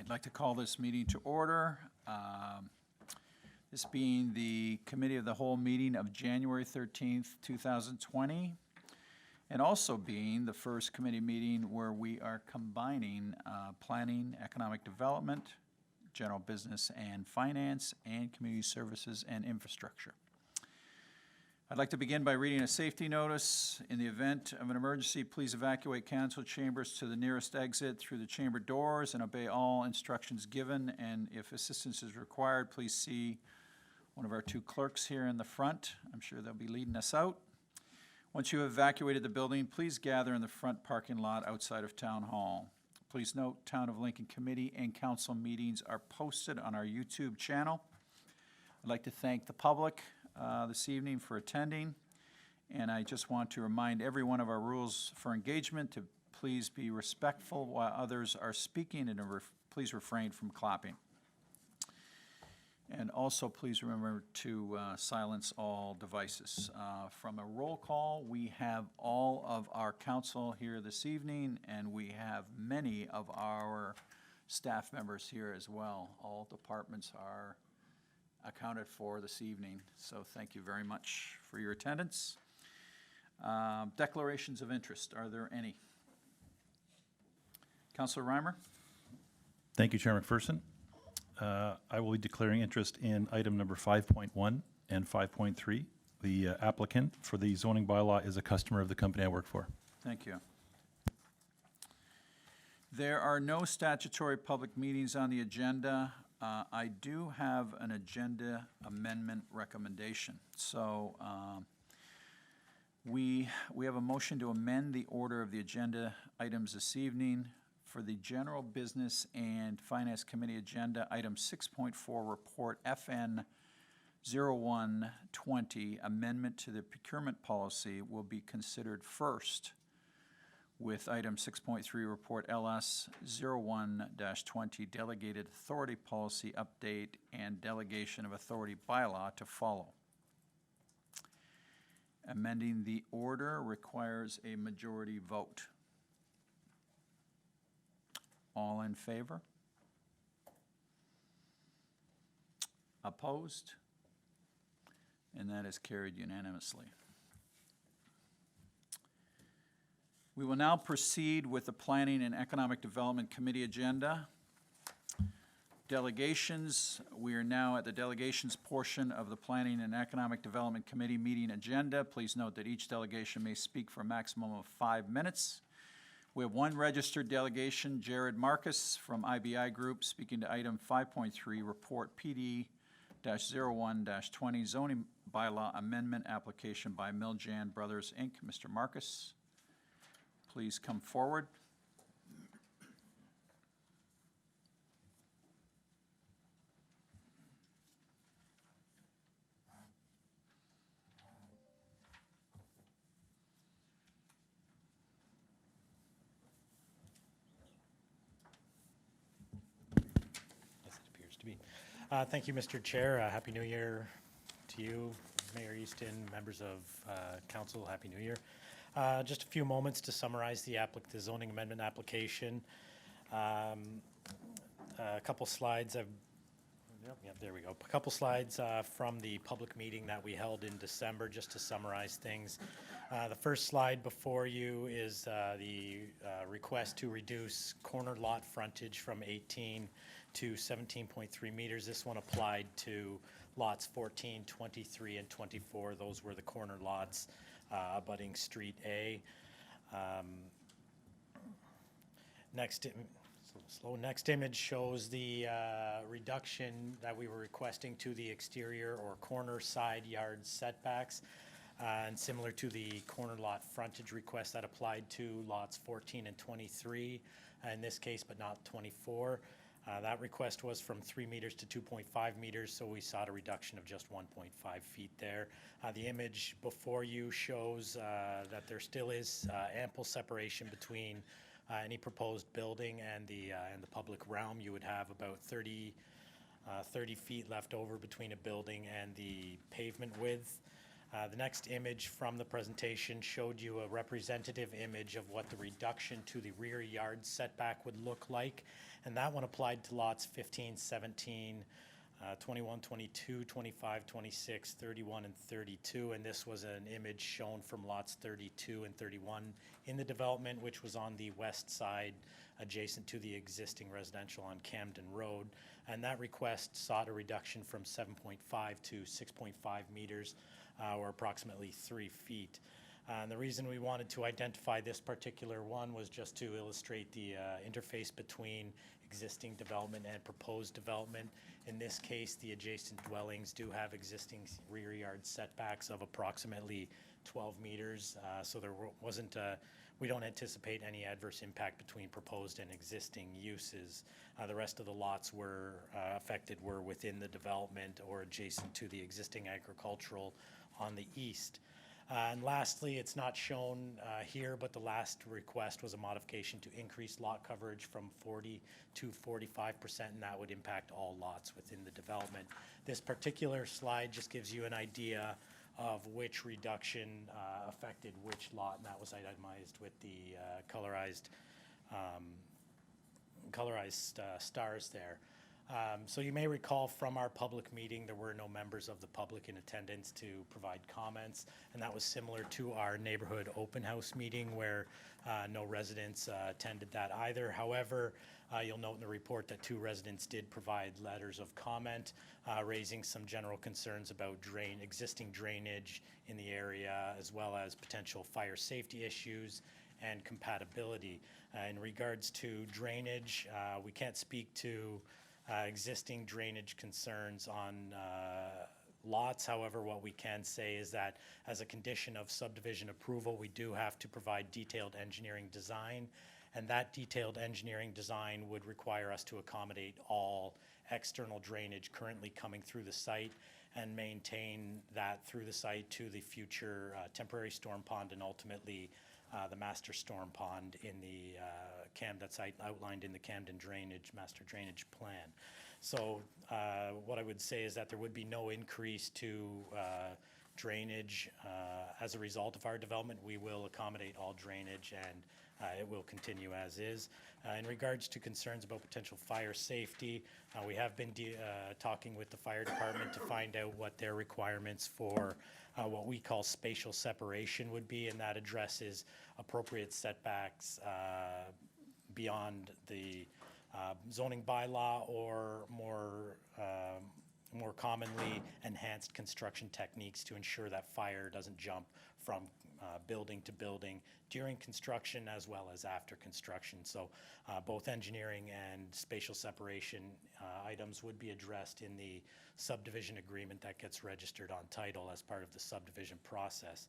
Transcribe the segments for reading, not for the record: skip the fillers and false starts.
I'd like to call this meeting to order. This being the Committee of the Whole meeting of January 13th, 2020, and also being the first committee meeting where we are combining planning, economic development, general business and finance, and community services and infrastructure. I'd like to begin by reading a safety notice. In the event of an emergency, please evacuate council chambers to the nearest exit through the chamber doors and obey all instructions given. And if assistance is required, please see one of our two clerks here in the front. I'm sure they'll be leading us out. Once you have evacuated the building, please gather in the front parking lot outside of Town Hall. Please note, Town of Lincoln Committee and Council meetings are posted on our YouTube channel. I'd like to thank the public this evening for attending, and I just want to remind everyone of our rules for engagement to please be respectful while others are speaking, and please refrain from clapping. And also please remember to silence all devices. From a roll call, we have all of our council here this evening, and we have many of our staff members here as well. All departments are accounted for this evening, so thank you very much for your attendance. Declarations of interest, are there any? Councilor Reimer? Thank you, Chair McPherson. I will be declaring interest in item number 5.1 and 5.3. The applicant for the zoning bylaw is a customer of the company I work for. Thank you. There are no statutory public meetings on the agenda. I do have an agenda amendment recommendation. So we have a motion to amend the order of the agenda items this evening. For the General Business and Finance Committee agenda, item 6.4, report FN 0120, amendment to the procurement policy, will be considered first, with item 6.3, report LS 01-20, delegated authority policy update and delegation of authority bylaw to follow. Amending the order requires a majority vote. All in favor? Opposed? And that is carried unanimously. We will now proceed with the Planning and Economic Development Committee agenda. Delegations. We are now at the delegations portion of the Planning and Economic Development Committee meeting agenda. Please note that each delegation may speak for a maximum of 5 minutes. We have one registered delegation, Jared Marcus from IBI Group, speaking to item 5.3, report PD-01-20, zoning bylaw amendment application by Miljan Brothers, Inc. Mr. Marcus, please come forward. Thank you, Mr. Chair. Happy New Year to you, Mayor Easton, members of Council. Happy New Year. Just a few moments to summarize the zoning amendment application. A couple slides. There we go. A couple slides from the public meeting that we held in December, just to summarize things. The first slide before you is the request to reduce corner lot frontage from 18 to 17.3 meters. This one applied to lots 14, 23, and 24. Those were the corner lots abutting Street A. Next image shows the reduction that we were requesting to the exterior or corner side yard setbacks. And similar to the corner lot frontage request that applied to lots 14 and 23 in this case, but not 24. That request was from 3 meters to 2.5 meters, so we sought a reduction of just 1.5 feet there. The image before you shows that there still is ample separation between any proposed building and the public realm. You would have about 30 feet left over between a building and the pavement width. The next image from the presentation showed you a representative image of what the reduction to the rear yard setback would look like. And that one applied to lots 15, 17, 21, 22, 25, 26, 31, and 32. And this was an image shown from lots 32 and 31 in the development, which was on the west side adjacent to the existing residential on Camden Road. And that request sought a reduction from 7.5 to 6.5 meters, or approximately 3 feet. And the reason we wanted to identify this particular one was just to illustrate the interface between existing development and proposed development. In this case, the adjacent dwellings do have existing rear yard setbacks of approximately 12 meters. So there wasn't we don't anticipate any adverse impact between proposed and existing uses. The rest of the lots were affected were within the development or adjacent to the existing agricultural on the east. And lastly, it's not shown here, but the last request was a modification to increase lot coverage from 40 to 45%, and that would impact all lots within the development. This particular slide just gives you an idea of which reduction affected which lot, and that was itemized with the colorized stars there. So you may recall from our public meeting, there were no members of the public in attendance to provide comments, and that was similar to our neighborhood open house meeting where no residents attended that either. However, you'll note in the report that 2 residents did provide letters of comment, raising some general concerns about existing drainage in the area, as well as potential fire safety issues and compatibility. In regards to drainage, we can't speak to existing drainage concerns on lots. However, what we can say is that as a condition of subdivision approval, we do have to provide detailed engineering design, and that detailed engineering design would require us to accommodate all external drainage currently coming through the site and maintain that through the site to the future temporary storm pond and ultimately the master storm pond in the that's outlined in the Camden Master Drainage Plan. So what I would say is that there would be no increase to drainage as a result of our development. We will accommodate all drainage and it will continue as is. In regards to concerns about potential fire safety, we have been talking with the fire department to find out what their requirements for what we call spatial separation would be, and that addresses appropriate setbacks beyond the zoning bylaw or more commonly enhanced construction techniques to ensure that fire doesn't jump from building to building during construction as well as after construction. So both engineering and spatial separation items would be addressed in the subdivision agreement that gets registered on title as part of the subdivision process.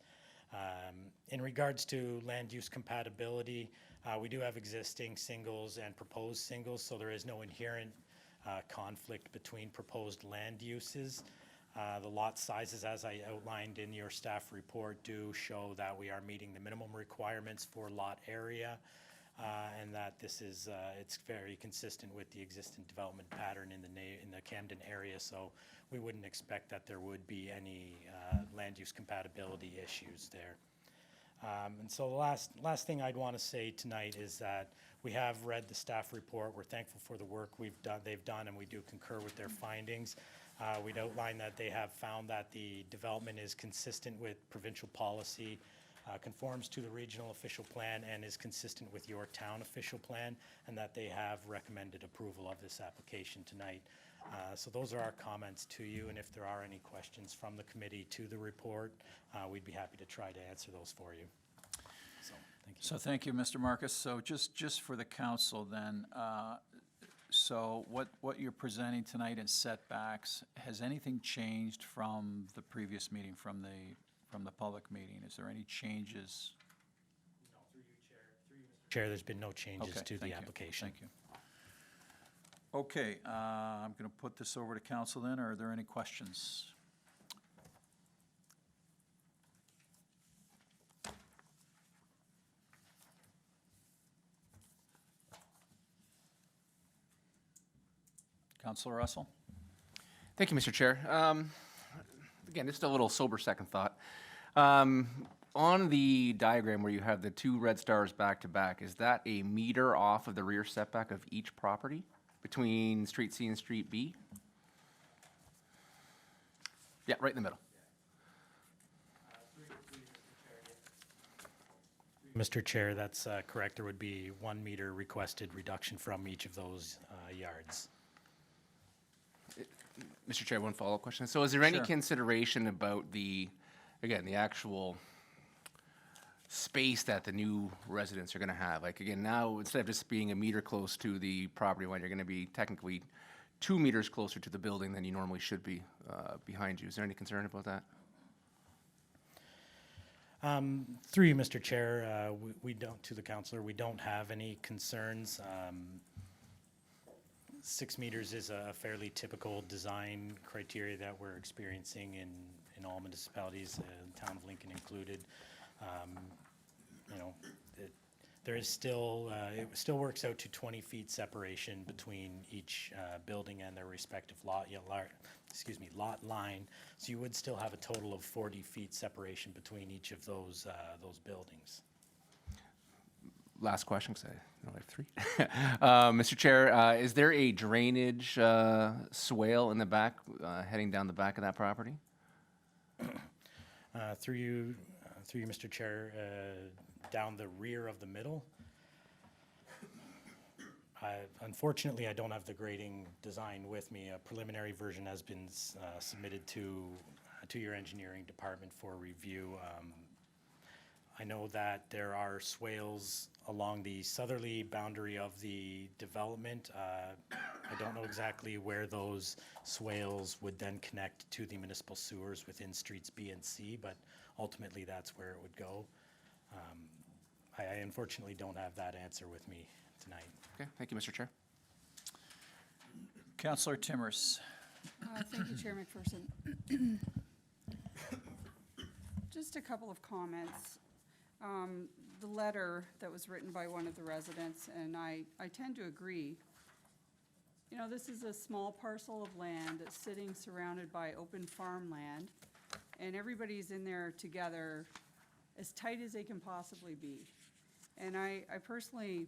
In regards to land use compatibility, we do have existing singles and proposed singles, so there is no inherent conflict between proposed land uses. The lot sizes, as I outlined in your staff report, do show that we are meeting the minimum requirements for lot area, and that this is it's very consistent with the existing development pattern in the Camden area. So we wouldn't expect that there would be any land use compatibility issues there. And so the last thing I'd want to say tonight is that we have read the staff report. We're thankful for the work they've done, and we do concur with their findings. We'd outline that they have found that the development is consistent with provincial policy, conforms to the regional official plan, and is consistent with your town official plan, and that they have recommended approval of this application tonight. So those are our comments to you, and if there are any questions from the committee to the report, we'd be happy to try to answer those for you. So, thank you. So thank you, Mr. Marcus. So just for the council then, so what you're presenting tonight in setbacks, has anything changed from the previous meeting, from the public meeting? Is there any changes? No, through you, Chair. Through you, Mr. Chair, there's been no changes Okay, to thank the you. application. Thank you. Okay, I'm going to put this over to council then. Are there any questions? Councilor Russell? Thank you, Mr. Chair. again, just a little sober second thought. On the diagram where you have the two red stars back to back, is that a meter off of the rear setback of each property between Street C and Street B? Yeah, right in the middle. Mr. Chair, that's correct. There would be 1 meter requested reduction from each of those yards. Mr. Chair, one follow-up question. So is there any Sure. consideration about the, again, the actual space that the new residents are going to have? Like, again, now, instead of just being a meter close to the property line, you're going to be technically 2 meters closer to the building than you normally should be behind you. Is there any concern about that? Through you, Mr. Chair, we don't, to the councillor, we don't have any concerns. 6 meters is a fairly typical design criteria that we're experiencing in all municipalities, town of Lincoln included. You know, there is still, it still works out to 20 feet separation between each building and their respective lot line. So you would still have a total of 40 feet separation between each of those buildings. Last question, because I know I have 3. Mr. Chair, is there a drainage swale in the back, heading down the back of that property? Through you, Mr. Chair, down the rear of the middle. Unfortunately, I don't have the grading design with me. A preliminary version has been submitted to your engineering department for review. I know that there are swales along the southerly boundary of the development. I don't know exactly where those swales would then connect to the municipal sewers within streets B and C, but ultimately that's where it would go. I unfortunately don't have that answer with me tonight. Okay, thank you, Mr. Chair. Councillor Timmers. Thank you, Chair McPherson. Just a couple of comments. The letter that was written by one of the residents, and I tend to agree. You know, this is a small parcel of land that's sitting surrounded by open farmland, and everybody's in there together as tight as they can possibly be. And I personally,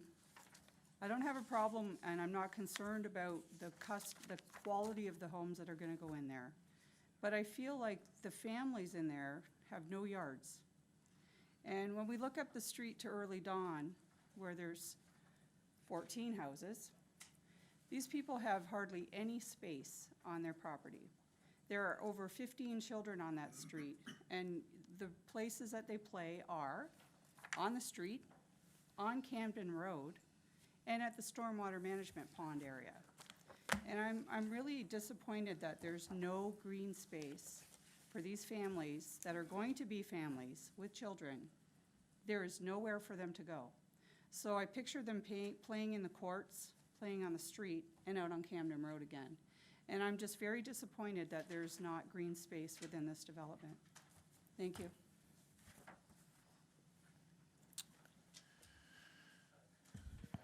I don't have a problem, and I'm not concerned about the quality of the homes that are gonna go in there. But I feel like the families in there have no yards. And when we look up the street to Early Dawn, where there's 14 houses, these people have hardly any space on their property. There are over 15 children on that street, and the places that they play are on the street, on Camden Road, and at the stormwater management pond area. And I'm really disappointed that there's no green space for these families that are going to be families with children. There is nowhere for them to go. So I picture them playing in the courts, playing on the street, and out on Camden Road again. And I'm just very disappointed that there's not green space within this development. Thank you.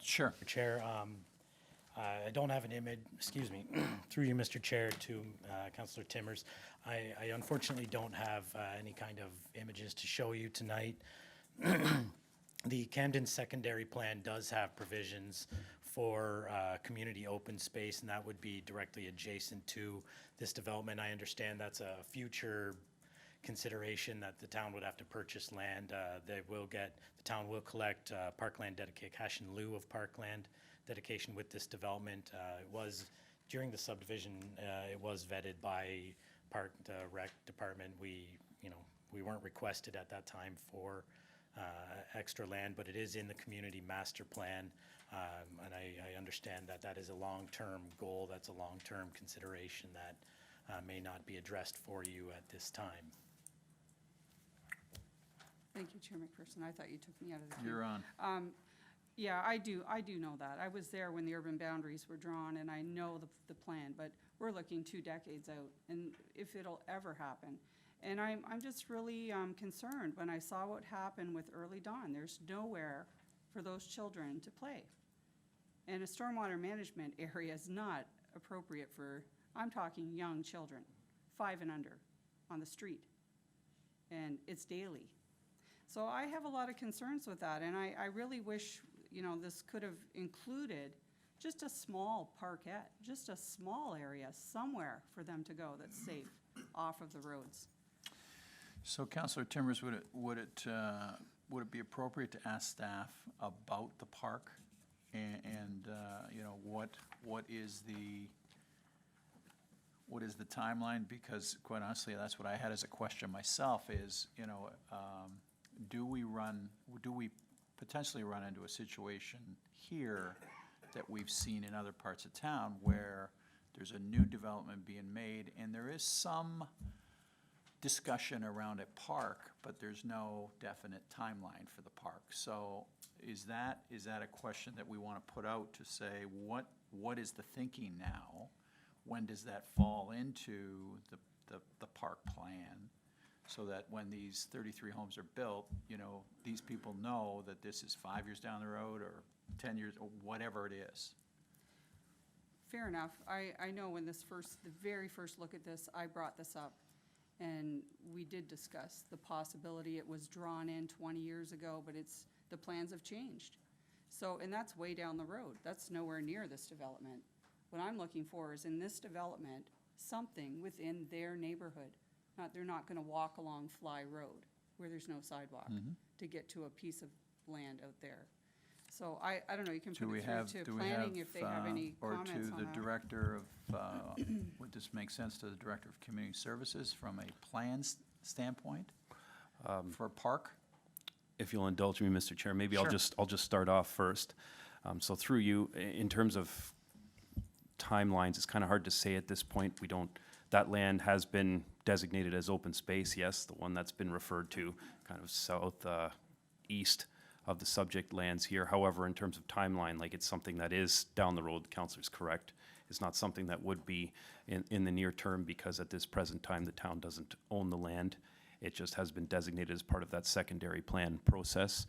Sure. Chair, I don't have an image, excuse me, through you, Mr. Chair, to Councillor Timmers. I unfortunately don't have any kind of images to show you tonight. The Camden Secondary Plan does have provisions for community open space, and that would be directly adjacent to this development. I understand that's a future consideration that the town would have to purchase land. The town will collect parkland dedicated cash in lieu of parkland dedication with this development. It was, during the subdivision, it was vetted by the rec department. We weren't requested at that time for extra land, but it is in the community master plan. And I understand that that is a long-term goal, that's a long-term consideration that may not be addressed for you at this time. Thank you, Chair McPherson. I thought you took me out of the queue. You're on. Yeah, I do know that. I was there when the urban boundaries were drawn, and I know the plan, but we're looking 2 decades out, and if it'll ever happen. And I'm just really concerned when I saw what happened with Early Dawn. There's nowhere for those children to play. And a stormwater management area is not appropriate for, I'm talking young children, 5 and under. on the street. And it's daily. So I have a lot of concerns with that, and I really wish, you know, this could have included just a small parkette, just a small area somewhere for them to go that's safe off of the roads. So Councillor Timbers, would it be appropriate to ask staff about the park? And you know, what is the timeline? Because quite honestly, that's what I had as a question myself is, you know, do we potentially run into a situation here that we've seen in other parts of town where there's a new development being made and there is some discussion around a park, but there's no definite timeline for the park. So is that a question that we want to put out to say, what is the thinking now? When does that fall into the park plan? So that when these 33 homes are built, you know, these people know that this is 5 years down the road or 10 years, or whatever it is. Fair enough. I know when the very first look at this, I brought this up, and we did discuss the possibility it was drawn in 20 years ago, but the plans have changed. So, and that's way down the road. That's nowhere near this development. What I'm looking for is in this development, something within their neighborhood. They're not gonna walk along Fly Road where there's no sidewalk to get to a piece of land out there. So I don't know, you can put it through to planning if they have any comments on Or to the that. director of, would this make sense to the director of community services from a plan standpoint for a park? If you'll indulge me, Mr. Chair, maybe Sure. I'll just start off first. So through you, in terms of timelines, it's kind of hard to say at this point. That land has been designated as open space, yes, the one that's been referred to kind of southeast of the subject lands here. However, in terms of timeline, like it's something that is down the road, the councillor's correct. It's not something that would be in the near term because at this present time, the town doesn't own the land. It just has been designated as part of that secondary plan process.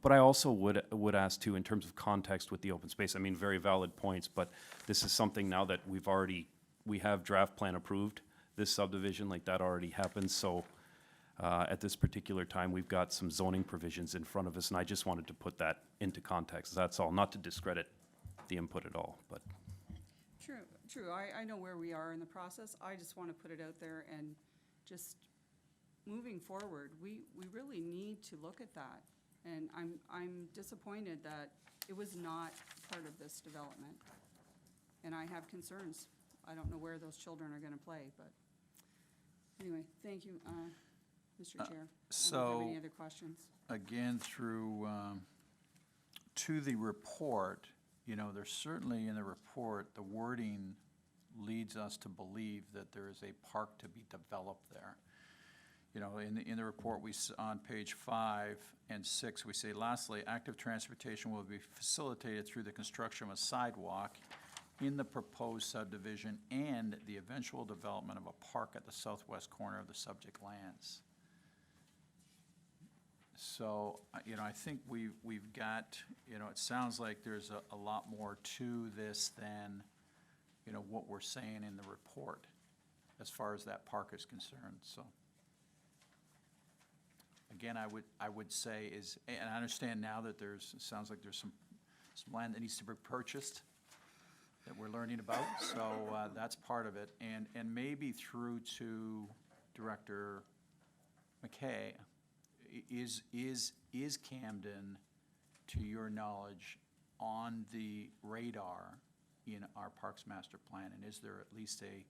But I also would ask too, in terms of context with the open space, I mean, very valid points, but this is something now that we have draft plan approved, this subdivision, like that already happened, so at this particular time, we've got some zoning provisions in front of us, and I just wanted to put that into context, that's all, not to discredit the input at all, but. True, I know where we are in the process, I just want to put it out there and just moving forward, we really need to look at that. And I'm disappointed that it was not part of this development. And I have concerns. I don't know where those children are gonna play, but anyway, thank you, Mr. Chair. I don't have so- any other questions. Again, through, to the report, you know, there's certainly in the report, the wording leads us to believe that there is a park to be developed there. You know, in the report, on page 5 and 6, we say, lastly, active transportation will be facilitated through the construction of a sidewalk in the proposed subdivision and the eventual development of a park at the southwest corner of the subject lands. So, you know, I think we've got, you know, it sounds like there's a lot more to this than, you know, what we're saying in the report as far as that park is concerned, so. Again, I would say is, and I understand now that it sounds like there's some land that needs to be purchased that we're learning about, so that's part of it. And maybe through to Director McKay, is Camden, to your knowledge, on the radar in our Parks Master Plan? And is there at least a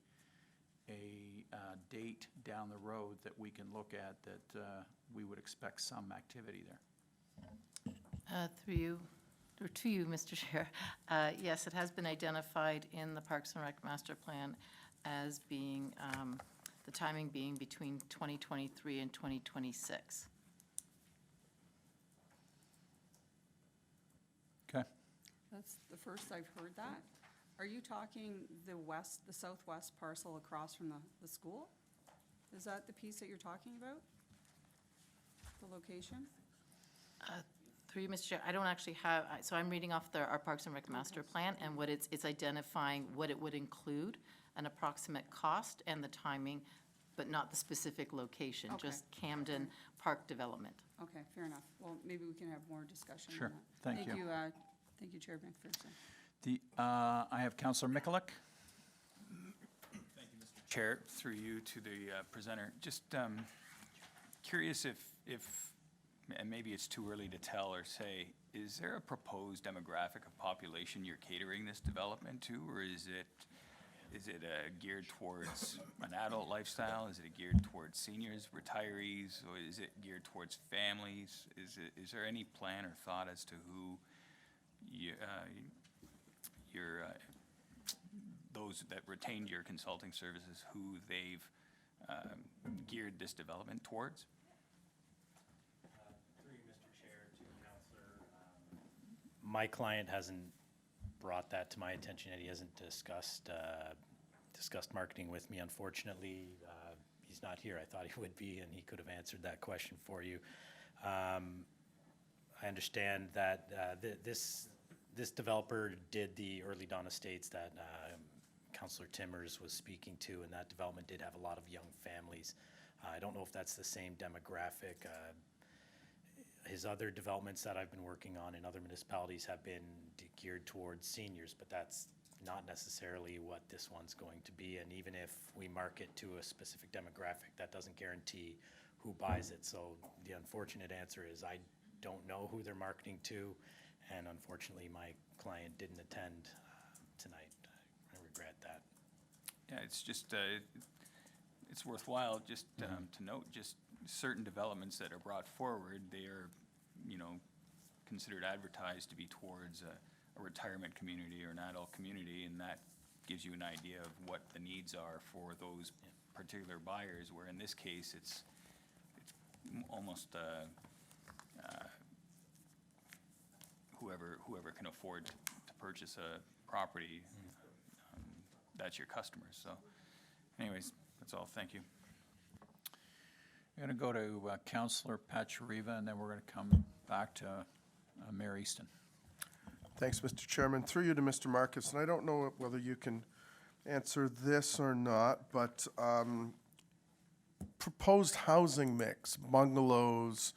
date down the road that we can look at that we would expect some activity there? Through you, or to you, Mr. Chair. Yes, it has been identified in the Parks and Rec Master Plan as being, the timing being between 2023 and 2026. Okay. That's the first I've heard that. Are you talking the southwest parcel across from the school? Is that the piece that you're talking about? The location? Through you, Mr. Chair, I don't actually have, so I'm reading off our Parks and Rec Master Plan, and what it's identifying what it would include, an approximate cost and the timing, but not the specific location, Okay. just Camden Park Development. Okay, fair enough. Well, maybe we can have more discussion on Sure. that. Thank you. Thank you, Chair McPherson. I have Counselor Mikulik. Chair, through you to the presenter, just curious if, and maybe it's too early to tell or say, is there a proposed demographic of population you're catering this development to, or is it geared towards an adult lifestyle? Is it geared towards seniors, retirees, or is it geared towards families? Is there any plan or thought as to who those that retained your consulting services, who they've geared this development towards? Through you, Mr. Chair, to the counselor. My client hasn't brought that to my attention yet. He hasn't discussed marketing with me, unfortunately. He's not here. I thought he would be, and he could have answered that question for you. I understand that this developer did the Early Dawn Estates that Councillor Timmers was speaking to, and that development did have a lot of young families. I don't know if that's the same demographic. His other developments that I've been working on in other municipalities have been geared towards seniors, but that's not necessarily what this one's going to be. And even if we market to a specific demographic, that doesn't guarantee who buys it. So the unfortunate answer is I don't know who they're marketing to, and unfortunately my client didn't attend tonight. I regret that. Yeah, it's just, it's worthwhile just to note, just certain developments that are brought forward, they are, considered advertised to be towards a retirement community or an adult community, and that gives you an idea of what the needs are for those particular buyers, where in this case, it's almost whoever can afford to purchase a property, that's your customers. So anyways, that's all. Thank you. I'm going to go to Counselor Pachariva, and then we're going to come back to Mayor Easton. Thanks, Mr. Chairman. Through you to Mr. Marcus, and I don't know whether you can answer this or not, but proposed housing mix, bungalows,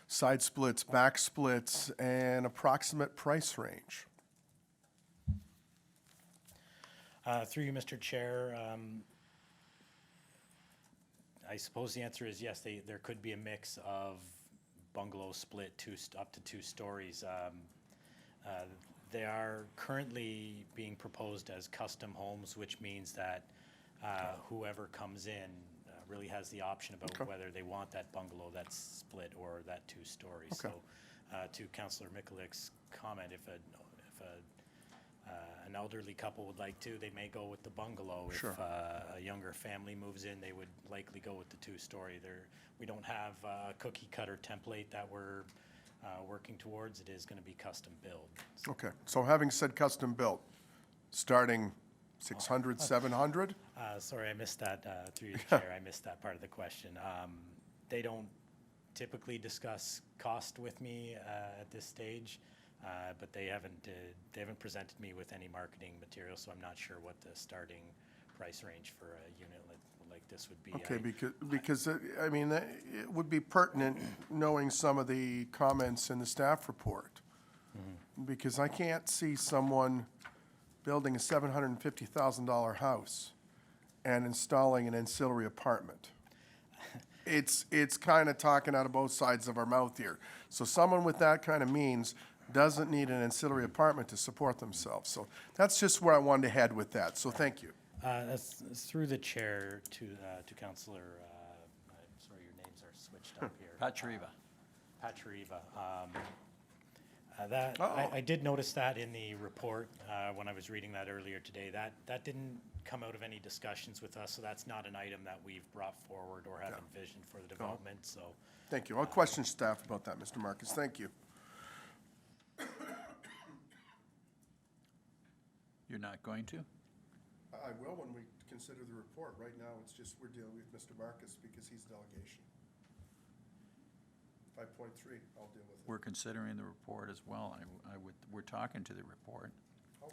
side splits, back splits, and approximate price range. Through you, Mr. Chair, I suppose the answer is yes, there could be a mix of bungalow split up to 2 stories. They are currently being proposed as custom homes, which means that whoever comes in really has the option about whether they want that bungalow that's split or that 2 stories. Okay. So to Councillor Mikulik's comment, if an elderly couple would like to, they may go with the bungalow. Sure. If a younger family moves in, they would likely go with the 2-story. We don't have a cookie cutter template that we're working towards. It is going to be custom build. Okay, so having said custom built, starting 600, 700? Sorry, I missed that through you, Chair. I missed that part of the question. They don't typically discuss cost with me at this stage. But they haven't presented me with any marketing material, so I'm not sure what the starting price range for a unit like this would be. Okay, because I mean, it would be pertinent knowing some of the comments in the staff report. Because I can't see someone building a $750,000 house and installing an ancillary apartment. It's kind of talking out of both sides of our mouth here. So someone with that kind of means doesn't need an ancillary apartment to support themselves. So that's just where I wanted to head with that, so thank you. That's through the chair to Councillor, I'm sorry, your names are switched up here. Pachariva. Pachariva. Uh-oh. I did notice that in the report when I was reading that earlier today. That didn't come out of any discussions with us, so that's not an item that we've brought forward or have envisioned for the development, so. Thank you. I'll question staff about that, Mr. Marcus. Thank you. You're not going to? I will when we consider the report. Right now, it's just we're dealing with Mr. Marcus because he's delegation. 5.3, I'll deal with it. We're considering the report as well. We're talking to the report.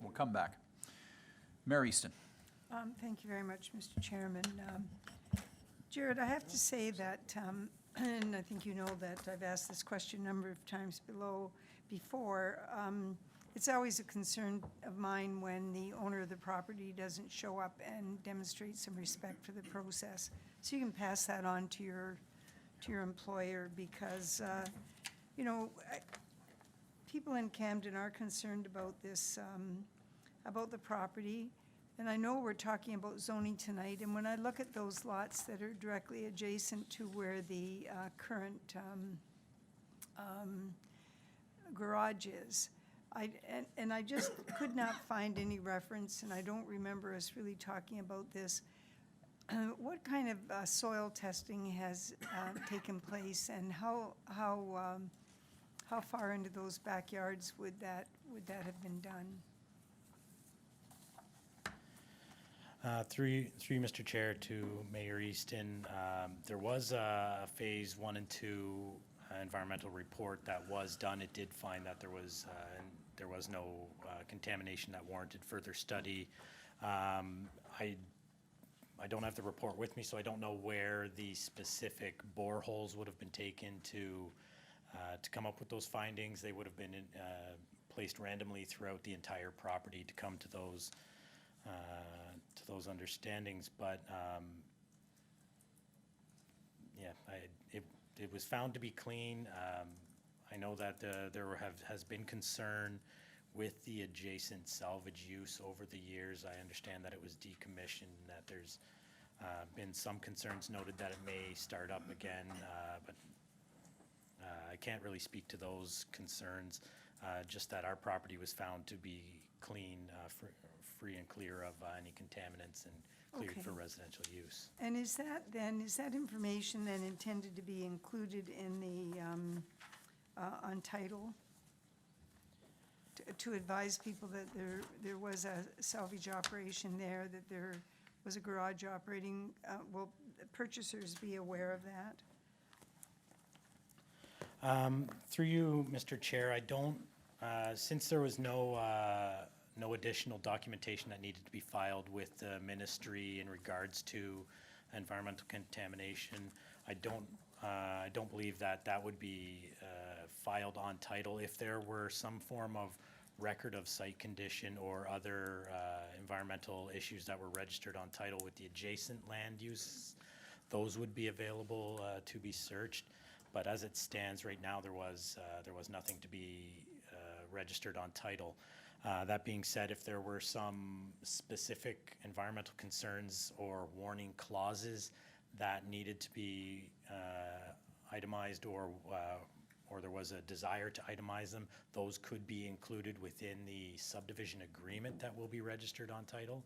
We'll come back. Mayor Easton. Thank you very much, Mr. Chairman. Jared, I have to say that, and I think you know that I've asked this question a number of times before. It's always a concern of mine when the owner of the property doesn't show up and demonstrate some respect for the process. So you can pass that on to your employer because, you know, people in Camden are concerned about this, about the property. And I know we're talking about zoning tonight, and when I look at those lots that are directly adjacent to where the current garage is, I just could not find any reference, and I don't remember us really talking about this. What kind of soil testing has taken place, and how far into those backyards would that have been done? Through you, Mr. Chair, to Mayor Easton, there was a Phase 1 and 2 environmental report that was done. It did find that there was no contamination that warranted further study. I don't have the report with me, so I don't know where the specific boreholes would have been taken to come up with those findings. They would have been placed randomly throughout the entire property to come to those understandings, but yeah, it was found to be clean. I know that there has been concern with the adjacent salvage use over the years. I understand that it was decommissioned, and that there's been some concerns noted that it may start up again, but I can't really speak to those concerns, just that our property was found to be clean, free and clear of any contaminants, and cleared for Okay. residential use. And is that information then intended to be included in the, on title? To advise people that there was a salvage operation there, that there was a garage operating, will purchasers be aware of that? Through you, Mr. Chair, I don't, since there was no additional documentation that needed to be filed with the ministry in regards to environmental contamination, I don't believe that would be filed on title. If there were some form of record of site condition or other environmental issues that were registered on title with the adjacent land uses, those would be available to be searched. But as it stands right now, there was nothing to be registered on title. That being said, if there were some specific environmental concerns or warning clauses that needed to be itemized, or there was a desire to itemize them, those could be included within the subdivision agreement that will be registered on title.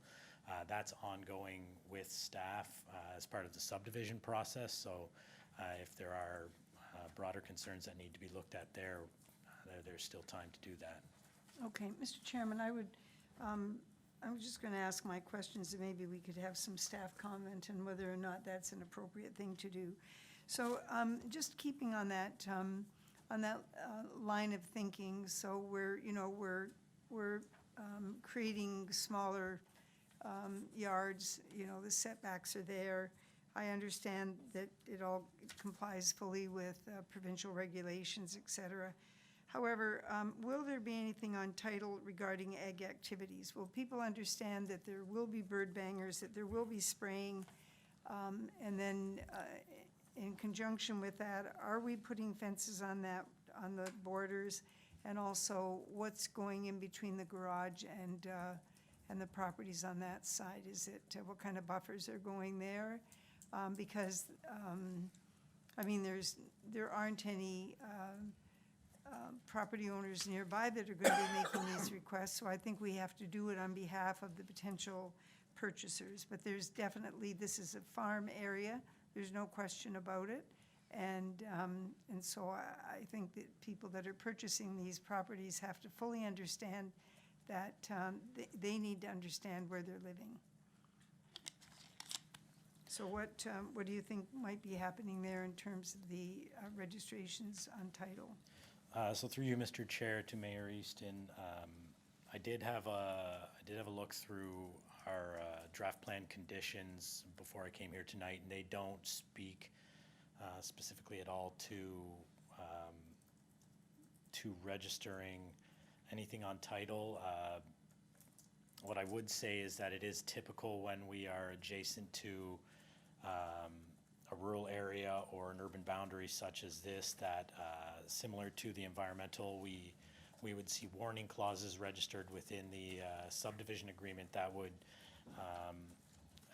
That's ongoing with staff as part of the subdivision process, so if there are broader concerns that need to be looked at there, there's still time to do that. Okay, Mr. Chairman, I was just going to ask my questions, and maybe we could have some staff comment on whether or not that's an appropriate thing to do. So just keeping on that line of thinking, so we're creating smaller yards, the setbacks are there. I understand that it all complies fully with provincial regulations, et cetera. However, will there be anything on title regarding ag activities? Will people understand that there will be bird bangers, that there will be spraying? And then in conjunction with that, are we putting fences on the borders? And also, what's going in between the garage and the properties on that side? Is it, what kind of buffers are going there? Because, there aren't any property owners nearby that are going to be making these requests, so I think we have to do it on behalf of the potential purchasers. But there's definitely, this is a farm area, there's no question about it. And so I think that people that are purchasing these properties have to fully understand that they need to understand where they're living. So what do you think might be happening there in terms of the registrations on title? So through you, Mr. Chair, to Mayor Easton, I did have a look through our draft plan conditions before I came here tonight, and they don't speak specifically at all to registering anything on title. What I would say is that it is typical when we are adjacent to a rural area or an urban boundary such as this, that similar to the environmental, we would see warning clauses registered within the subdivision agreement that would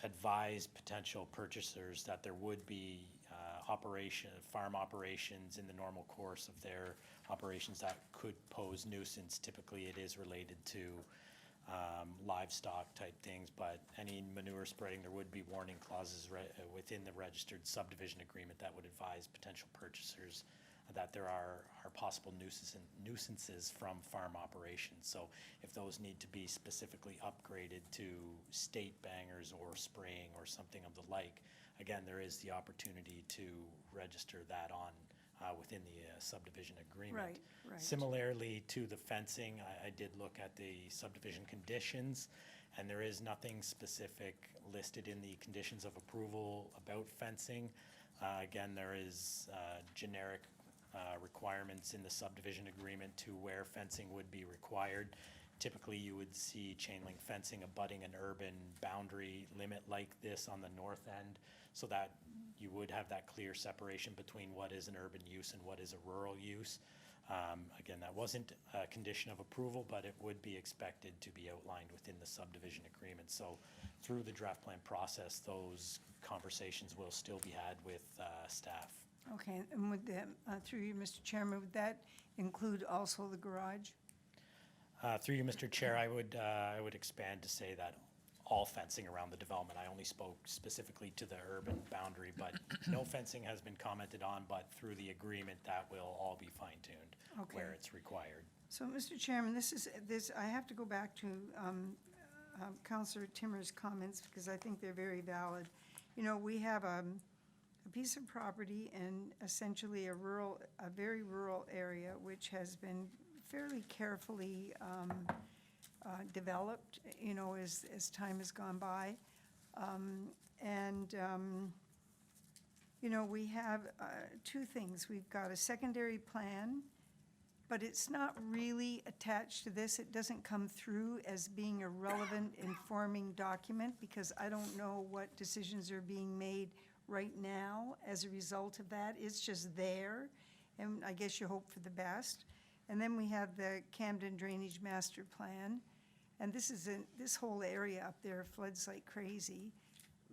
advise potential purchasers that there would be farm operations in the normal course of their operations that could pose nuisance. Typically, it is related to livestock type things, but any manure spreading, there would be warning clauses within the registered subdivision agreement that would advise potential purchasers that there are possible nuisances from farm operations. So if those need to be specifically upgraded to state bangers or spraying or something of the like, again, there is the opportunity to register that on within the subdivision agreement. Right, right. Similarly to the fencing, I did look at the subdivision conditions, and there is nothing specific listed in the conditions of approval about fencing. Again, there is generic requirements in the subdivision agreement to where fencing would be required. Typically, you would see chain link fencing abutting an urban boundary limit like this on the north end, so that you would have that clear separation between what is an urban use and what is a rural use. Again, that wasn't a condition of approval, but it would be expected to be outlined within the subdivision agreement. So through the draft plan process, those conversations will still be had with staff. Okay, and would that, through you, Mr. Chairman, would that include also the garage? Through you, Mr. Chair, I would expand to say that all fencing around the development. I only spoke specifically to the urban boundary, but no fencing has been commented on, but through the agreement, that will all be fine-tuned where Okay. it's required. So, Mr. Chairman, I have to go back to Councillor Timmer's comments because I think they're very valid. You know, we have a piece of property in essentially a very rural area, which has been fairly carefully developed, you know, as time has gone by. You know, we have two things. We've got a secondary plan, but it's not really attached to this. It doesn't come through as being a relevant informing document because I don't know what decisions are being made right now as a result of that. It's just there, and I guess you hope for the best. And then we have the Camden Drainage Master Plan, and this whole area up there floods like crazy.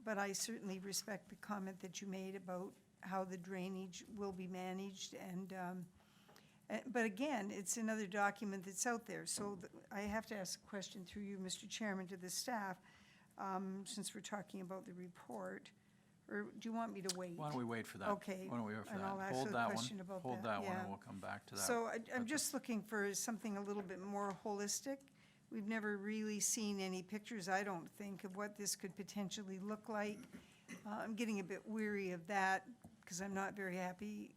But I certainly respect the comment that you made about how the drainage will be managed, but again, it's another document that's out there. So I have to ask a question through you, Mr. Chairman, to the staff, since we're talking about the report. Or do you want me to wait? Why don't we wait for that? Okay, Why don't we wait for and that? I'll ask Hold a that one. question about Hold that, that one, yeah. and we'll come back to that. So I'm just looking for something a little bit more holistic. We've never really seen any pictures, I don't think, of what this could potentially look like. I'm getting a bit weary of that because I'm not very happy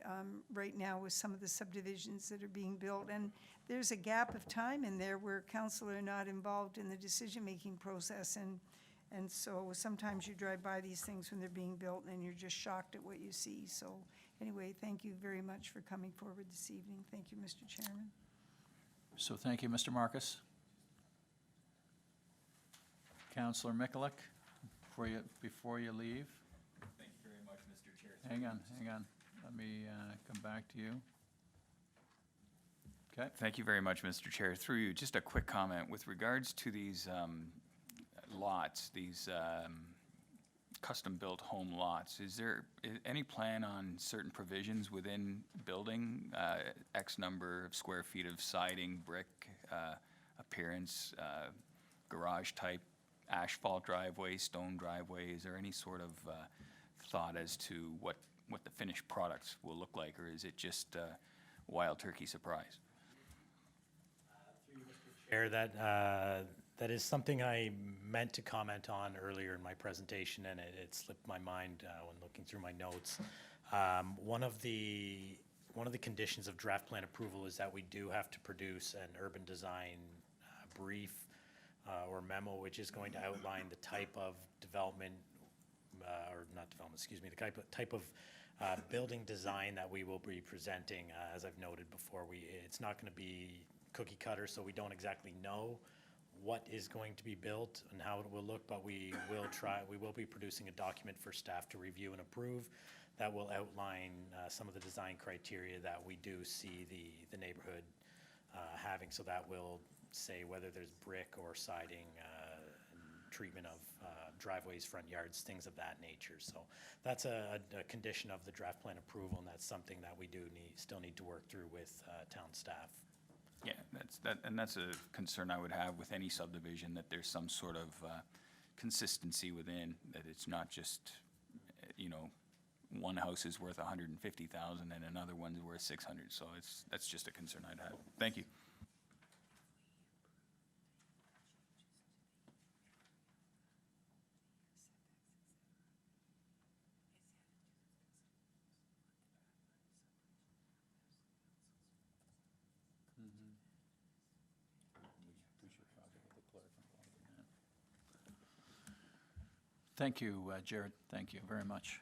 right now with some of the subdivisions that are being built. And there's a gap of time in there where council are not involved in the decision-making process. And so sometimes you drive by these things when they're being built and you're just shocked at what you see. So anyway, thank you very much for coming forward this evening. Thank you, Mr. Chairman. So thank you, Mr. Marcus. Councillor Mikulik, before you leave. Thank you very much, Mr. Chair. Hang on. Let me come back to you. Okay. Thank you very much, Mr. Chair. Through you, just a quick comment with regards to these lots, these custom-built home lots. Is there any plan on certain provisions within building, X number of square feet of siding, brick, appearance, garage type, asphalt driveway, stone driveway? Is there any sort of thought as to what the finished products will look like, or is it just wild turkey surprise? Chair, that is something I meant to comment on earlier in my presentation, and it slipped my mind when looking through my notes. One of the conditions of draft plan approval is that we do have to produce an urban design brief or memo, which is going to outline the type of development, or not development, excuse me, the type of building design that we will be presenting. As I've noted before, it's not going to be cookie cutter, so we don't exactly know what is going to be built and how it will look, but we will be producing a document for staff to review and approve that will outline some of the design criteria that we do see the neighborhood having. So that will say whether there's brick or siding, treatment of driveways, front yards, things of that nature. So that's a condition of the draft plan approval, and that's something that we still need to work through with town staff. Yeah, that's a concern I would have with any subdivision, that there's some sort of consistency within, that it's not just, one house is worth 150,000 and another one's worth 600. So that's just a concern I'd have. Thank you. Thank you, Jared. Thank you very much.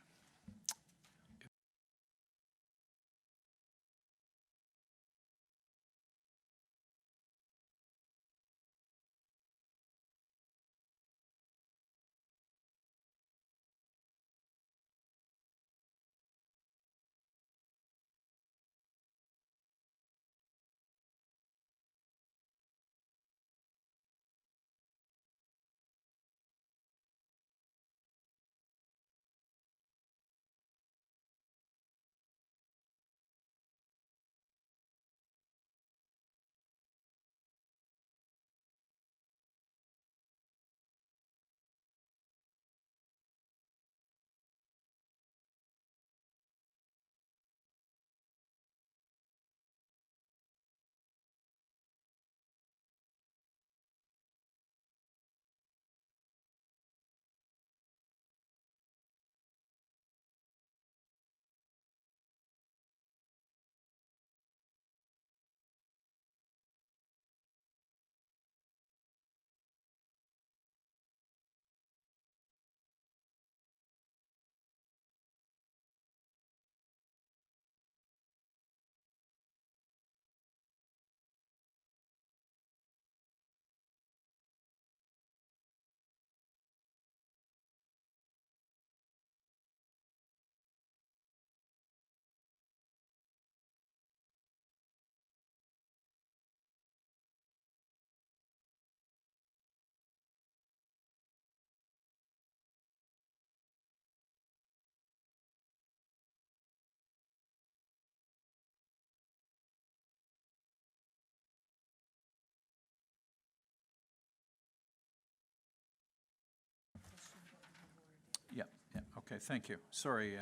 Yeah, okay, thank you. Sorry,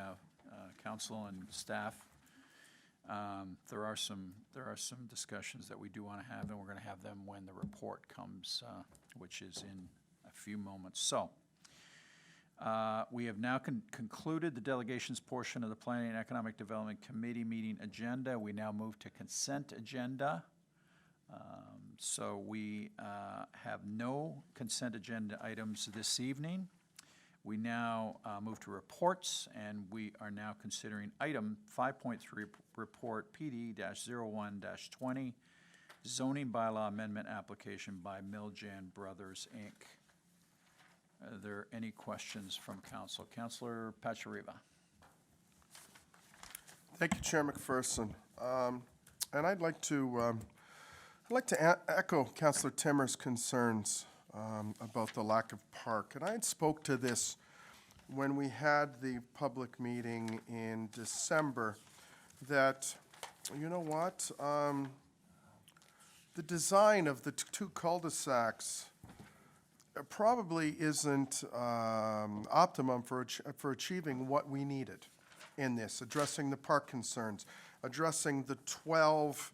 council and staff. There are some discussions that we do want to have, and we're going to have them when the report comes, which is in a few moments. So, we have now concluded the delegations portion of the Planning and Economic Development Committee meeting agenda. We now move to consent agenda. So we have no consent agenda items this evening. We now move to reports, and we are now considering item 5.3, report PD-01-20, zoning bylaw amendment application by Miljan Brothers, Inc. Are there any questions from council? Councillor Pachariva. Thank you, Chair McPherson. And I'd like to echo Councillor Timmer's concerns about the lack of park. And I had spoke to this when we had the public meeting in December, that, you know what, the design of the two cul-de-sacs probably isn't optimum for achieving what we needed in this, addressing the park concerns, addressing the 12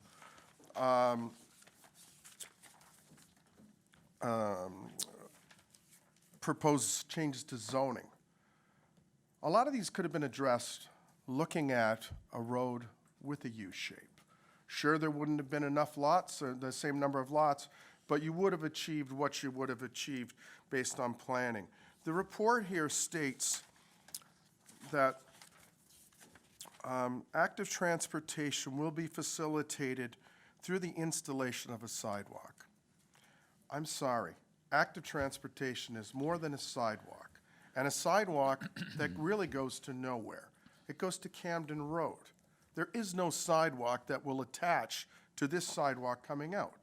proposed changes to zoning. A lot of these could have been addressed looking at a road with a U shape. Sure, there wouldn't have been enough lots, or the same number of lots, but you would have achieved what you would have achieved based on planning. The report here states that active transportation will be facilitated through the installation of a sidewalk. I'm sorry, active transportation is more than a sidewalk, and a sidewalk that really goes to nowhere. It goes to Camden Road. There is no sidewalk that will attach to this sidewalk coming out.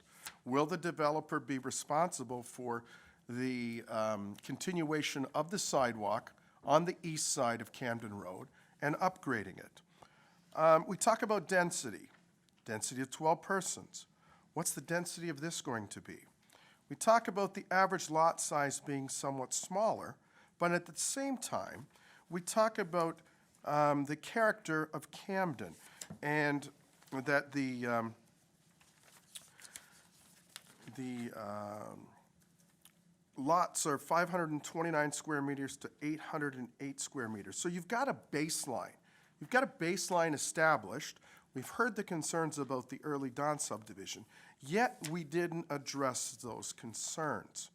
Will the developer be responsible for the continuation of the sidewalk on the east side of Camden Road and upgrading it? We talk about density of 12 persons. What's the density of this going to be? We talk about the average lot size being somewhat smaller, but at the same time, we talk about the character of Camden, and that the lots are 529 square meters to 808 square meters. So you've got a baseline. You've got a baseline established. We've heard the concerns about the early Dawn subdivision, yet we didn't address those concerns,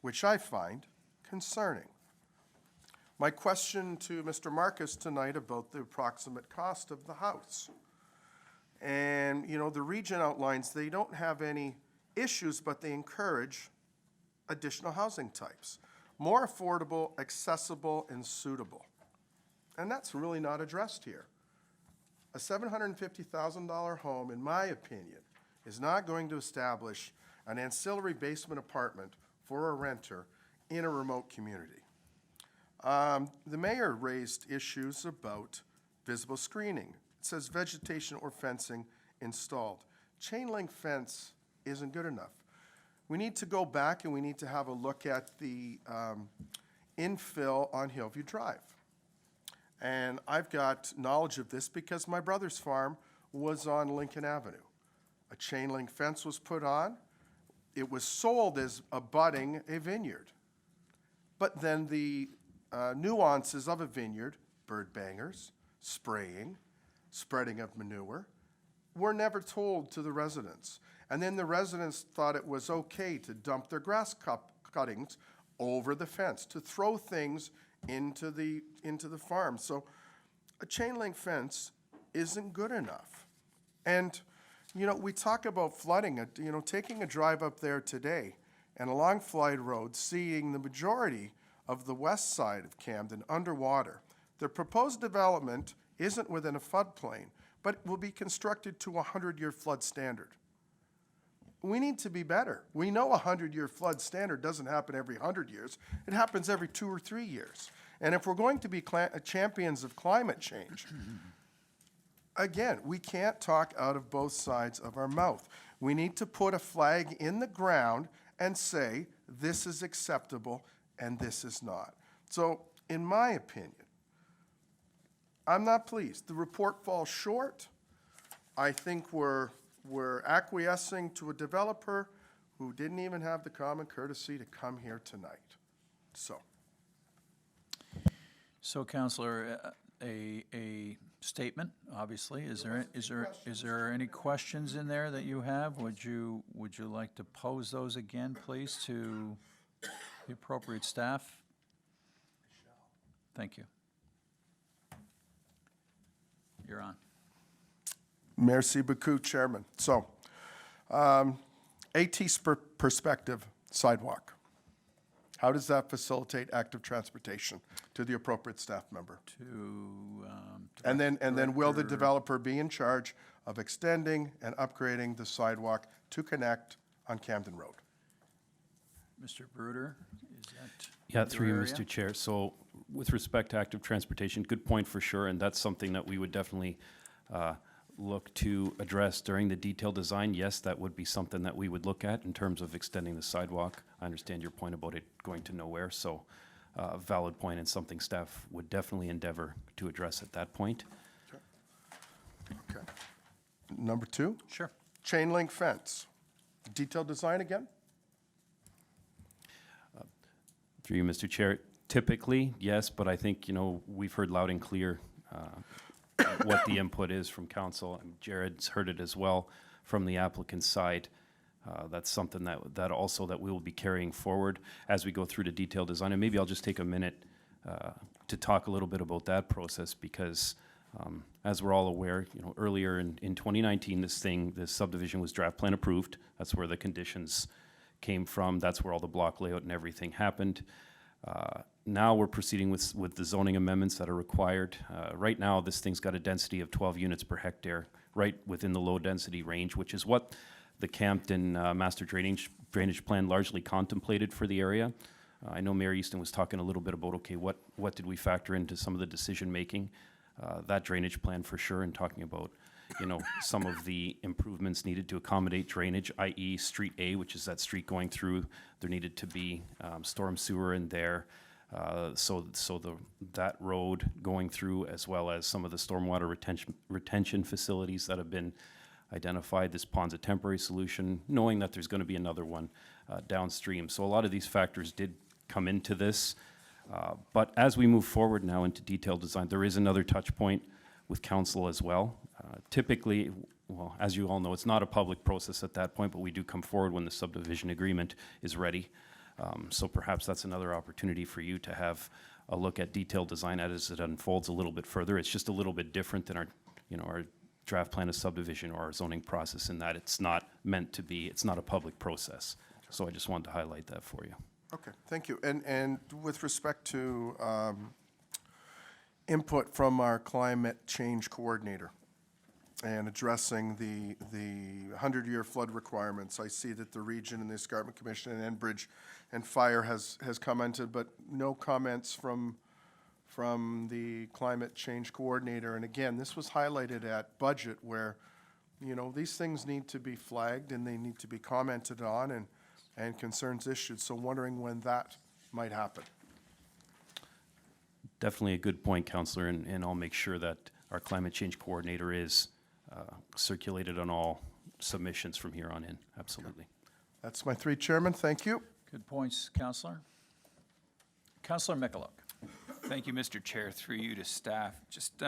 which I find concerning. My question to Mr. Marcus tonight about the approximate cost of the house. And, you know, the region outlines they don't have any issues, but they encourage additional housing types. More affordable, accessible, and suitable. And that's really not addressed here. A $750,000 home, in my opinion, is not going to establish an ancillary basement apartment for a renter in a remote community. The mayor raised issues about visible screening. It says vegetation or fencing installed. Chain link fence isn't good enough. We need to go back and we need to have a look at the infill on Hillview Drive. And I've got knowledge of this because my brother's farm was on Lincoln Avenue. A chain link fence was put on. It was sold as abutting a vineyard. But then the nuances of a vineyard, bird bangers, spraying, spreading of manure, were never told to the residents. And then the residents thought it was okay to dump their grass cuttings over the fence, to throw things into the farm. So a chain link fence isn't good enough. And, you know, we talk about flooding, you know, taking a drive up there today and along Floyd Road, seeing the majority of the west side of Camden underwater. The proposed development isn't within a floodplain, but will be constructed to a 100-year flood standard. We need to be better. We know a 100-year flood standard doesn't happen every 100 years. It happens every 2 or 3 years. And if we're going to be champions of climate change, again, we can't talk out of both sides of our mouth. We need to put a flag in the ground and say, this is acceptable and this is not. So, in my opinion, I'm not pleased. The report falls short. I think we're acquiescing to a developer who didn't even have the common courtesy to come here tonight. So, Counselor, a statement, obviously. Is there any questions in there that you have? Would you like to pose those again, please, to the appropriate staff? Thank you. You're on. Merci beaucoup, Chairman. So, AT perspective, sidewalk. How does that facilitate active transportation to the appropriate staff member? And then will the developer be in charge of extending and upgrading the sidewalk to connect on Camden Road? Mr. Bruder, is that Yeah, your through you, area? Mr. Chair. So with respect to active transportation, good point for sure, and that's something that we would definitely look to address during the detailed design. Yes, that would be something that we would look at in terms of extending the sidewalk. I understand your point about it going to nowhere, so a valid point and something staff would definitely endeavor to address at that point. Okay. Number 2? Sure. Chain link fence. Detailed design again? Through you, Mr. Chair, typically, yes, but I think, you know, we've heard loud and clear what the input is from council, and Jared's heard it as well from the applicant's side. That's something that also that we will be carrying forward as we go through the detailed design. And maybe I'll just take a minute to talk a little bit about that process because as we're all aware, earlier in 2019, this subdivision was draft plan approved. That's where the conditions came from. That's where all the block layout and everything happened. Now we're proceeding with the zoning amendments that are required. Right now, this thing's got a density of 12 units per hectare, right within the low density range, which is what the Campton Master Drainage Plan largely contemplated for the area. I know Mayor Easton was talking a little bit about, okay, what did we factor into some of the decision making? That drainage plan for sure, and talking about, some of the improvements needed to accommodate drainage, i.e. Street A, which is that street going through. There needed to be storm sewer in there. So that road going through, as well as some of the stormwater retention facilities that have been identified. This pond's a temporary solution, knowing that there's going to be another one downstream. So a lot of these factors did come into this. But as we move forward now into detailed design, there is another touch point with council as well. Typically, well, as you all know, it's not a public process at that point, but we do come forward when the subdivision agreement is ready. So perhaps that's another opportunity for you to have a look at detailed design as it unfolds a little bit further. It's just a little bit different than our draft plan of subdivision or our zoning process in that it's not meant to be, it's not a public process. So I just wanted to highlight that for you. Okay, thank you. And with respect to input from our climate change coordinator and addressing the 100-year flood requirements, I see that the region and the Escarpment Commission and Enbridge and Fire has commented, but no comments from the climate change coordinator. And again, this was highlighted at budget where, these things need to be flagged and they need to be commented on and concerns issued. So wondering when that might happen. Definitely a good point, Councillor, and I'll make sure that our climate change coordinator is circulated on all submissions from here on in. Absolutely. That's my three, Chairman. Thank you. Good points, Counselor. Counselor Michaluk. Thank you, Mr. Chair. Through you to staff. Just,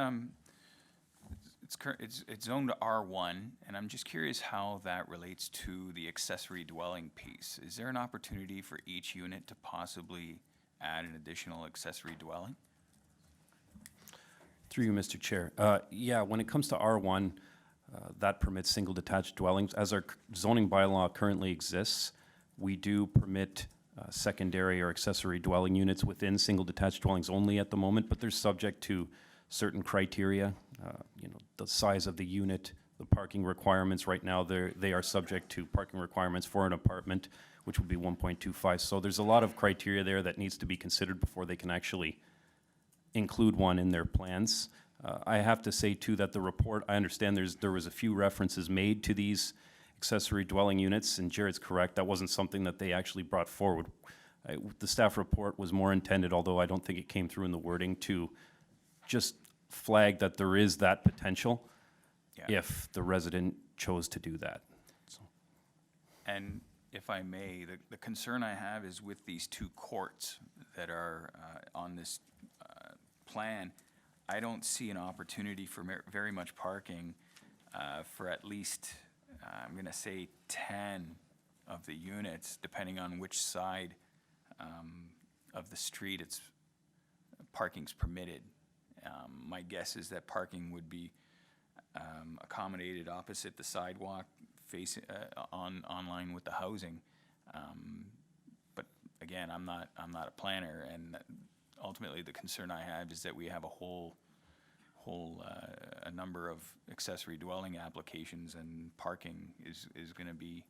it's zoned R1, and I'm just curious how that relates to the accessory dwelling piece. Is there an opportunity for each unit to possibly add an additional accessory dwelling? Through you, Mr. Chair. Yeah, when it comes to R1, that permits single detached dwellings. As our zoning bylaw currently exists, we do permit secondary or accessory dwelling units within single detached dwellings only at the moment, but they're subject to certain criteria. The size of the unit, the parking requirements. Right now, they are subject to parking requirements for an apartment, which would be 1.25. So there's a lot of criteria there that needs to be considered before they can actually include one in their plans. I have to say too that the report, I understand there was a few references made to these accessory dwelling units, and Jared's correct, that wasn't something that they actually brought forward. The staff report was more intended, although I don't think it came through in the wording, to just flag that there is that potential if the resident chose to do that. So. And if I may, the concern I have is with these two courts that are on this plan. I don't see an opportunity for very much parking for at least, I'm going to say 10 of the units, depending on which side of the street parking's permitted. My guess is that parking would be accommodated opposite the sidewalk, facing online with the housing. But again, I'm not a planner, and ultimately the concern I have is that we have a number of accessory dwelling applications, and parking is going to be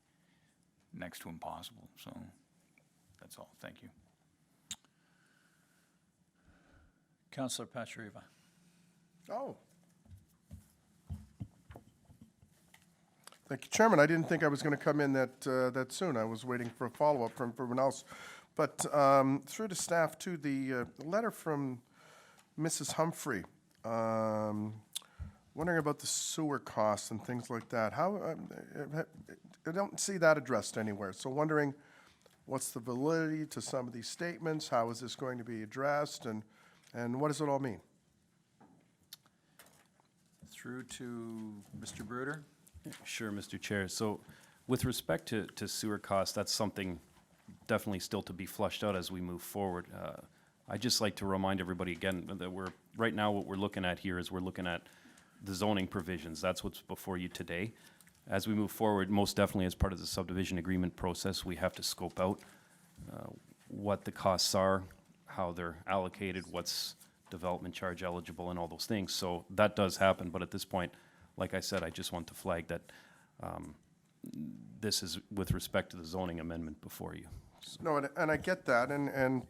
next to impossible. So that's all. Thank you. Counselor Pachariva. Oh. Thank you, Chairman. I didn't think I was going to come in that soon. I was waiting for a follow-up from everyone else. But through to staff, too, the letter from Mrs. Humphrey, wondering about the sewer costs and things like that. How I don't see that addressed anywhere. So wondering what's the validity to some of these statements? How is this going to be addressed? And what does it all mean? Through to Mr. Bruder. Sure, Mr. Chair. So With respect to sewer costs, that's something definitely still to be flushed out as we move forward. I'd just like to remind everybody again that right now what we're looking at here is we're looking at the zoning provisions. That's what's before you today. As we move forward, most definitely as part of the subdivision agreement process, we have to scope out what the costs are, how they're allocated, what's development charge eligible, and all those things. So that does happen, but at this point, like I said, I just want to flag that this is with respect to the zoning amendment before you. No, and I get that, and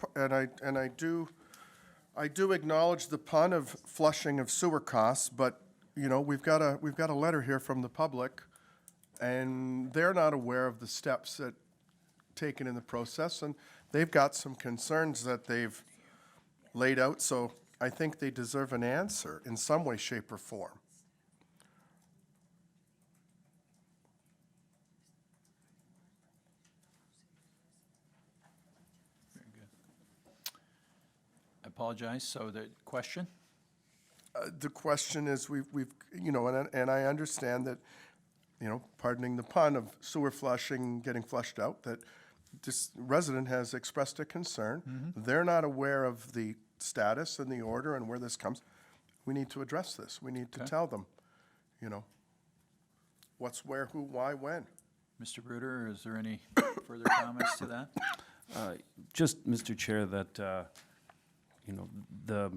I do acknowledge the pun of flushing of sewer costs, but, you know, we've got a letter here from the public, and they're not aware of the steps that taken in the process, and they've got some concerns that they've laid out, so I think they deserve an answer in some way, shape, or form. I apologize, so the question? The question is, we've, you know, and I understand that, you know, pardoning the pun of sewer flushing, getting flushed out, that this resident has expressed a concern. They're not aware of the status and the order and where this comes. We need to address this. We need to Okay. tell them, you know, what's where, who, why, when. Mr. Bruder, is there any further comments to that? Just, Mr. Chair, that, you know, the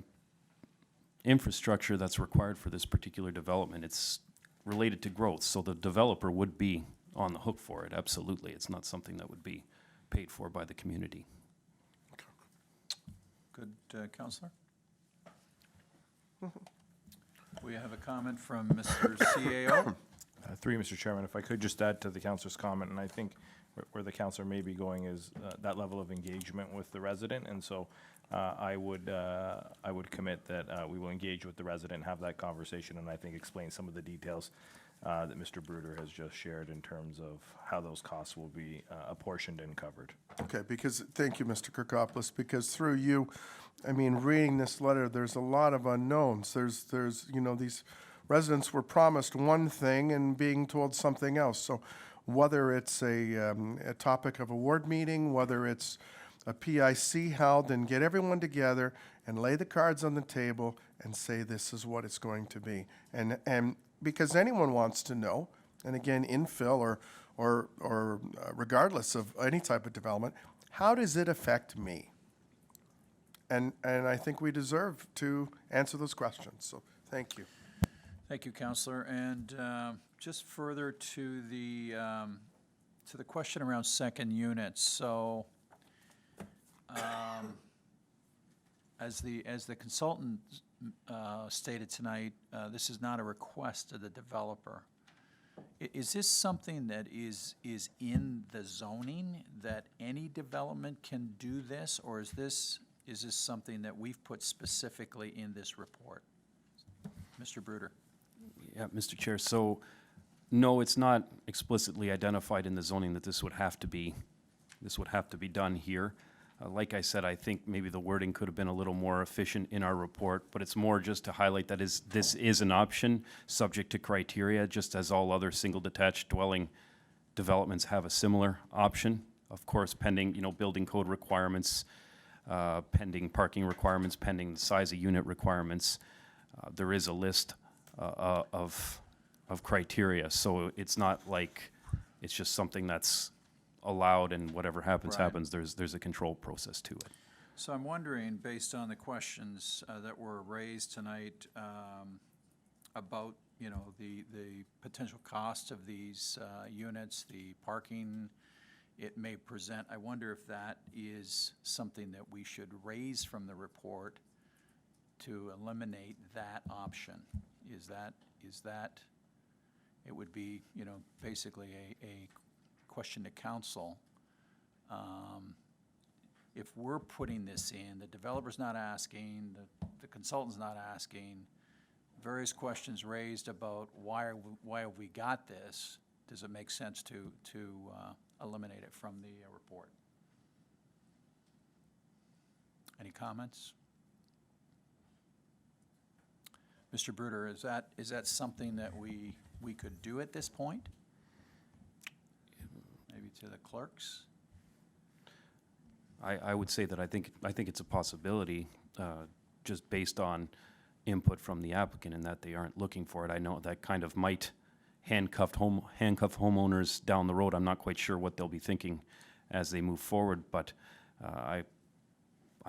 infrastructure that's required for this particular development, it's related to growth, so the developer would be on the hook for it, absolutely. It's not something that would be paid for by the community. Good, Counselor? We have a comment from Mr. CAO. Through you, Mr. Chairman, if I could just add to the councillor's comment, and I think where the councillor may be going is that level of engagement with the resident, and so I would commit that we will engage with the resident, and have that conversation, and I think explain some of the details that Mr. Bruder has just shared in terms of how those costs will be apportioned and covered. Okay, because, thank you, Mr. Kirkopoulos, because through you, I mean, reading this letter, there's a lot of unknowns. There's, you know, these residents were promised one thing and being told something else. So whether it's a topic of a ward meeting, whether it's a PIC held, and get everyone together and lay the cards on the table and say this is what it's going to be. And because anyone wants to know, and again, infill or regardless of any type of development, how does it affect me? And I think we deserve to answer those questions. So thank you. Thank you, Counselor. And just further to the question around second units. So as the consultant stated tonight, this is not a request of the developer. Is this something that is in the zoning, that any development can do this, or is this something that we've put specifically in this report? Mr. Bruder. Yeah, Mr. Chair, so, no, it's not explicitly identified in the zoning that this would have to be done here. Like I said, I think maybe the wording could have been a little more efficient in our report, but it's more just to highlight that this is an option, subject to criteria, just as all other single detached dwelling developments have a similar option. Of course, pending, you know, building code requirements, pending parking requirements, pending the size of unit requirements. There is a list of criteria, so it's not like it's just something that's allowed and whatever happens, Right. happens. There's a control process to it. So I'm wondering, based on the questions that were raised tonight about, you know, the potential cost of these units, the parking it may present, I wonder if that is something that we should raise from the report to eliminate that option. Is that, it would be, you know, basically a question to council. If we're putting this in, the developer's not asking, the consultant's not asking, various questions raised about why have we got this, does it make sense to eliminate it from the report? Any comments? Mr. Bruder, is that something that we could do at this point? maybe to the clerks. I would say that I think it's a possibility, just based on input from the applicant and that they aren't looking for it. I know that kind of might handcuff homeowners down the road. I'm not quite sure what they'll be thinking as they move forward, but I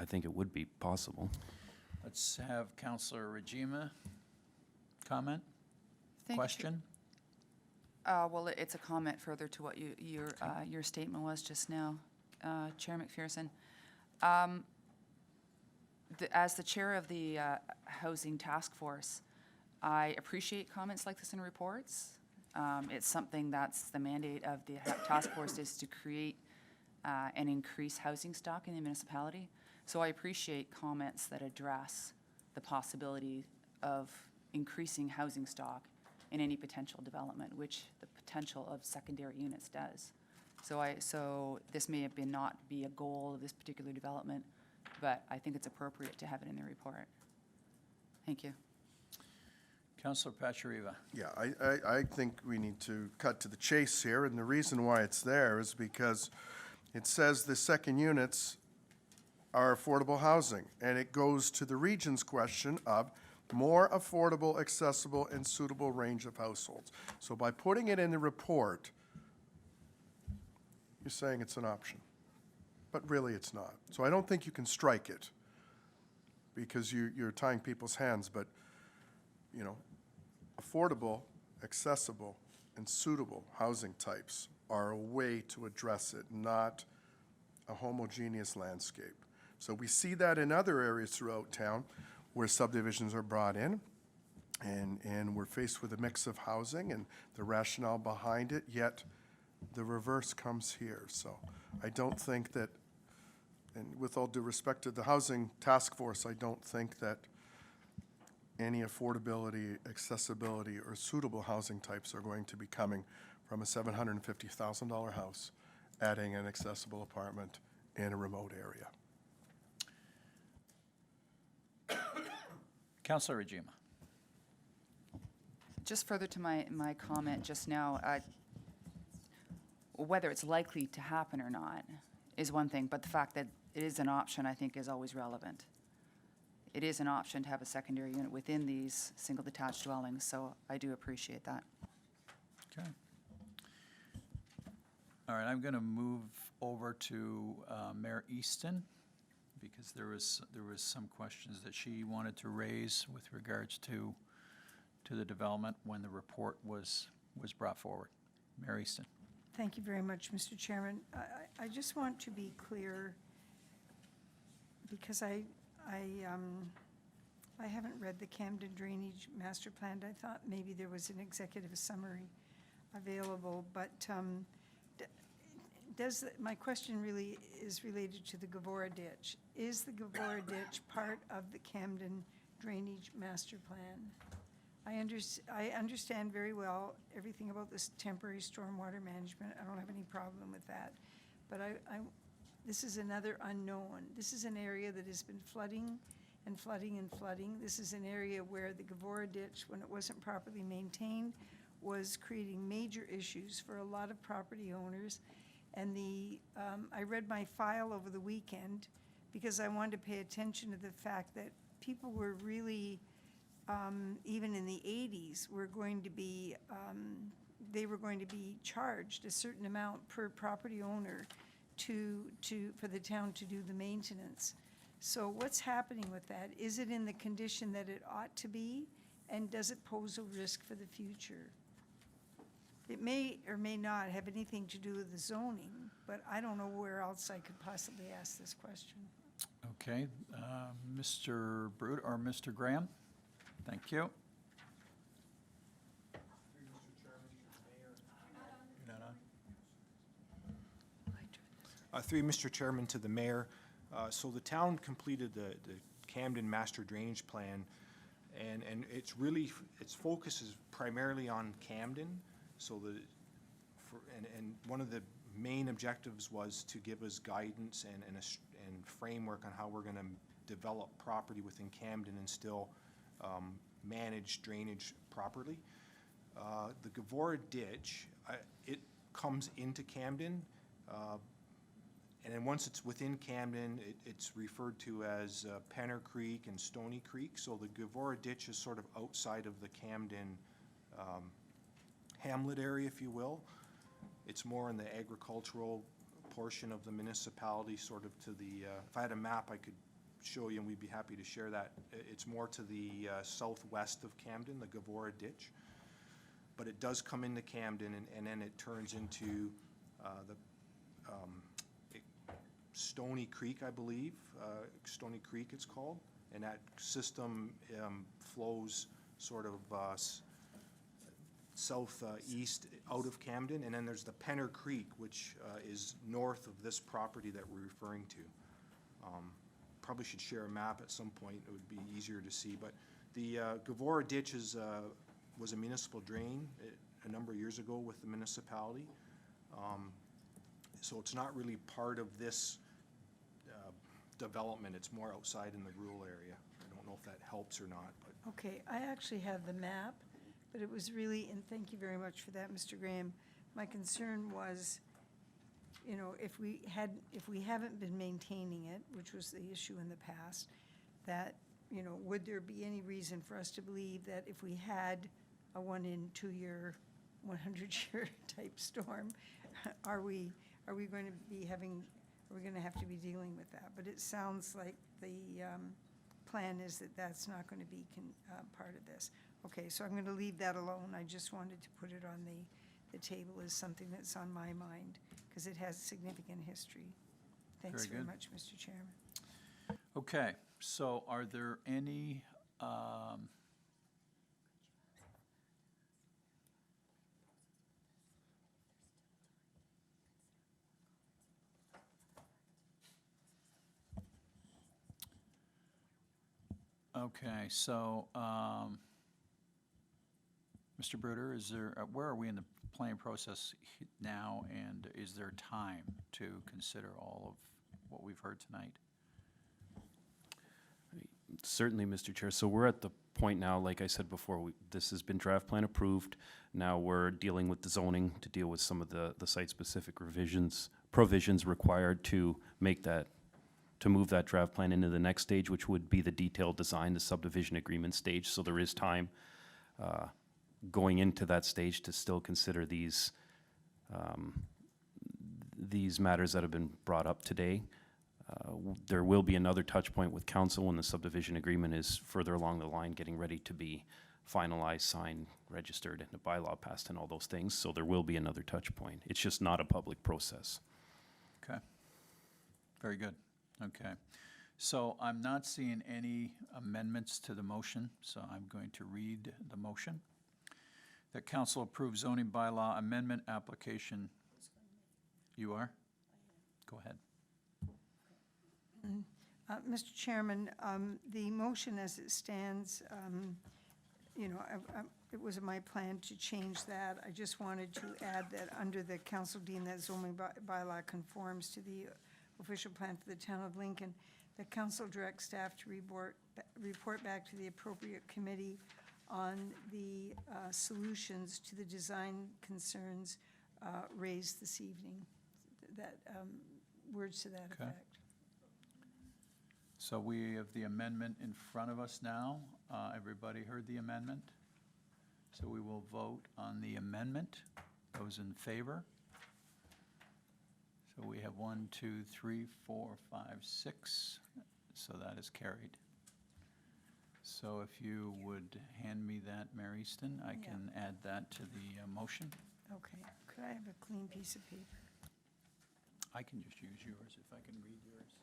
think it would be possible. Let's have Councillor Rajima comment, Thank you, question? Well, it's a comment further to what your statement was just now, Chair McPherson. As the chair of the Housing Task Force, I appreciate comments like this in reports. It's something that's the mandate of the task force is to create and increase housing stock in the municipality. So I appreciate comments that address the possibility of increasing housing stock in any potential development, which the potential of secondary units does. So this may have been not be a goal of this particular development, but I think it's appropriate to have it in the report. Thank you. Councillor Pachariva. Yeah, I think we need to cut to the chase here, and the reason why it's there is because it says the second units are affordable housing, and it goes to the region's question of more affordable, accessible, and suitable range of households. So by putting it in the report, you're saying it's an option, but really it's not. So I don't think you can strike it because you're tying people's hands, but, you know, affordable, accessible, and suitable housing types are a way to address it, not a homogeneous landscape. So we see that in other areas throughout town where subdivisions are brought in, and we're faced with a mix of housing and the rationale behind it, yet the reverse comes here. So I don't think that, and with all due respect to the Housing Task Force, I don't think that any affordability, accessibility, or suitable housing types are going to be coming from a $750,000 house, adding an accessible apartment in a remote area. Councillor Rajima. Just further to my comment just now, whether it's likely to happen or not is one thing, but the fact that it is an option, I think, is always relevant. It is an option to have a secondary unit within these single detached dwellings, so I do appreciate that. Okay. All right, I'm going to move over to Mayor Easton because there was some questions that she wanted to raise with regards to the development when the report was brought forward. Mayor Easton. Thank you very much, Mr. Chairman. I just want to be clear, because I haven't read the Camden Drainage Master Plan. I thought maybe there was an executive summary available, but my question really is related to the Gavora Ditch. Is the Gavora Ditch part of the Camden Drainage Master Plan? I understand very well everything about this temporary stormwater management. I don't have any problem with that. But this is another unknown. This is an area that has been flooding and flooding and flooding. This is an area where the Gavora Ditch, when it wasn't properly maintained, was creating major issues for a lot of property owners. And I read my file over the weekend because I wanted to pay attention to the fact that people were really, even in the 80s, they were going to be charged a certain amount per property owner for the town to do the maintenance. So what's happening with that? Is it in the condition that it ought to be? And does it pose a risk for the future? It may or may not have anything to do with the zoning, but I don't know where else I could possibly ask this question. Okay, Mr. Brute or Mr. Graham? Thank you. You're not on? Through Mr. Chairman to the mayor. So the town completed the Camden Master Drainage Plan, and its focus is primarily on Camden. So and one of the main objectives was to give us guidance and framework on how we're going to develop property within Camden and still manage drainage properly. The Gavora Ditch, comes into Camden. And then once it's within Camden, it's referred to as Penner Creek and Stony Creek. So the Gavora Ditch is sort of outside of the Camden hamlet area, if you will. It's more in the agricultural portion of the municipality, sort of to the, if I had a map, I could show you, and we'd be happy to share that. It's more to the southwest of Camden, the Gavora Ditch. But it does come into Camden, and then it turns into the Stony Creek, I believe. Stony Creek it's called. And that system flows sort of southeast out of Camden. And then there's the Penner Creek, which is north of this property that we're referring to. Probably should share a map at some point. It would be easier to see. But the Gavora Ditch was a municipal drain a number of years ago with the municipality. So it's not really part of this development. It's more outside in the rural area. I don't know if that helps or not, but. Okay, I actually have the map, but it was really, and thank you very much for that, Mr. Graham. My concern was, you know, if we haven't been maintaining it, which was the issue in the past, that, you know, would there be any reason for us to believe that if we had a 1 in 2 year, 100-year type storm, are we going to be having, are we going to have to be dealing with that? But it sounds like the plan is that that's not going to be part of this. Okay, so I'm going to leave that alone. I just wanted to put it on the table as something that's on my mind, because it has significant history. Thanks Very very good. much, Mr. Chairman. Okay, so are there any, okay, so, Mr. Bruder, is there, where are we in the planning process now, and is there time to consider all of what we've heard tonight? Certainly, Mr. Chair. So we're at the point now, like I said before, this has been draft plan approved. Now we're dealing with the zoning to deal with some of the site-specific provisions required to make that, to move that draft plan into the next stage, which would be the detailed design, the subdivision agreement stage. So there is time going into that stage to still consider these matters that have been brought up today. There will be another touch point with council when the subdivision agreement is further along the line, getting ready to be finalized, signed, registered, and the bylaw passed and all those things. So there will be another touch point. It's just not a public process. Okay, very good, okay. So I'm not seeing any amendments to the motion, so I'm going to read the motion. That council approves zoning bylaw amendment application. You are? Go ahead. Mr. Chairman, the motion as it stands, you know, it was my plan to change that. I just wanted to add that under the council deem that zoning bylaw conforms to the official plan for the town of Lincoln, the council directs staff to report back to the appropriate committee on the solutions to the design concerns raised this evening. That, words to that Okay. effect. So we have the amendment in front of us now. Everybody heard the amendment? So we will vote on the amendment. Those in favor? So we have 1, 2, 3, 4, 5, 6. So that is carried. So if you would hand me that, Mary Easton, I can add that to the motion. Okay, could I have a clean piece of paper? I can just use yours if I can read yours.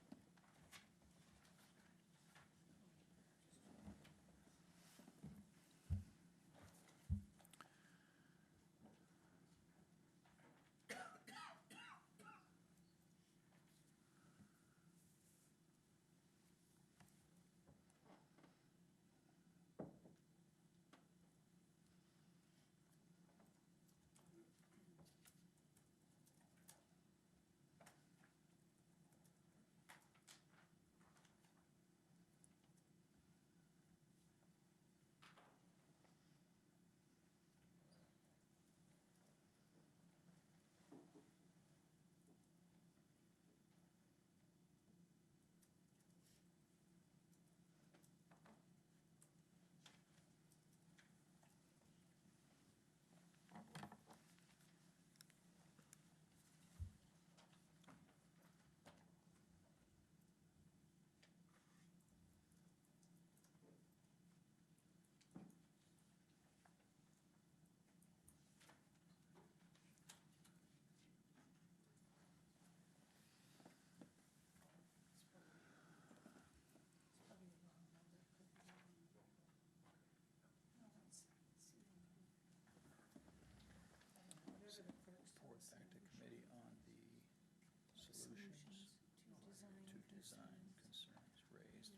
Design concerns raised,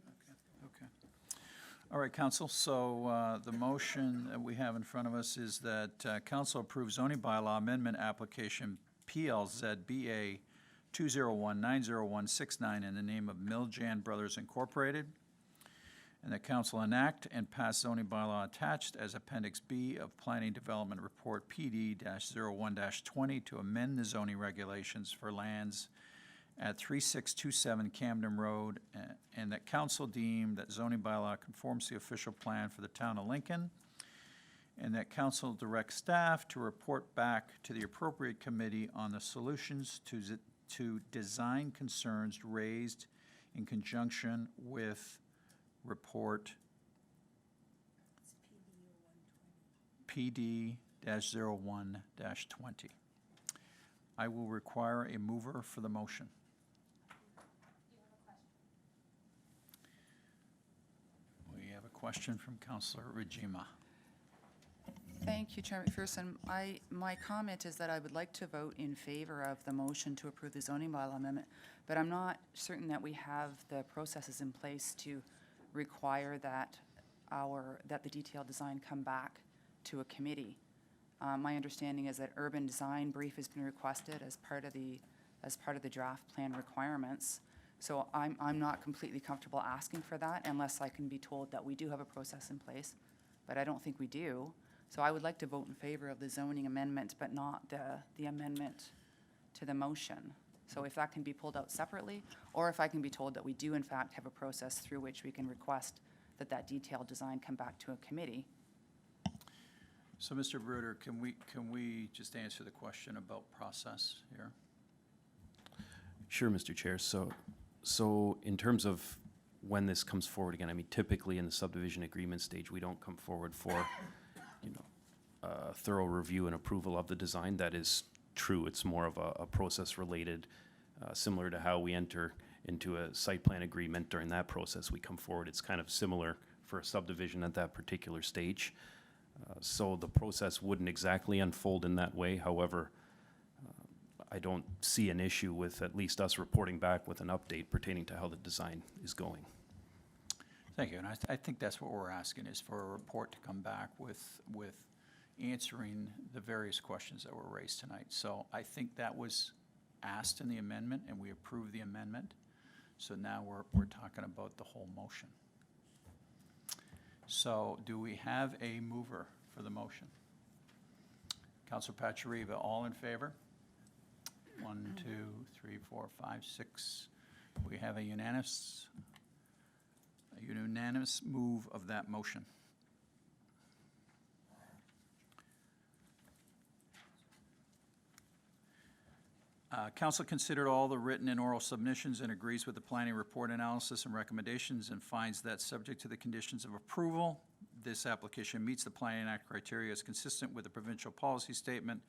okay. All right, council, so the motion that we have in front of us is that council approves zoning bylaw amendment application PLZBA 201-90169 in the name of Miljan Brothers Incorporated, and that council enact and pass zoning bylaw attached as Appendix B of Planning Development Report PD-01-20 to amend the zoning regulations for lands at 3627 Camden Road, and that council deem that zoning bylaw conforms to the official plan for the town of Lincoln, and that council direct staff to report back to the appropriate committee on the solutions to design concerns raised in conjunction with report PD-01-20. I will require a mover for the motion. We have a question from Councillor Rajima. Thank you, Chair McPherson. My comment is that I would like to vote in favor of the motion to approve the zoning bylaw amendment, but I'm not certain that we have the processes in place to require that that the detailed design come back to a committee. My understanding is that urban design brief has been requested as part of the draft plan requirements. So I'm not completely comfortable asking for that unless I can be told that we do have a process in place, but I don't think we do. So I would like to vote in favor of the zoning amendment, but not the amendment to the motion. So if that can be pulled out separately, or if I can be told that we do in fact have a process through which we can request that detailed design come back to a committee. So, Mr. Bruder, can we just answer the question about process here? Sure, Mr. Chair. So in terms of when this comes forward again, I mean, typically in the subdivision agreement stage, we don't come forward for, a thorough review and approval of the design. That is true. It's more of a process related, similar to how we enter into a site plan agreement. During that process, we come forward. It's kind of similar for a subdivision at that particular stage. So the process wouldn't exactly unfold in that way. However, I don't see an issue with at least us reporting back with an update pertaining to how the design is going. Thank you, and I think that's what we're asking, is for a report to come back with answering the various questions that were raised tonight. So I think that was asked in the amendment, and we approved the amendment. So now we're talking about the whole motion. So do we have a mover for the motion? Councilor Pachariva, all in favor? 1, 2, 3, 4, 5, 6. We have a unanimous move of that motion. Council considered all the written and oral submissions and agrees with the planning report analysis and recommendations, and finds that, subject to the conditions of approval, this application meets the Planning Act criteria, is consistent with the provincial policy statement,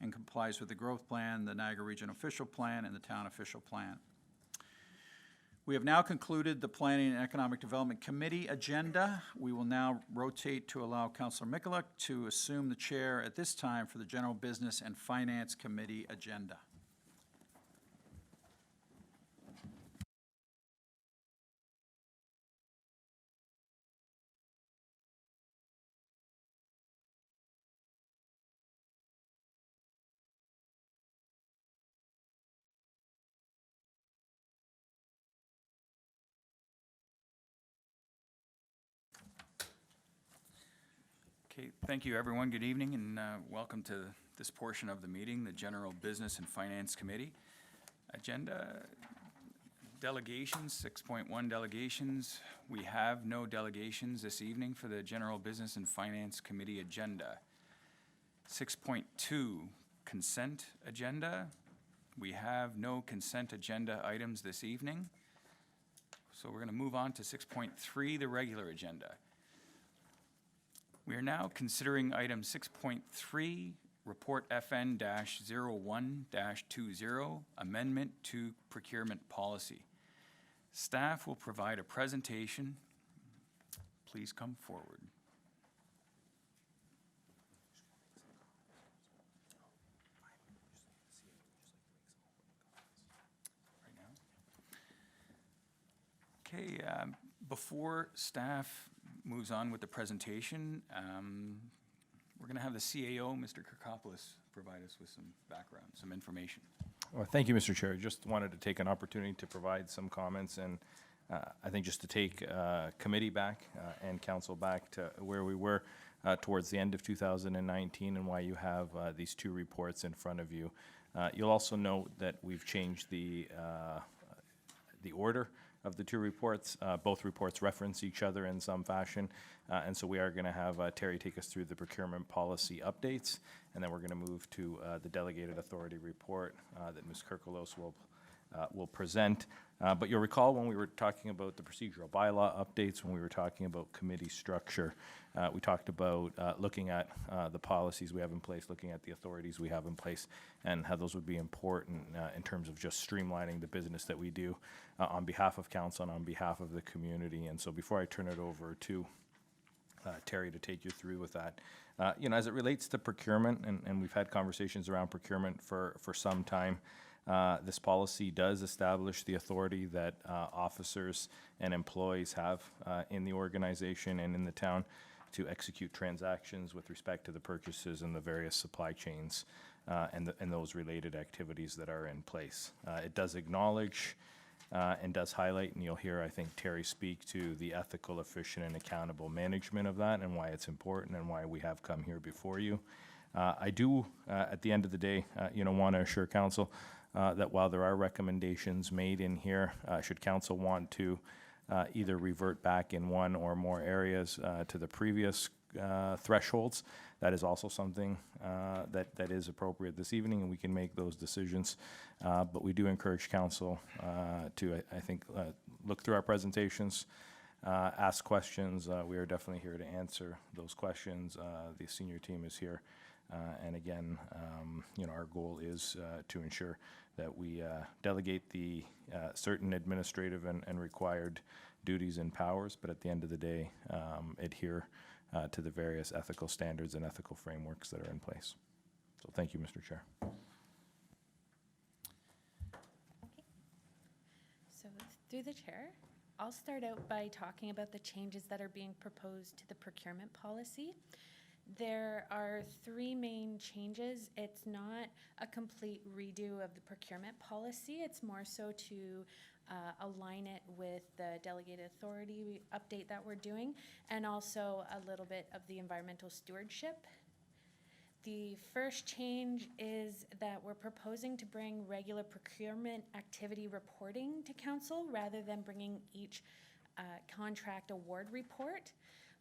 and complies with the growth plan, the Niagara Region official plan, and the town official plan. We have now concluded the Planning and Economic Development Committee agenda. We will now rotate to allow Councilor Mikulik to assume the chair at this time for the General Business and Finance Committee agenda. Okay, thank you, everyone. Good evening, and welcome to this portion of the meeting, the General Business and Finance Committee. Agenda, delegations, 6.1 delegations. We have no delegations this evening for the General Business and Finance Committee agenda. 6.2, consent agenda. We have no consent agenda items this evening. So we're going to move on to 6.3, the regular agenda. We are now considering item 6.3, Report FN-01-20, Amendment to Procurement Policy. Staff will provide a presentation. Please come forward. Right now? Okay, before staff moves on with the presentation, we're going to have the CAO, Mr. Kirkopoulos, provide us with some background, some information. Well, thank you, Mr. Chair. Just wanted to take an opportunity to provide some comments and I think just to take committee back and council back to where we were towards the end of 2019 and why you have these two reports in front of you. You'll also note that we've changed the order of the two reports. Both reports reference each other in some fashion, and so we are going to have Terry take us through the procurement policy updates, and then we're going to move to the delegated authority report that Ms. Kirkopoulos will present. But you'll recall when we were talking about the procedural bylaw updates, when we were talking about committee structure, we talked about looking at the policies we have in place, looking at the authorities we have in place, and how those would be important in terms of just streamlining the business that we do on behalf of council and on behalf of the community. And so before I turn it over to Terry to take you through with that, as it relates to procurement, and we've had conversations around procurement for some time, this policy does establish the authority that officers and employees have in the organization and in the town to execute transactions with respect to the purchases and the various supply chains and those related activities that are in place. It does acknowledge and does highlight, and you'll hear, I think, Terry speak to the ethical, efficient, and accountable management of that and why it's important and why we have come here before you. I do, at the end of the day, want to assure council that while there are recommendations made in here, should council want to either revert back in one or more areas to the previous thresholds, that is also something that is appropriate this evening, and we can make those decisions. But we do encourage council to, I think, look through our presentations, ask questions. We are definitely here to answer those questions. The senior team is here. And again, our goal is to ensure that we delegate the certain administrative and required duties and powers, but at the end of the day, adhere to the various ethical standards and ethical frameworks that are in place. So thank you, Mr. Chair. So through the chair, I'll start out by talking about the changes that are being proposed to the procurement policy. There are three main changes. It's not a complete redo of the procurement policy. It's more so to align it with the delegated authority update that we're doing, and also a little bit of the environmental stewardship. The first change is that we're proposing to bring regular procurement activity reporting to council rather than bringing each contract award report.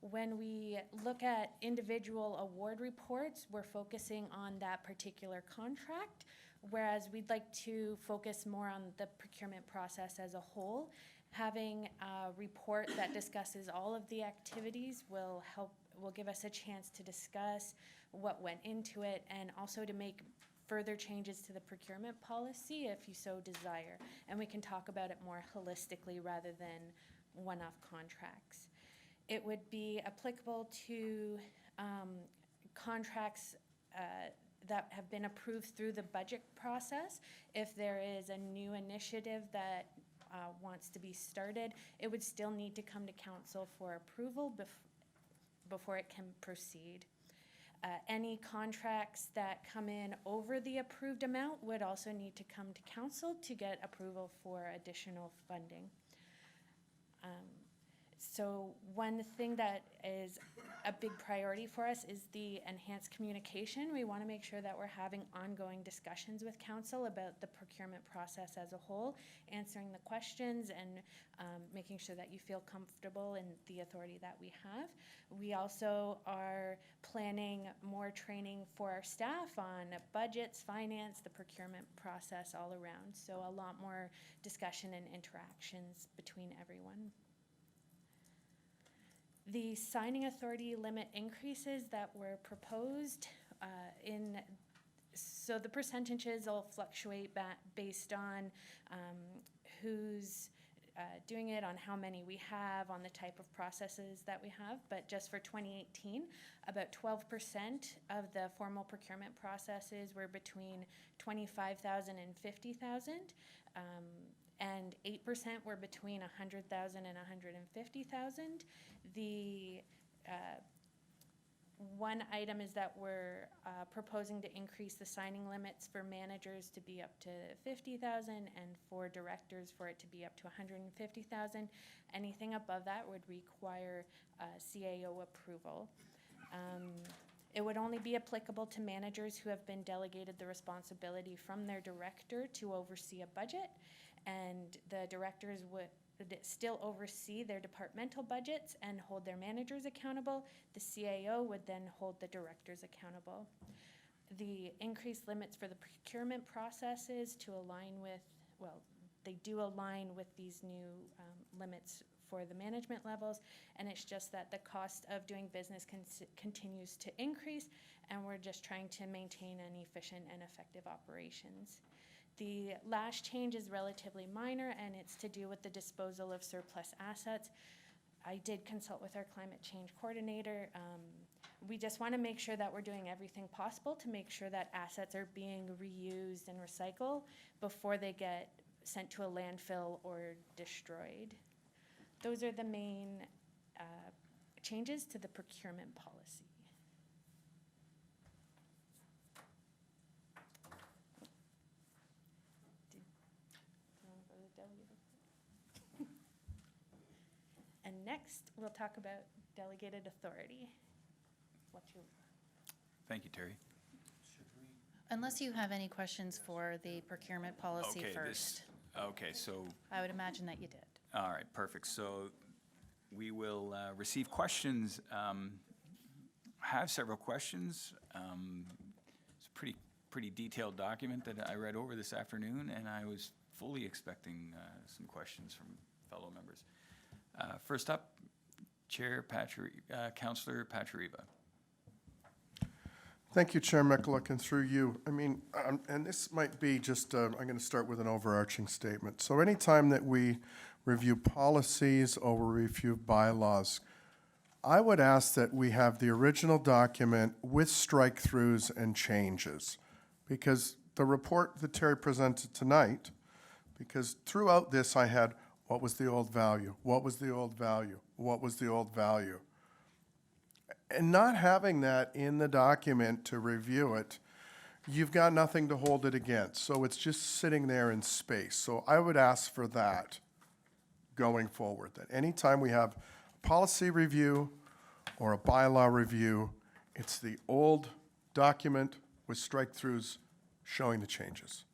When we look at individual award reports, we're focusing on that particular contract, whereas we'd like to focus more on the procurement process as a whole. Having a report that discusses all of the activities will give us a chance to discuss what went into it and also to make further changes to the procurement policy if you so desire. And we can talk about it more holistically rather than one-off contracts. It would be applicable to contracts that have been approved through the budget process. If there is a new initiative that wants to be started, it would still need to come to council for approval before it can proceed. Any contracts that come in over the approved amount would also need to come to council to get approval for additional funding. So one thing that is a big priority for us is the enhanced communication. We want to make sure that we're having ongoing discussions with council about the procurement process as a whole, answering the questions and making sure that you feel comfortable in the authority that we have. We also are planning more training for our staff on budgets, finance, the procurement process all around. So a lot more discussion and interactions between everyone. The signing authority limit increases that were proposed so the percentages will fluctuate based on who's doing it on how many we have, on the type of processes that we have, but just for 2018, about 12% of the formal procurement processes were between 25,000 and 50,000, and 8% were between 100,000 and 150,000. The one item is that we're proposing to increase the signing limits for managers to be up to 50,000 and for directors for it to be up to 150,000. Anything above that would require CAO approval. It would only be applicable to managers who have been delegated the responsibility from their director to oversee a budget, and the directors would still oversee their departmental budgets and hold their managers accountable. The CAO would then hold the directors accountable. The increased limits for the procurement processes to align with, well, they do align with these new limits for the management levels, and it's just that the cost of doing business continues to increase, and we're just trying to maintain an efficient and effective operations. The last change is relatively minor, and it's to do with the disposal of surplus assets. I did consult with our climate change coordinator. We just want to make sure that we're doing everything possible to make sure that assets are being reused and recycled before they get sent to a landfill or destroyed. Those are the main changes to the procurement policy. And next, we'll talk about delegated authority. What's your? Thank you, Terry. Unless you have any questions for the procurement policy Okay, first. Okay, so, I would imagine that you did. all right, perfect. So we will receive questions. Have several questions. It's a pretty detailed document that I read over this afternoon, and I was fully expecting some questions from fellow members. First up, Chair Councillor Pachariva. Thank you, Chair Mikulik, and through you. I mean, and this might be just, I'm going to start with an overarching statement. So anytime that we review policies or we review bylaws, I would ask that we have the original document with strike-throughs and changes. Because the report that Terry presented tonight, because throughout this I had, what was the old value? What was the old value? What was the old value? And not having that in the document to review it, you've got nothing to hold it against. So it's just sitting there in space. So I would ask for that going forward, that anytime we have a policy review or a bylaw review, it's the old document with strike-throughs showing the changes.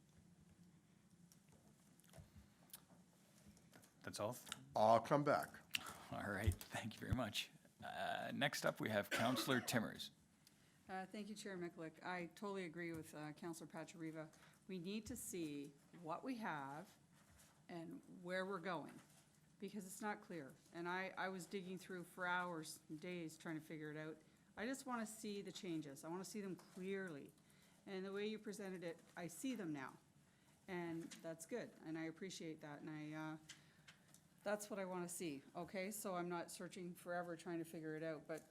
That's all? I'll come back. All right, thank you very much. Next up, we have Councillor Timmers. Thank you, Chair Mikulik. I totally agree with Councillor Pachariva. We need to see what we have and where we're going, because it's not clear. And I was digging through for hours and days trying to figure it out. I just want to see the changes. I want to see them clearly. And the way you presented it, I see them now. And that's good, and I appreciate that. And that's what I want to see, okay? So I'm not searching forever trying to figure it out, but,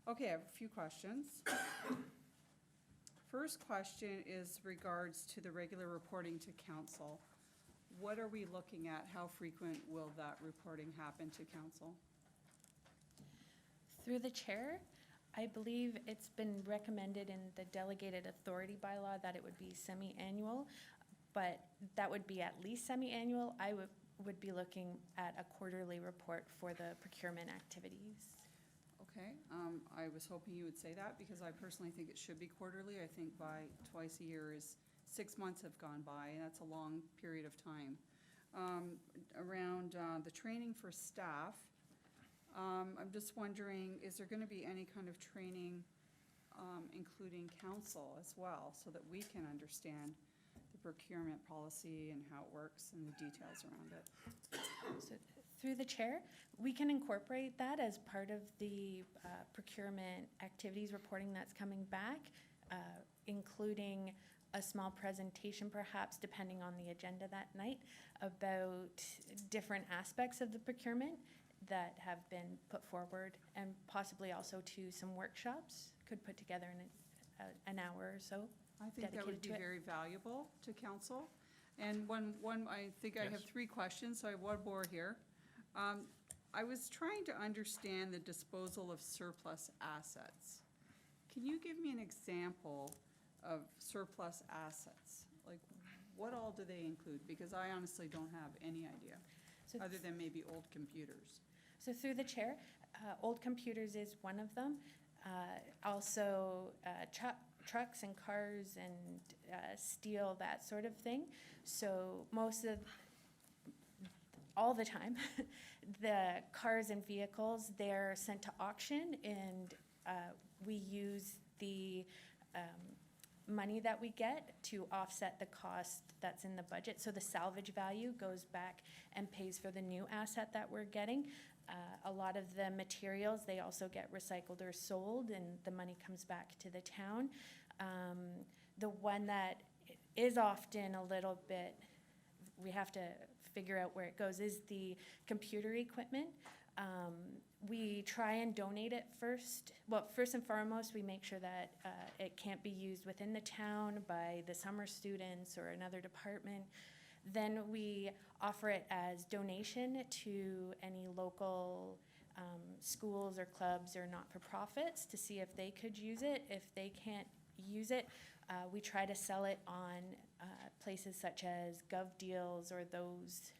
okay, I have a few questions. First question is regards to the regular reporting to council. What are we looking at? How frequent will that reporting happen to council? Through the chair, I believe it's been recommended in the delegated authority bylaw that it would be semi-annual, but that would be at least semi-annual. I would be looking at a quarterly report for the procurement activities. Okay, I was hoping you would say that, because I personally think it should be quarterly. I think by twice a year is 6 months have gone by, and that's a long period of time. Around the training for staff, I'm just wondering, is there going to be any kind of training including council as well, so that we can understand the procurement policy and how it works and the details around it? So, through the chair, we can incorporate that as part of the procurement activities reporting that's coming back, including a small presentation perhaps, depending on the agenda that night, about different aspects of the procurement that have been put forward, and possibly also to some workshops could put together in an hour or so. I think that would dedicated be to it. very valuable to council. And I think I have Yes. 3 questions, so I have one more here. I was trying to understand the disposal of surplus assets. Can you give me an example of surplus assets? Like, what all do they include? Because I honestly don't have any idea, So other than maybe old computers. So through the chair, old computers is one of them. Also, trucks and cars and steel, that sort of thing. So all the time, the cars and vehicles, they're sent to auction, and we use the money that we get to offset the cost that's in the budget. So the salvage value goes back and pays for the new asset that we're getting. A lot of the materials, they also get recycled or sold, and the money comes back to the town. The one that is often a little bit, we have to figure out where it goes, is the computer equipment. We try and donate it first. Well, first and foremost, we make sure that it can't be used within the town by the summer students or another department. Then we offer it as donation to any local schools or clubs or not-for-profits to see if they could use it. If they can't use it, we try to sell it on places such as GovDeals or those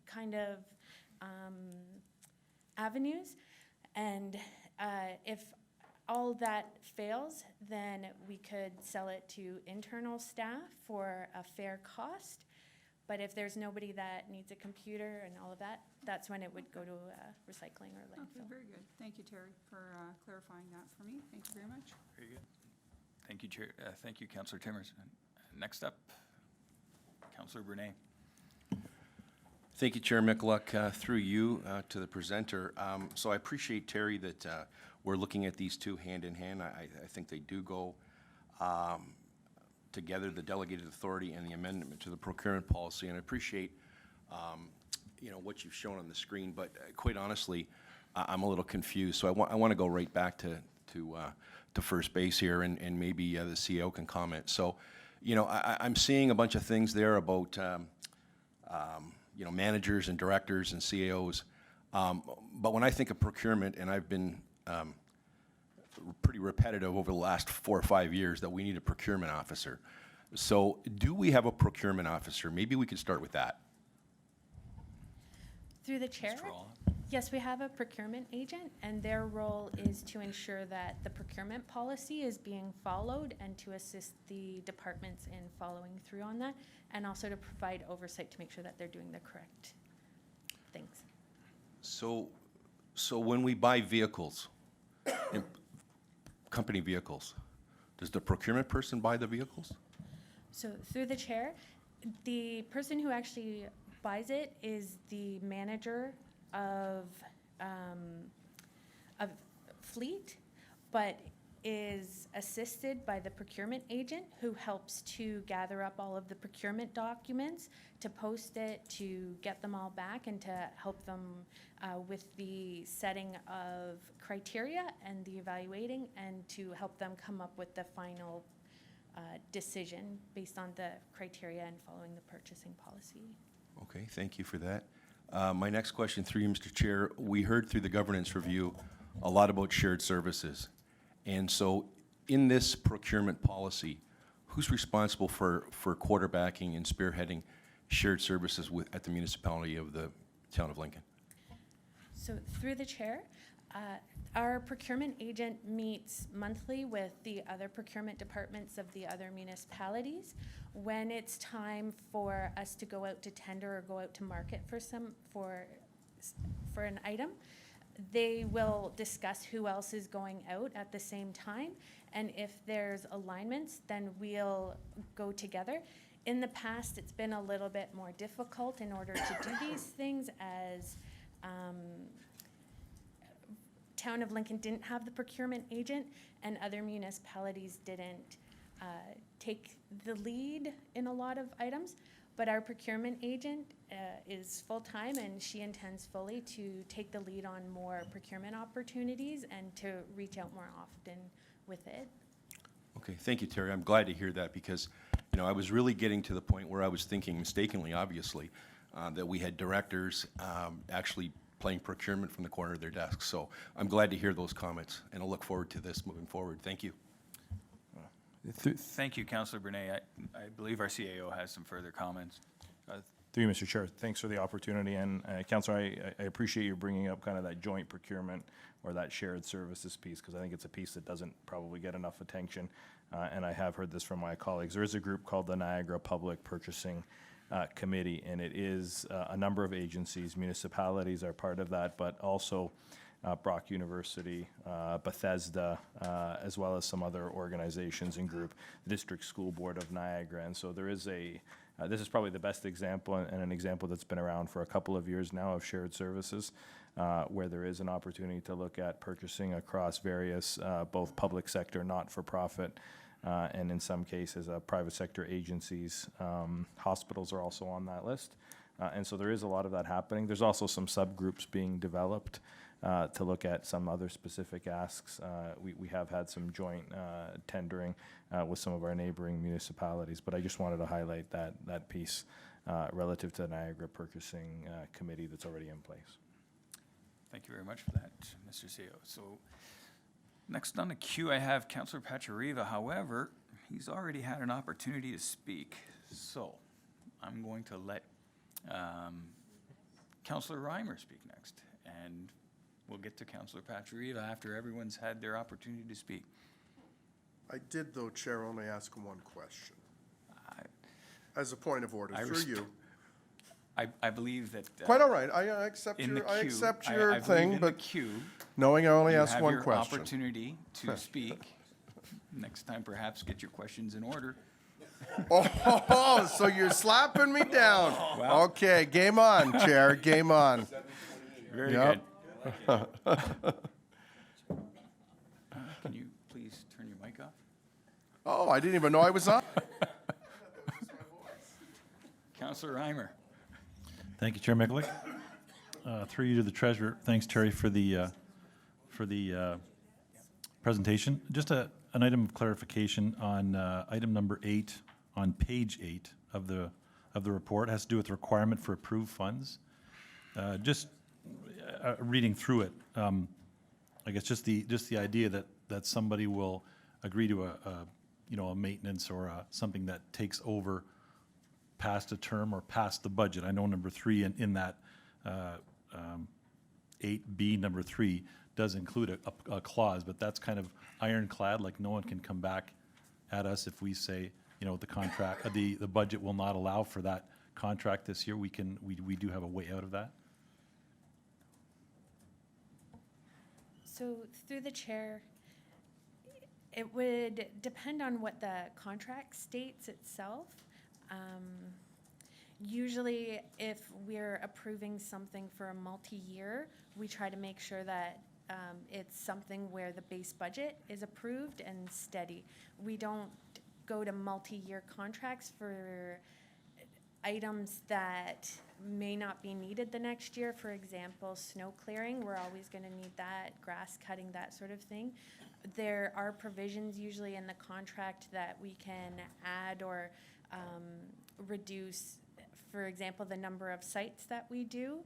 kind of avenues. And if all that fails, then we could sell it to internal staff for a fair cost. But if there's nobody that needs a computer and all of that, that's when it would go to recycling or Okay, landfill. very good. Thank you, Terry, for clarifying that for me. Thank you very much. Very good. Thank you, Chair. Thank you, Councillor Timmers. Next up, Councillor Brunei. Thank you, Chair Michalak. Through you to the presenter. So I appreciate, Terry, that we're looking at these two hand in hand. I think they do go together, the delegated authority and the amendment to the procurement policy. And I appreciate, what you've shown on the screen. But quite honestly, I'm a little confused. So I want to go right back to first base here, and maybe the CEO can comment. So, I'm seeing a bunch of things there about managers and directors and CAOs. But when I think of procurement, and I've been pretty repetitive over the last 4 or 5 years, that we need a procurement officer. So do we have a procurement officer? Maybe we could start with that. Through the chair? Yes, we have a procurement agent, and their role is to ensure that the procurement policy is being followed and to assist the departments in following through on that, and also to provide oversight to make sure that they're doing the correct things. So when we buy vehicles, company vehicles, does the procurement person buy the vehicles? So through the chair, the person who actually buys it is the manager of fleet, but is assisted by the procurement agent, who helps to gather up all of the procurement documents, to post it, to get them all back, and to help them with the setting of criteria and the evaluating, and to help them come up with the final decision based on the criteria and following the purchasing policy. Okay, thank you for that. My next question through you, Mr. Chair. We heard through the governance review a lot about shared services. And so in this procurement policy, who's responsible for quarterbacking and spearheading shared services at the municipality of the town of Lincoln? So through the chair, our procurement agent meets monthly with the other procurement departments of the other municipalities. When it's time for us to go out to tender or go out to market for an item, they will discuss who else is going out at the same time. And if there's alignments, then we'll go together. In the past, it's been a little bit more difficult in order to do these things, as Town of Lincoln didn't have the procurement agent and other municipalities didn't take the lead in a lot of items, but our procurement agent is full-time, and she intends fully to take the lead on more procurement opportunities and to reach out more often with it. Okay, thank you, Terry. I'm glad to hear that because, you know, I was really getting to the point where I was thinking mistakenly, obviously, that we had directors actually playing procurement from the corner of their desks. So I'm glad to hear those comments, and I'll look forward to this moving forward. Thank you. Thank you, Councillor Bernay. I believe our CAO has some further comments. Through you, Mr. Chair, thanks for the opportunity. And Councillor, I appreciate you bringing up kind of that joint procurement or that shared services piece, because I think it's a piece that doesn't probably get enough attention. And I have heard this from my colleagues. There is a group called the Niagara Public Purchasing Committee, and it is a number of agencies. Municipalities are part of that, but also Brock University, Bethesda, as well as some other organizations and group, the District School Board of Niagara. And so there is this is probably the best example, and an example that's been around for a couple of years now, of shared services, where there is an opportunity to look at purchasing across various, both public sector, not-for-profit, and in some cases, private sector agencies. Hospitals are also on that list. And so there is a lot of that happening. There's also some subgroups being developed to look at some other specific asks. We have had some joint tendering with some of our neighboring municipalities, but I just wanted to highlight that piece relative to the Niagara Purchasing Committee that's already in place. Thank you very much for that, Mr. CEO. So next on the queue, I have Councillor Pachariva. However, he's already had an opportunity to speak, so I'm going to let Councillor Reimer speak next, and we'll get to Councillor Pachariva after everyone's had their opportunity to speak. I did, though, Chair, only ask one question. As a point of order, through you. I believe that. Quite all right. I accept in the your, I queue, accept I your believe thing, in but the queue, knowing I only you asked have one your question. opportunity to speak. Next time, perhaps get your questions in order. Oh, so you're slapping me down. Well. Okay, game on, Chair, game on. Very Yep. good. Can you please turn your mic off? Oh, I didn't even know I was on. Councillor Reimer. Thank you, Chair Mikulik. Through you to the treasurer. Thanks, Terry, for the presentation. Just an item of clarification on item number 8 on page 8 of the report. It has to do with the requirement for approved funds. Just reading through it, I guess just the idea that somebody will agree to a maintenance or something that takes over past a term or past the budget. I know number 3 in that 8B number 3 does include a clause, but that's kind of ironclad, like no one can come back at us if we say, the contract, the budget will not allow for that contract this year. We do have a way out of that. So through the chair, it would depend on what the contract states itself. Usually, if we're approving something for a multi-year, we try to make sure that it's something where the base budget is approved and steady. We don't go to multi-year contracts for items that may not be needed the next year. For example, snow clearing, we're always going to need that, grass cutting, that sort of thing. There are provisions usually in the contract that we can add or reduce, for example, the number of sites that we do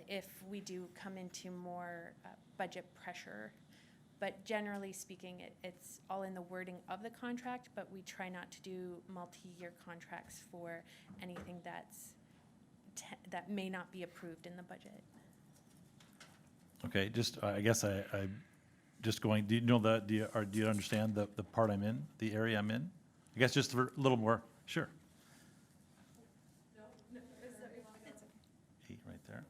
if we do come into more budget pressure. But generally speaking, it's all in the wording of the contract, but we try not to do multi-year contracts for anything that may not be approved in the budget. Okay, just, I guess I just going, do you know that, do you understand the part I'm in, the area I'm in? I guess just for a little more, sure. 8 right there.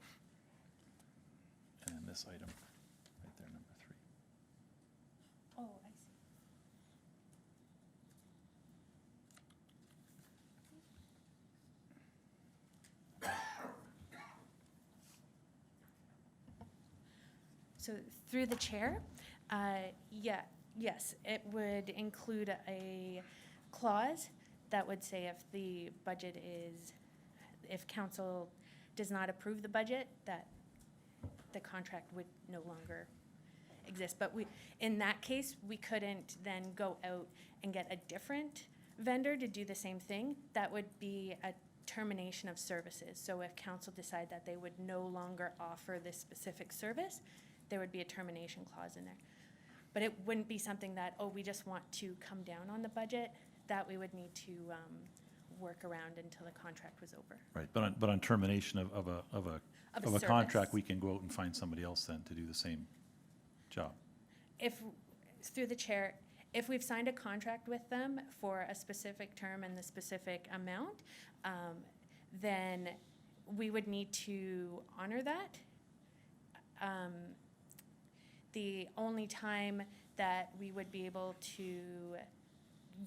And then this item, right there, number 3. Oh, I see. So through the chair, yeah, Yes, it would include a clause that would say if the budget is, if council does not approve the budget, that the contract would no longer exist. But in that case, we couldn't then go out and get a different vendor to do the same thing. That would be a termination of services. So if council decide that they would no longer offer this specific service, there would be a termination clause in there. But it wouldn't be something that, oh, we just want to come down on the budget. That we would need to work around until the contract was over. Right, but on termination of a service. contract, we can go out and find somebody else then to do the same job. If, through the chair, if we've signed a contract with them for a specific term and the specific amount, then we would need to honor that. The only time that we would be able to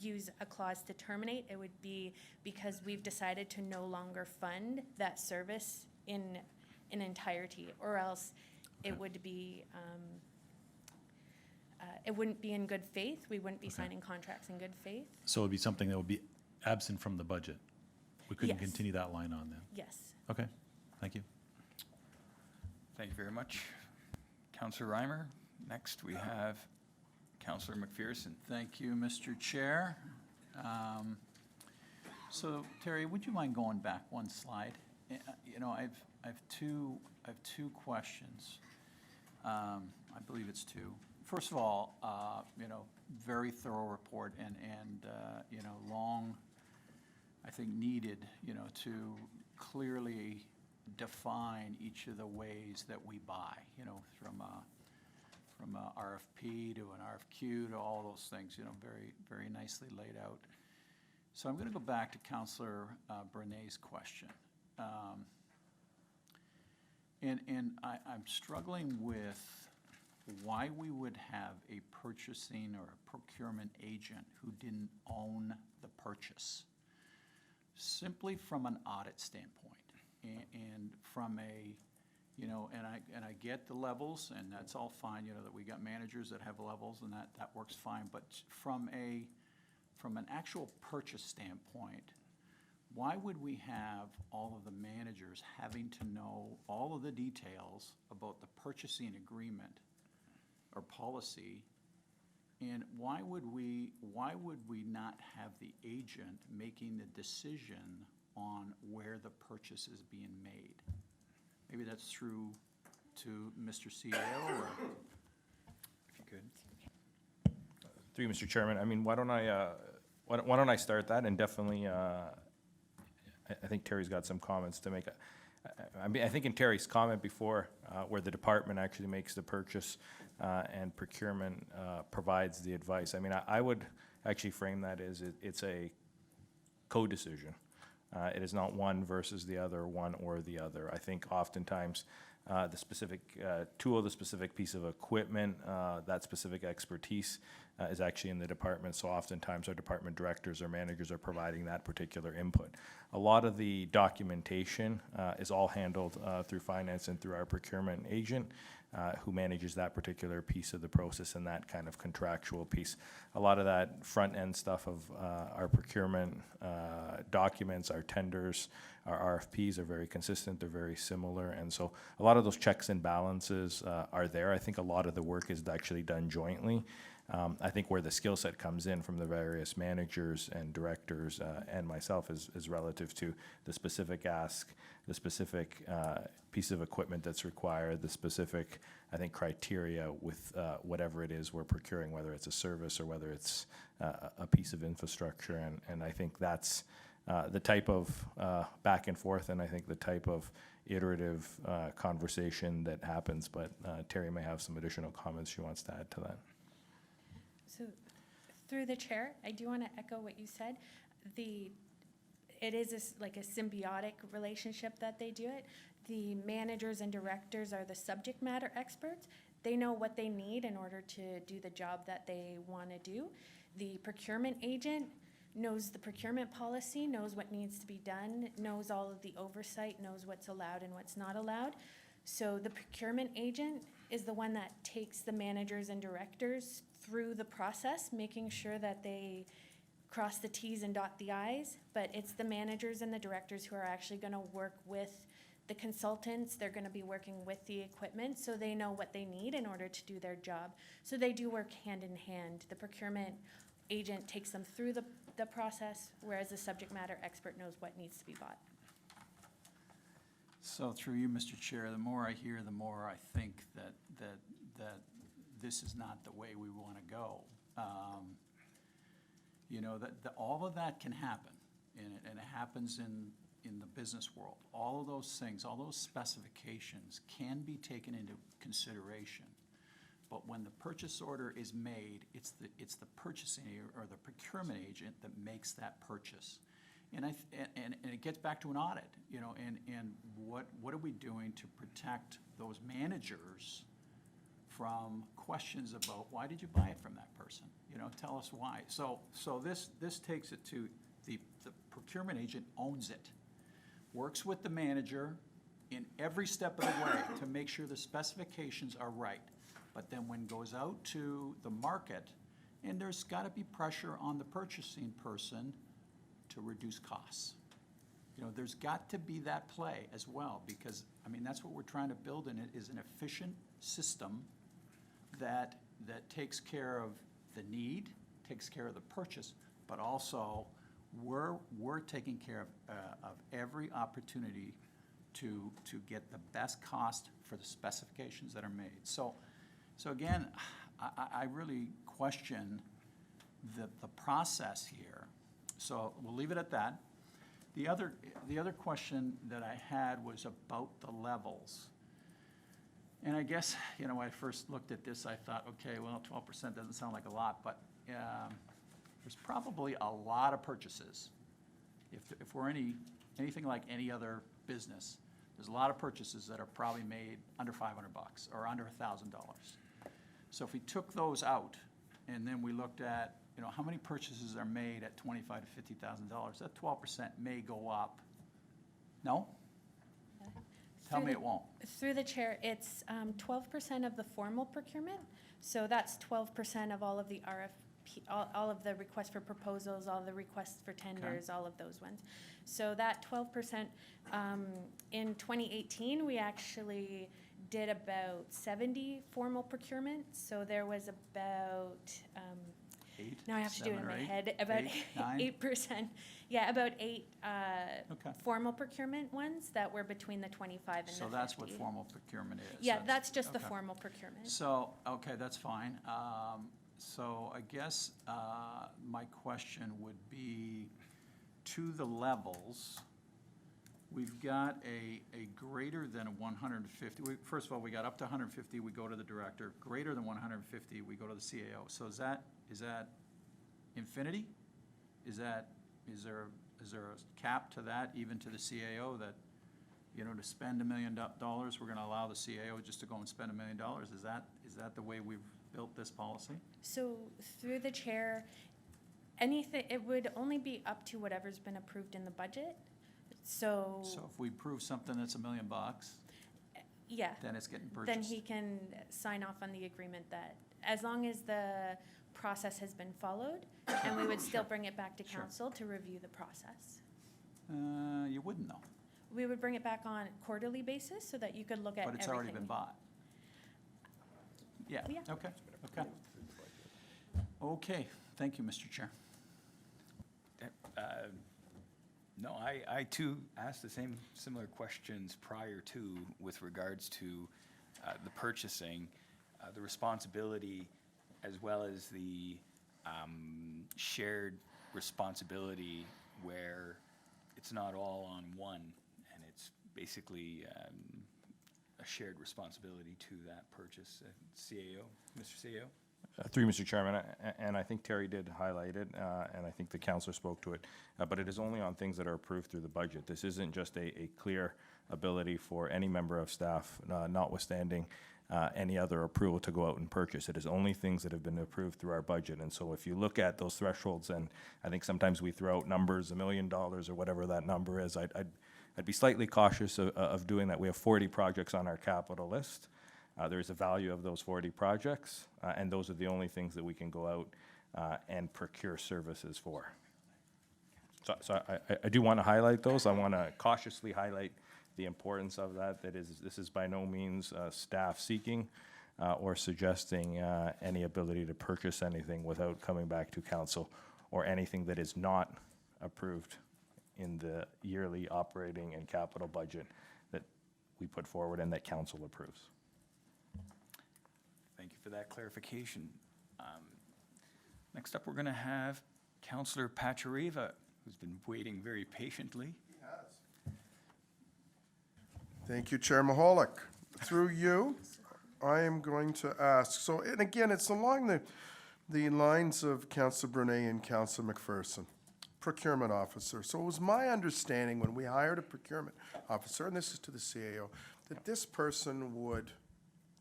use a clause to terminate, it would be because we've decided to no longer fund that service in entirety, or else it would be, it wouldn't be in good faith. We wouldn't be signing contracts in good faith. So it would be something that would be absent from the budget. We couldn't Yes. continue that line on then. Yes. Okay, thank you. Thank you very much. Councillor Reimer. Next, we have Councillor McPherson. Thank you, Mr. Chair. So Terry, would you mind going back one slide? You know, I have two questions. I believe it's two. First of all, you know, very thorough report and you know, long, I think needed, you know, to clearly define each of the ways that we buy, you know, from a RFP to an RFQ to all those things, you know, very, very nicely laid out. So I'm going to go back to Councillor Bernay's question. And I'm struggling with why we would have a purchasing or a procurement agent who didn't own the purchase, simply from an audit standpoint. And from a, you know, and I get the levels, and that's all fine, you know, that we got managers that have levels, and that works fine. But from an actual purchase standpoint, why would we have all of the managers having to know all of the details about the purchasing agreement or policy? And why would we not have the agent making the decision on where the purchase is being made? Maybe that's through to Mr. CEO, or if you could. Through you, Mr. Chairman, I mean, why don't I start that, and definitely, I think Terry's got some comments to make. I mean, I think in Terry's comment before, where the department actually makes the purchase and procurement provides the advice, I mean, I would actually frame that as it's a co-decision. It is not one versus the other, one or the other. I think oftentimes the specific tool, the specific piece of equipment, that specific expertise is actually in the department. So oftentimes our department directors or managers are providing that particular input. A lot of the documentation is all handled through finance and through our procurement agent, who manages that particular piece of the process and that kind of contractual piece. A lot of that front end stuff of our procurement documents, our tenders, our RFPs are very consistent, they're very similar, and so a lot of those checks and balances are there. I think a lot of the work is actually done jointly. I think where the skill set comes in from the various managers and directors and myself is relative to the specific ask, the specific piece of equipment that's required, the specific, I think, criteria with whatever it is we're procuring, whether it's a service or whether it's a piece of infrastructure. And I think that's the type of back and forth, and I think the type of iterative conversation that happens. But Terry may have some additional comments she wants to add to that. So, through the chair, I do want to echo what you said. It is like a symbiotic relationship that they do it. The managers and directors are the subject matter experts. They know what they need in order to do the job that they want to do. The procurement agent knows the procurement policy, knows what needs to be done, knows all of the oversight, knows what's allowed and what's not allowed. So the procurement agent is the one that takes the managers and directors through the process, making sure that they cross the Ts and dot the Is, but it's the managers and the directors who are actually gonna work with the consultants. They're gonna be working with the equipment, so they know what they need in order to do their job. So they do work hand in hand. The procurement agent takes them through the process, whereas the subject matter expert knows what needs to be bought. So through you, Mr. Chair, the more I hear, the more I think that this is not the way we want to go. You know, all of that can happen, and it happens in the business world. All of those things, all those specifications can be taken into consideration. But when the purchase order is made, it's the purchasing or the procurement agent that makes that purchase. And it gets back to an audit, you know, and what are we doing to protect those managers from questions about, why did you buy it from that person? You know, tell us why. So this takes it to the procurement agent owns it, works with the manager in every step of the way to make sure the specifications are right. But then when it goes out to the market, and there's gotta be pressure on the purchasing person to reduce costs. You know, there's got to be that play as well, because, I mean, that's what we're trying to build in it, is an efficient system that takes care of the need, takes care of the purchase, but also we're taking care of every opportunity to get the best cost for the specifications that are made. So again, I really question the process here. So we'll leave it at that. The other question that I had was about the levels. And I guess, you know, when I first looked at this, I thought, okay, well, 12% doesn't sound like a lot, but there's probably a lot of purchases. If we're anything like any other business, there's a lot of purchases that are probably made under $500 or under $1,000. So if we took those out, and then we looked at, you know, how many purchases are made at $25,000 to $50,000, that 12% may go up. No? Tell me it won't. Through the chair, it's 12% of the formal procurement, so that's 12% of all of the RFP, all of the requests for proposals, all the requests for tenders, all of those ones. So that 12%, in 2018, we actually did about 70 formal procurement, so there was about, now I have to do it in my head, about 8%, yeah, about 8 formal procurement ones that were between the 25 and the 50. So that's what formal procurement is? Yeah, that's just the okay. formal procurement. So, okay, that's fine. So I guess my question would be, to the levels, we've got a greater than 150. First of all, we got up to 150, we go to the director. Greater than 150, we go to the CAO. So is that infinity? Is there a cap to that, even to the CAO, that, you know, to spend $1 million, we're gonna allow the CAO just to go and spend $1 million? Is that the way we've built this policy? So through the chair, anything, it would only be up to whatever's been approved in the budget. So if we prove something that's $1 million, yeah, then it's getting purchased? then he can sign off on the agreement that, as long as the process has been followed, and we would still bring it back to council to review the process. You wouldn't know, We would bring it back on a quarterly basis so that you could look at but everything. it's already been bought. Yeah, Yeah. okay. Okay, thank you, Mr. Chair. No, I too asked the same similar questions prior to, with regards to the purchasing, the responsibility, as well as the shared responsibility, where it's not all on one, and it's basically a shared responsibility to that purchase. CAO, Mr. CAO? Through you, Mr. Chairman, and I think Terry did highlight it, and I think the councillor spoke to it, but it is only on things that are approved through the budget. This isn't just a clear ability for any member of staff, notwithstanding any other approval, to go out and purchase. It is only things that have been approved through our budget. And so if you look at those thresholds, and I think sometimes we throw out numbers, $1 million or whatever that number is, I'd be slightly cautious of doing that. We have 40 projects on our capital list. There is a value of those 40 projects, and those are the only things that we can go out and procure services for. So I do want to highlight those. I want to cautiously highlight the importance of that. This is by no means staff seeking or suggesting any ability to purchase anything without coming back to council, or anything that is not approved in the yearly operating and capital budget that we put forward and that council approves. Thank you for that clarification. Next up, we're going to have Councillor Pachariva, who's been waiting very patiently. Thank you, Chair Mahalik. Through you, I am going to ask, so, and again, it's along the lines of Councillor Brunet and Councillor McPherson, procurement officer. So it was my understanding when we hired a procurement officer, and this is to the CAO, that this person would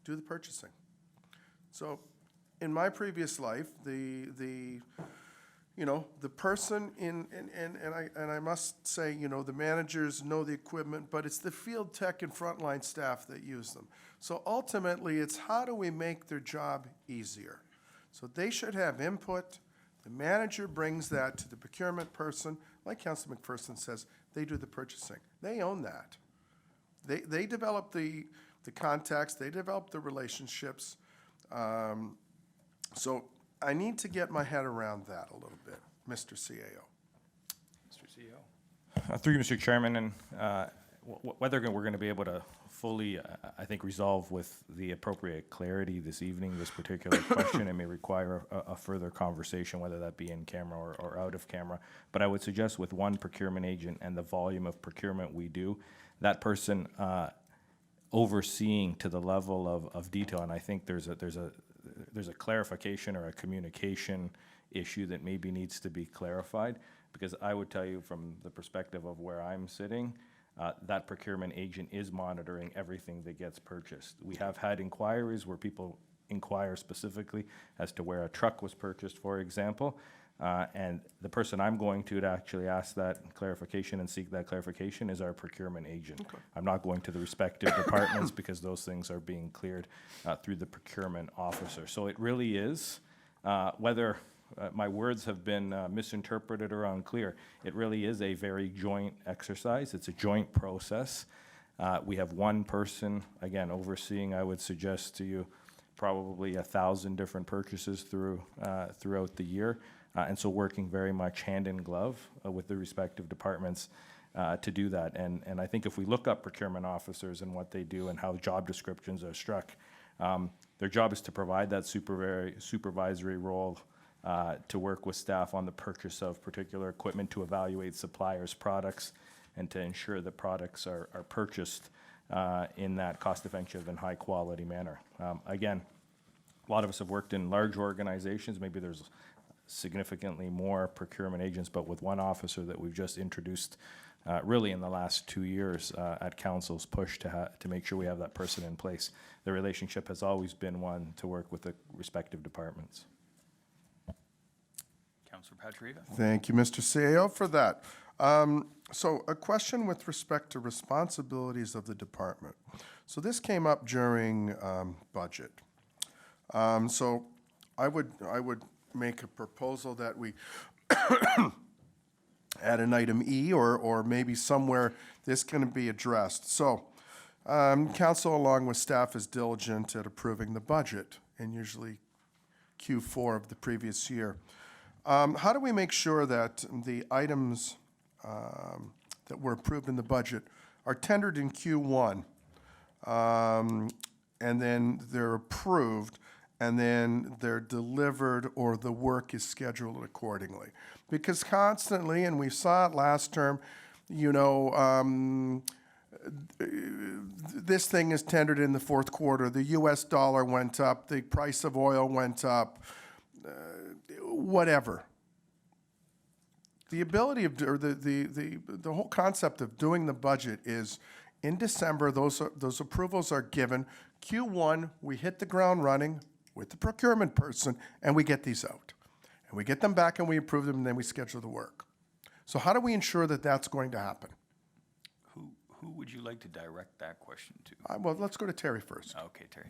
do the purchasing. So in my previous life, the person and I must say, the managers know the equipment, but it's the field tech and frontline staff that use them. So ultimately, it's how do we make their job easier? So they should have input. The manager brings that to the procurement person. Like Councilor McPherson says, they do the purchasing. They own that. They develop the contacts. They develop the relationships. So I need to get my head around that a little bit, Mr. CAO. Mr. CEO. Through you, Mr. Chairman, and whether we're going to be able to fully, I think, resolve with the appropriate clarity this evening this particular question, it may require a further conversation, whether that be in camera or out of camera. But I would suggest with one procurement agent and the volume of procurement we do, that person overseeing to the level of detail, and I think there's a clarification or a communication issue that maybe needs to be clarified, because I would tell you from the perspective of where I'm sitting, that procurement agent is monitoring everything that gets purchased. We have had inquiries where people inquire specifically as to where a truck was purchased, for example, and the person I'm going to actually ask that clarification and seek that clarification is our procurement agent. Okay. I'm not going to the respective departments because those things are being cleared through the procurement officer. So it really is, whether my words have been misinterpreted or unclear, it really is a very joint exercise. It's a joint process. We have one person, again, overseeing, I would suggest to you, probably 1,000 different purchases throughout the year. And so working very much hand in glove with the respective departments to do that. And I think if we look up procurement officers and what they do and how job descriptions are struck, their job is to provide that supervisory role, to work with staff on the purchase of particular equipment, to evaluate suppliers' products, and to ensure that products are purchased in that cost-effective and high-quality manner. Again, a lot of us have worked in large organizations. Maybe there's significantly more procurement agents, but with one officer that we've just introduced really in the last 2 years at council's push to make sure we have that person in place. The relationship has always been one to work with the respective departments. Councillor Pachariva. Thank you, Mr. CAO, for that. So a question with respect to responsibilities of the department. So this came up during budget. So I would make a proposal that we add an item E, or maybe somewhere this can be addressed. So council, along with staff, is diligent at approving the budget, and usually Q4 of the previous year. How do we make sure that the items that were approved in the budget are tendered in Q1, and then they're approved, and then they're delivered, or the work is scheduled accordingly? Because constantly, and we saw it last term, this thing is tendered in the fourth quarter. The US dollar went up, the price of oil went up, whatever. The ability of, or the whole concept of doing the budget is in December, those approvals are given. Q1, we hit the ground running with the procurement person, and we get these out. And we get them back and we approve them, and then we schedule the work. So how do we ensure that that's going to happen? Who would you like to direct that question to? Well, let's go to Terry first. Okay, Terry.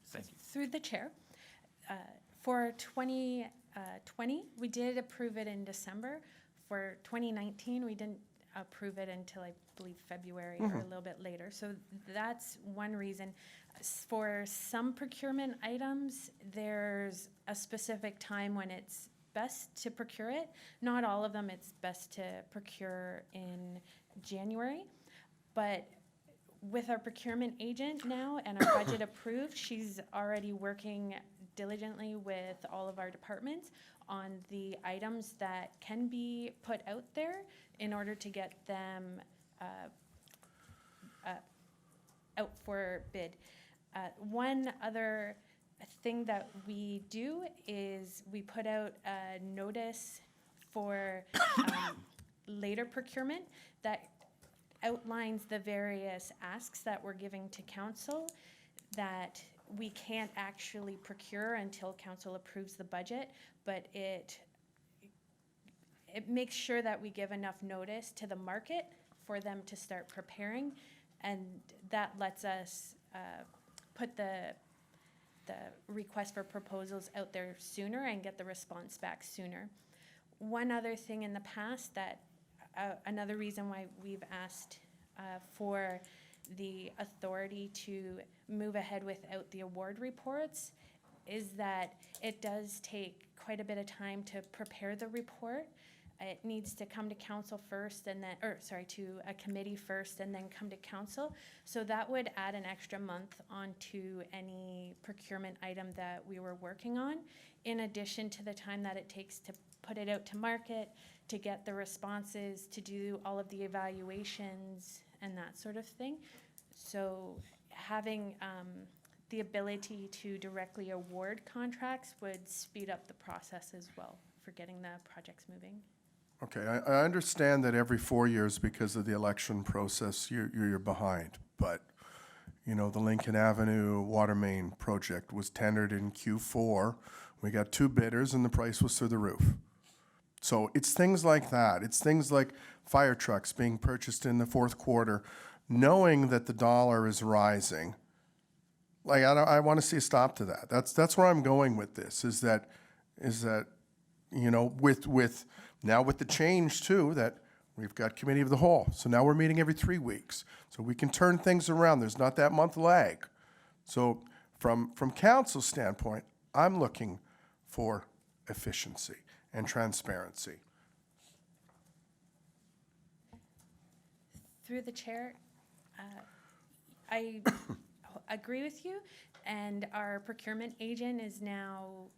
Thank you. Through the chair, for 2020, we did approve it in December. For 2019, we didn't approve it until, I believe, February or a little bit later. So that's one reason. For some procurement items, there's a specific time when it's best to procure it. Not all of them, it's best to procure in January. But with our procurement agent now and our budget approved, she's already working diligently with all of our departments on the items that can be put out there in order to get them out for bid. One other thing that we do is we put out a notice for later procurement that outlines the various asks that we're giving to council that we can't actually procure until council approves the budget, but it makes sure that we give enough notice to the market for them to start preparing, and that lets us put the request for proposals out there sooner and get the response back sooner. One other thing in the past that another reason why we've asked for the authority to move ahead without the award reports is that it does take quite a bit of time to prepare the report. It needs to come to council first and then, to a committee first and then come to council. So that would add an extra month onto any procurement item that we were working on, in addition to the time that it takes to put it out to market, to get the responses, to do all of the evaluations and that sort of thing. So having the ability to directly award contracts would speed up the process as well for getting the projects moving. Okay, I understand that every 4 years, because of the election process, you're behind. But, you know, the Lincoln Avenue water main project was tendered in Q4. We got 2 bidders and the price was through the roof. So it's things like that. It's things like fire trucks being purchased in the fourth quarter, knowing that the dollar is rising. Like, I want to see a stop to that. That's where I'm going with this, is that, you know, with now with the change too, that we've got committee of the whole. So now we're meeting every 3 weeks. So we can turn things around. There's not that month lag. So from council's standpoint, I'm looking for efficiency and transparency. Through the chair, I agree with you, and our procurement agent is now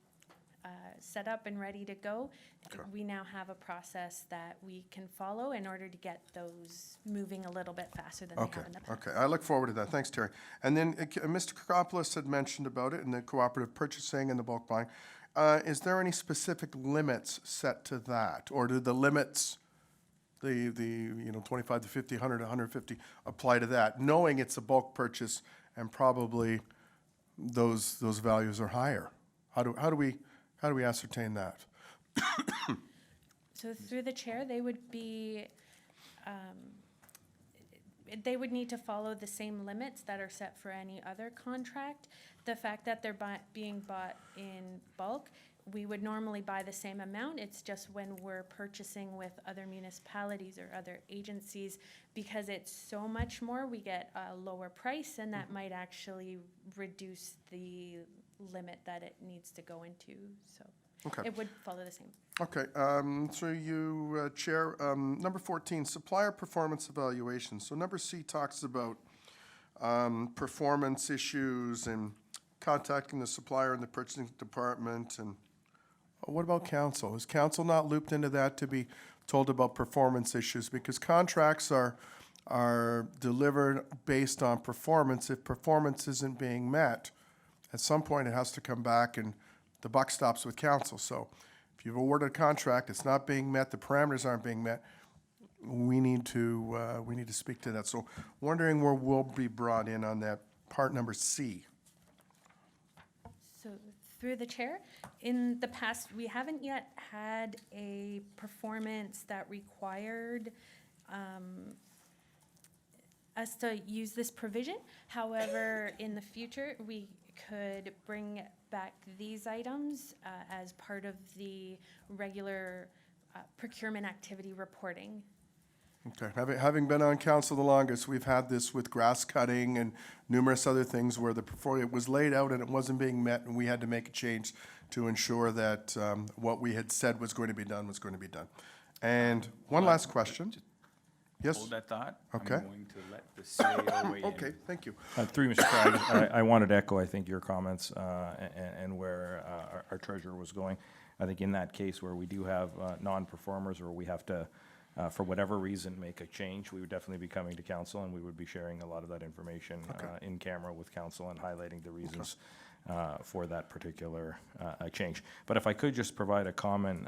set up and ready to go. Okay. We now have a process that we can follow in order to get those moving a little bit faster than they have in the past. Okay, I look forward to that. Thanks, Terry. And then Mr. Kokopoulos had mentioned about it in the cooperative purchasing and the bulk buying. Is there any specific limits set to that? Or do the limits, the 25 to 50, 100 to 150 apply to that, knowing it's a bulk purchase and probably those values are higher? How do we ascertain that? So through the chair, they would be, they would need to follow the same limits that are set for any other contract. The fact that they're being bought in bulk, we would normally buy the same amount. It's just when we're purchasing with other municipalities or other agencies, because it's so much more, we get a lower price, and that might actually reduce the limit that it needs to go into. So Okay. it would follow the same. Okay, through you, Chair, number 14, supplier performance evaluation. So number C talks about performance issues and contacting the supplier in the purchasing department. And what about council? Is council not looped into that to be told about performance issues? Because contracts are delivered based on performance. If performance isn't being met, at some point it has to come back and the buck stops with council. So if you've awarded a contract, it's not being met, the parameters aren't being met, we need to speak to that. So wondering where we'll be brought in on that part number C. So through the chair, in the past, we haven't yet had a performance that required us to use this provision. However, in the future, we could bring back these items as part of the regular procurement activity reporting. Okay, having been on council the longest, we've had this with grass cutting and numerous other things where it was laid out and it wasn't being met, and we had to make a change to ensure that what we had said was going to be done was going to be done. And one last question. Yes? Hold that thought. Okay. I'm going to let the CAO weigh in. Okay, thank you. Through you, Mr. Chair, I wanted to echo, I think, your comments and where our treasurer was going. I think in that case where we do have non-performers or we have to, for whatever reason, make a change, we would definitely be coming to council and we would be sharing a lot of that information in camera with council and highlighting the reasons for that particular change. But if I could just provide a comment,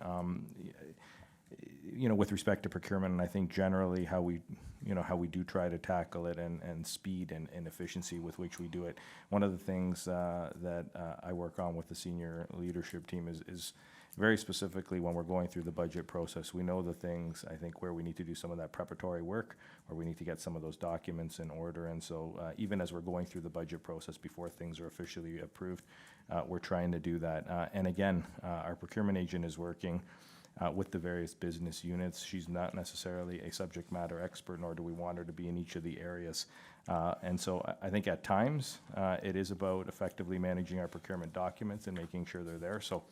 with respect to procurement, and I think generally how we do try to tackle it and speed and efficiency with which we do it. One of the things that I work on with the senior leadership team is very specifically when we're going through the budget process, we know the things, I think, where we need to do some of that preparatory work, where we need to get some of those documents in order. And so even as we're going through the budget process before things are officially approved, we're trying to do that. And again, our procurement agent is working with the various business units. She's not necessarily a subject matter expert, nor do we want her to be in each of the areas. And so I think at times it is about effectively managing our procurement documents and making sure they're there. So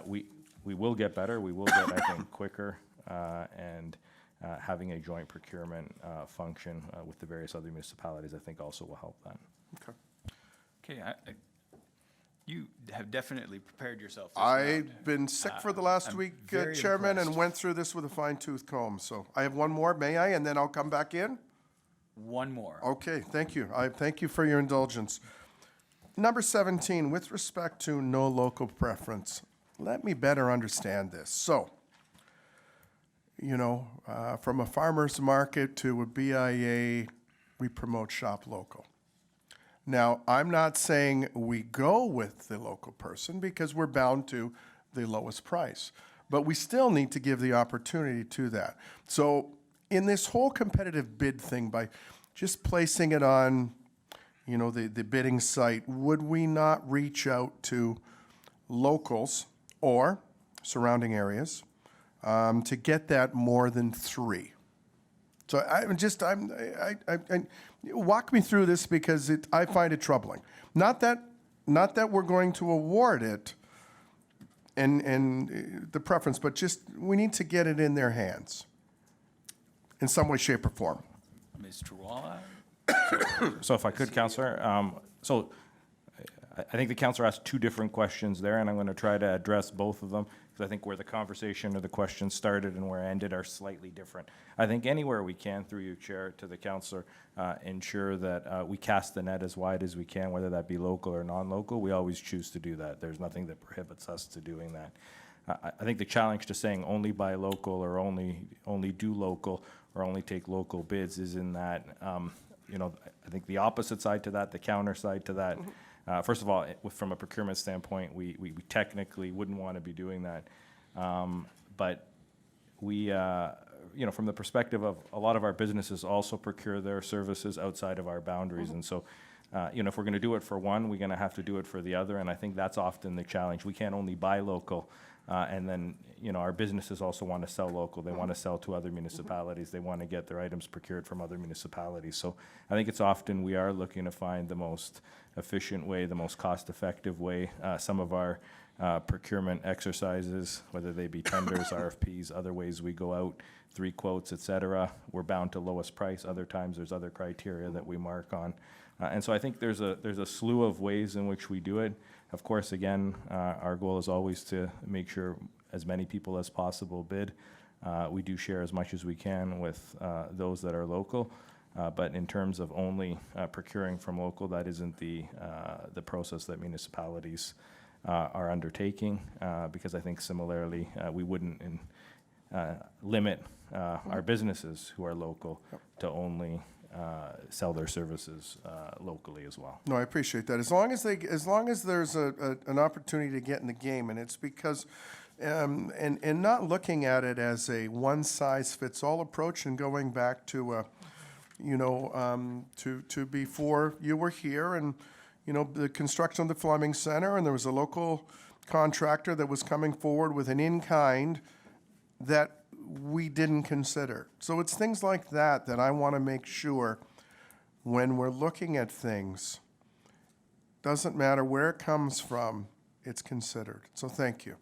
we will get better. We will get, I think, quicker and having a joint procurement function with the various other municipalities, I think also will help that. Okay. Okay, you have definitely prepared yourself this round. I've been sick for the last I'm week, very Chairman, and impressed. went through this with a fine-tooth comb. So I have one more, may I? And then I'll come back in? One more. Okay, thank you. I thank you for your indulgence. Number 17, with respect to no local preference, let me better understand this. So, from a farmer's market to a BIA, we promote shop local. Now, I'm not saying we go with the local person because we're bound to the lowest price, but we still need to give the opportunity to that. So in this whole competitive bid thing, by just placing it on, the bidding site, would we not reach out to locals or surrounding areas to get that more than 3? So walk me through this because I find it troubling. Not that we're going to award it and the preference, but just we need to get it in their hands in some way, shape, or form. Mr. Walla? So if I could, Councillor, I think the councillor asked two different questions there, and I'm going to try to address both of them, because I think where the conversation or the question started and where it ended are slightly different. I think anywhere we can, through you, Chair, to the councillor, ensure that we cast the net as wide as we can, whether that be local or non-local. We always choose to do that. There's nothing that prohibits us to doing that. I think the challenge to saying only buy local or only do local or only take local bids is in that, I think the opposite side to that, the counter side to that, first of all, from a procurement standpoint, we technically wouldn't want to be doing that. But we, from the perspective of a lot of our businesses also procure their services outside of our boundaries. And so, if we're going to do it for one, we're going to have to do it for the other. And I think that's often the challenge. We can't only buy local. And then, our businesses also want to sell local. They want to sell to other municipalities. They want to get their items procured from other municipalities. So I think it's often we are looking to find the most efficient way, the most cost-effective way. Some of our procurement exercises, whether they be tenders, RFPs, other ways we go out, 3 quotes, et cetera, we're bound to lowest price. Other times there's other criteria that we mark on. And so I think there's a slew of ways in which we do it. Of course, again, our goal is always to make sure as many people as possible bid. We do share as much as we can with those that are local. But in terms of only procuring from local, that isn't the process that municipalities are undertaking, because I think similarly, we wouldn't limit our businesses who are local to only sell their services locally as well. No, I appreciate that. As long as there's an opportunity to get in the game, and it's because and not looking at it as a one-size-fits-all approach and going back to, to before you were here and, the construction of the Fleming Center, and there was a local contractor that was coming forward with an in-kind that we didn't consider. So it's things like that that I want to make sure when we're looking at things, doesn't matter where it comes from, it's considered. So thank you.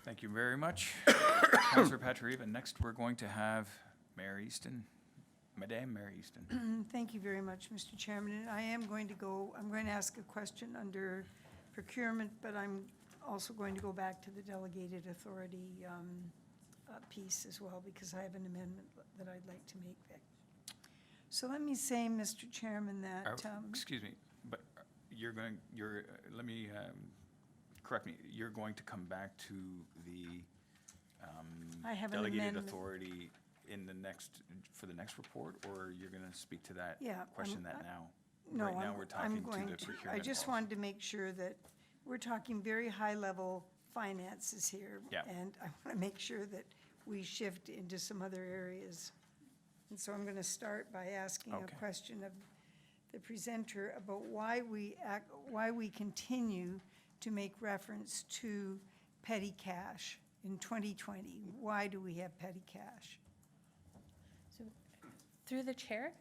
Thank you very much, Councillor Patrieva. Next, we're going to have Mayor Easton, Madame Mayor Easton. Thank you very much, Mr. Chairman. And I'm going to ask a question under procurement, but I'm also going to go back to the delegated authority piece as well, because I have an amendment that I'd like to make there. So let me say, Mr. Chairman, that, Excuse me, but let me, correct me, you're going to come back to the I have an delegated amendment. authority for the next report, or you're going to speak to that Yeah, question now? No, Right now, we're I'm talking to going the to. procurement I just policy. wanted to make sure that we're talking very high-level finances here. Yeah. And I want to make sure that we shift into some other areas. And so I'm going to start by asking Okay. a question of the presenter about why we continue to make reference to petty cash in 2020. Why do we have petty cash? So, through the chair,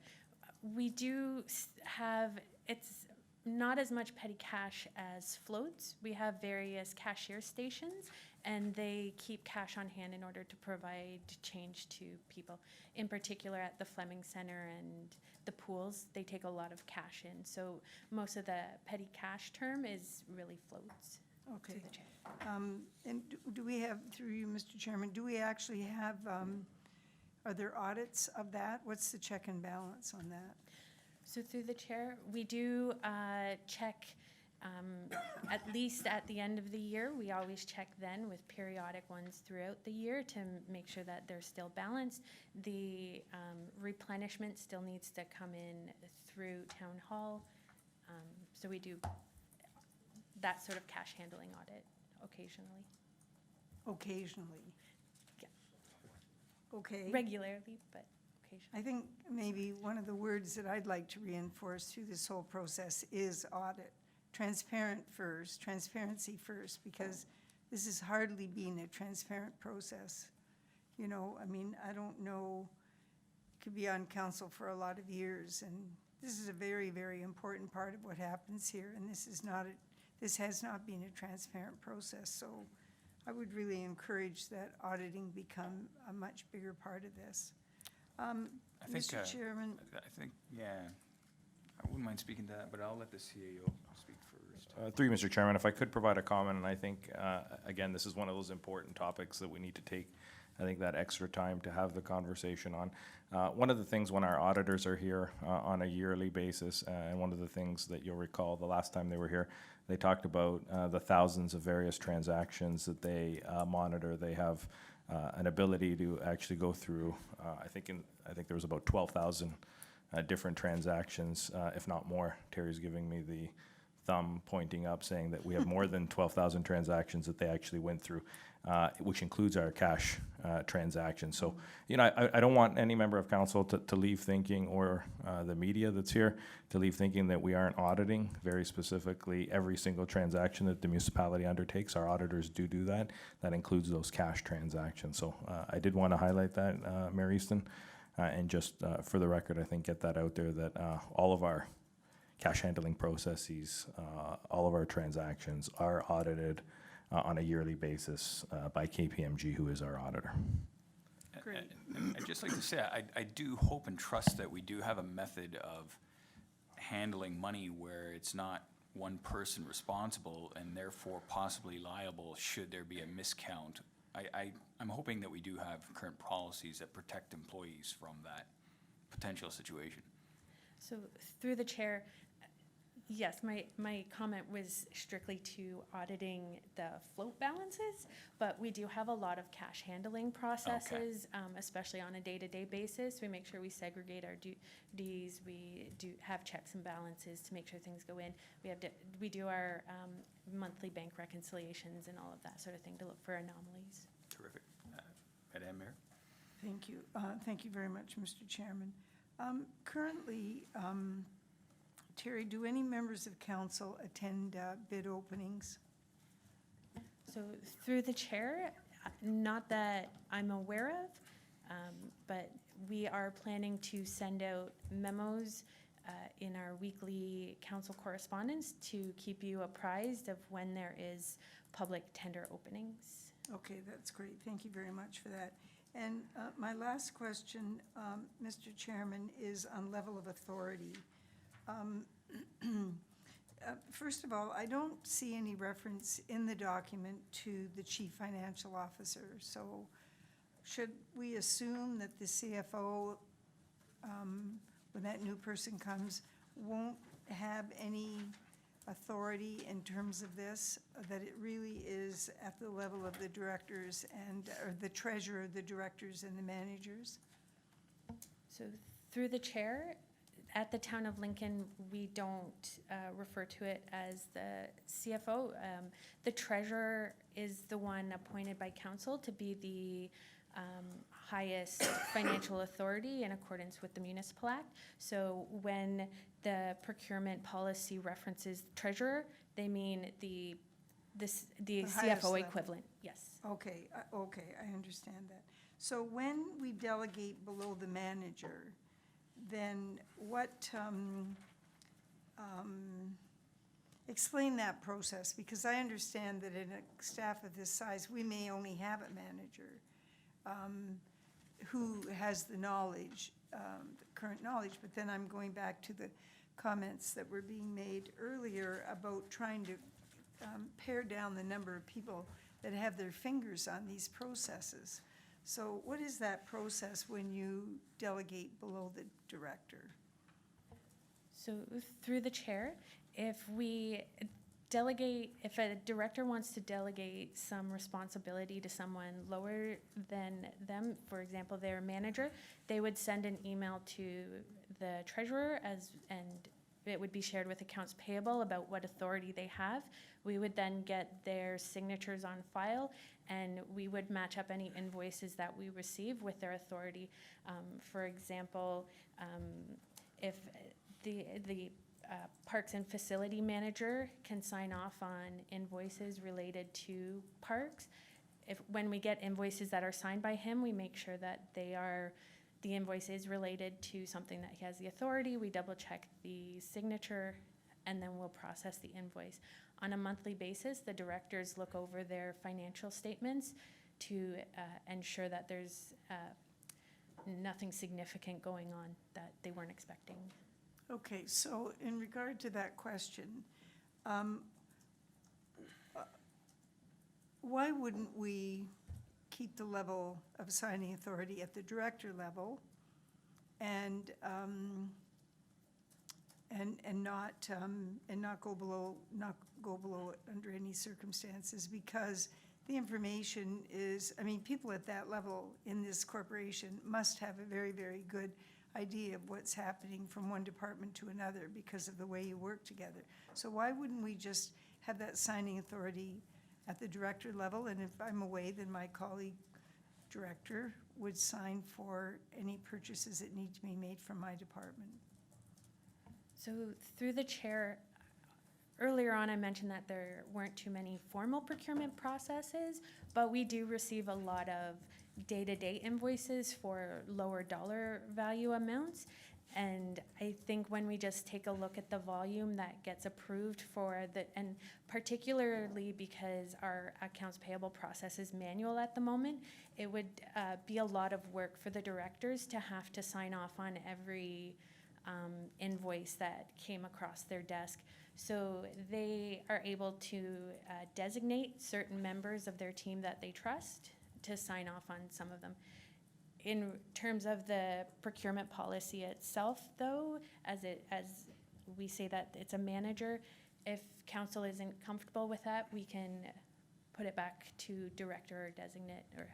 we do have, it's not as much petty cash as floats. We have various cashier stations, and they keep cash on hand in order to provide change to people. In particular, at the Fleming Center and the pools, they take a lot of cash in. So most of the petty cash term is really floats. Okay. Through the chair. And do we have, through you, Mr. Chairman, do we actually have, are there audits of that? What's the check and balance on that? So through the chair, we do check at least at the end of the year. We always check then with periodic ones throughout the year to make sure that they're still balanced. The replenishment still needs to come in through town hall. So we do that sort of cash handling audit occasionally. Occasionally? Yeah. Okay. Regularly, but occasionally. I think maybe one of the words that I'd like to reinforce through this whole process is audit. Transparency first, because this is hardly being a transparent process. I don't know, could be on council for a lot of years, and this is a very, very important part of what happens here, and this has not been a transparent process, so I would really encourage that auditing become a much bigger part of this. Mr. Chairman, Yeah, I wouldn't mind speaking to that, but I'll let the CAO speak first. Through you, Mr. Chairman, if I could provide a comment, and I think, again, this is one of those important topics that we need to take, I think, that extra time to have the conversation on. One of the things when our auditors are here on a yearly basis, and one of the things that you'll recall the last time they were here, they talked about the thousands of various transactions that they monitor. They have an ability to actually go through, I think there was about 12,000 different transactions, if not more. Terry's giving me the thumb pointing up, saying that we have more than 12,000 transactions that they actually went through, which includes our cash transactions. So, I don't want any member of council to leave thinking, or the media that's here, to leave thinking that we aren't auditing very specifically every single transaction that the municipality undertakes. Our auditors do that. That includes those cash transactions. So I did want to highlight that, Mayor Easton, and just for the record, I think get that out there, that all of our cash handling processes, all of our transactions are audited on a yearly basis by KPMG, who is our auditor. Great. And I'd just like to say, I do hope and trust that we do have a method of handling money where it's not one person responsible and therefore possibly liable should there be a miscount. I'm hoping that we do have current policies that protect employees from that potential situation. So through the chair, Yes, my comment was strictly to auditing the float balances, but we do have a lot of cash handling processes, especially on a day-to-day basis. We make sure we segregate our duties, we do have checks and balances to make sure things go in. We do our monthly bank reconciliations and all of that sort of thing to look for anomalies. Terrific. Madam Mayor? Thank you. Thank you very much, Mr. Chairman. Currently, Terry, do any members of council attend bid openings? So through the chair, not that I'm aware of, but we are planning to send out memos in our weekly council correspondence to keep you apprised of when there is public tender openings. Okay, that's great. Thank you very much for that. And my last question, Mr. Chairman, is on level of authority. First of all, I don't see any reference in the document to the chief financial officer. So should we assume that the CFO, when that new person comes, won't have any authority in terms of this, that it really is at the level of the directors and, or the treasurer, the directors and the managers? So through the chair, at the town of Lincoln, we don't refer to it as the CFO. The treasurer is the one appointed by council to be the highest financial authority in accordance with the Municipal Act. So when the procurement policy references treasurer, they mean the highest CFO level. equivalent, yes. Okay, okay, I understand that. So when we delegate below the manager, then what, explain that process, because I understand that in a staff of this size, we may only have a manager who has the knowledge, the current knowledge, but then I'm going back to the comments that were being made earlier about trying to pare down the number of people that have their fingers on these processes. So what is that process when you delegate below the director? So through the chair, if we delegate, if a director wants to delegate some responsibility to someone lower than them, for example, their manager, they would send an email to the treasurer and it would be shared with accounts payable about what authority they have. We would then get their signatures on file and we would match up any invoices that we receive with their authority. For example, if the Parks and Facility Manager can sign off on invoices related to parks, when we get invoices that are signed by him, we make sure that the invoice is related to something that he has the authority. We double check the signature and then we'll process the invoice. On a monthly basis, the directors look over their financial statements to ensure that there's nothing significant going on that they weren't expecting. Okay, so in regard to that question, why wouldn't we keep the level of signing authority at the director level and not go below it under any circumstances? Because the information is, I mean, people at that level in this corporation must have a very, very good idea of what's happening from one department to another because of the way you work together. So why wouldn't we just have that signing authority at the director level? And if I'm away, then my colleague director would sign for any purchases that need to be made from my department. So through the chair, earlier on I mentioned that there weren't too many formal procurement processes, but we do receive a lot of day-to-day invoices for lower dollar value amounts. And I think when we just take a look at the volume that gets approved and particularly because our accounts payable process is manual at the moment, it would be a lot of work for the directors to have to sign off on every invoice that came across their desk. So they are able to designate certain members of their team that they trust to sign off on some of them. In terms of the procurement policy itself, though, as we say that it's a manager. If council isn't comfortable with that, we can put it back to director or designate, or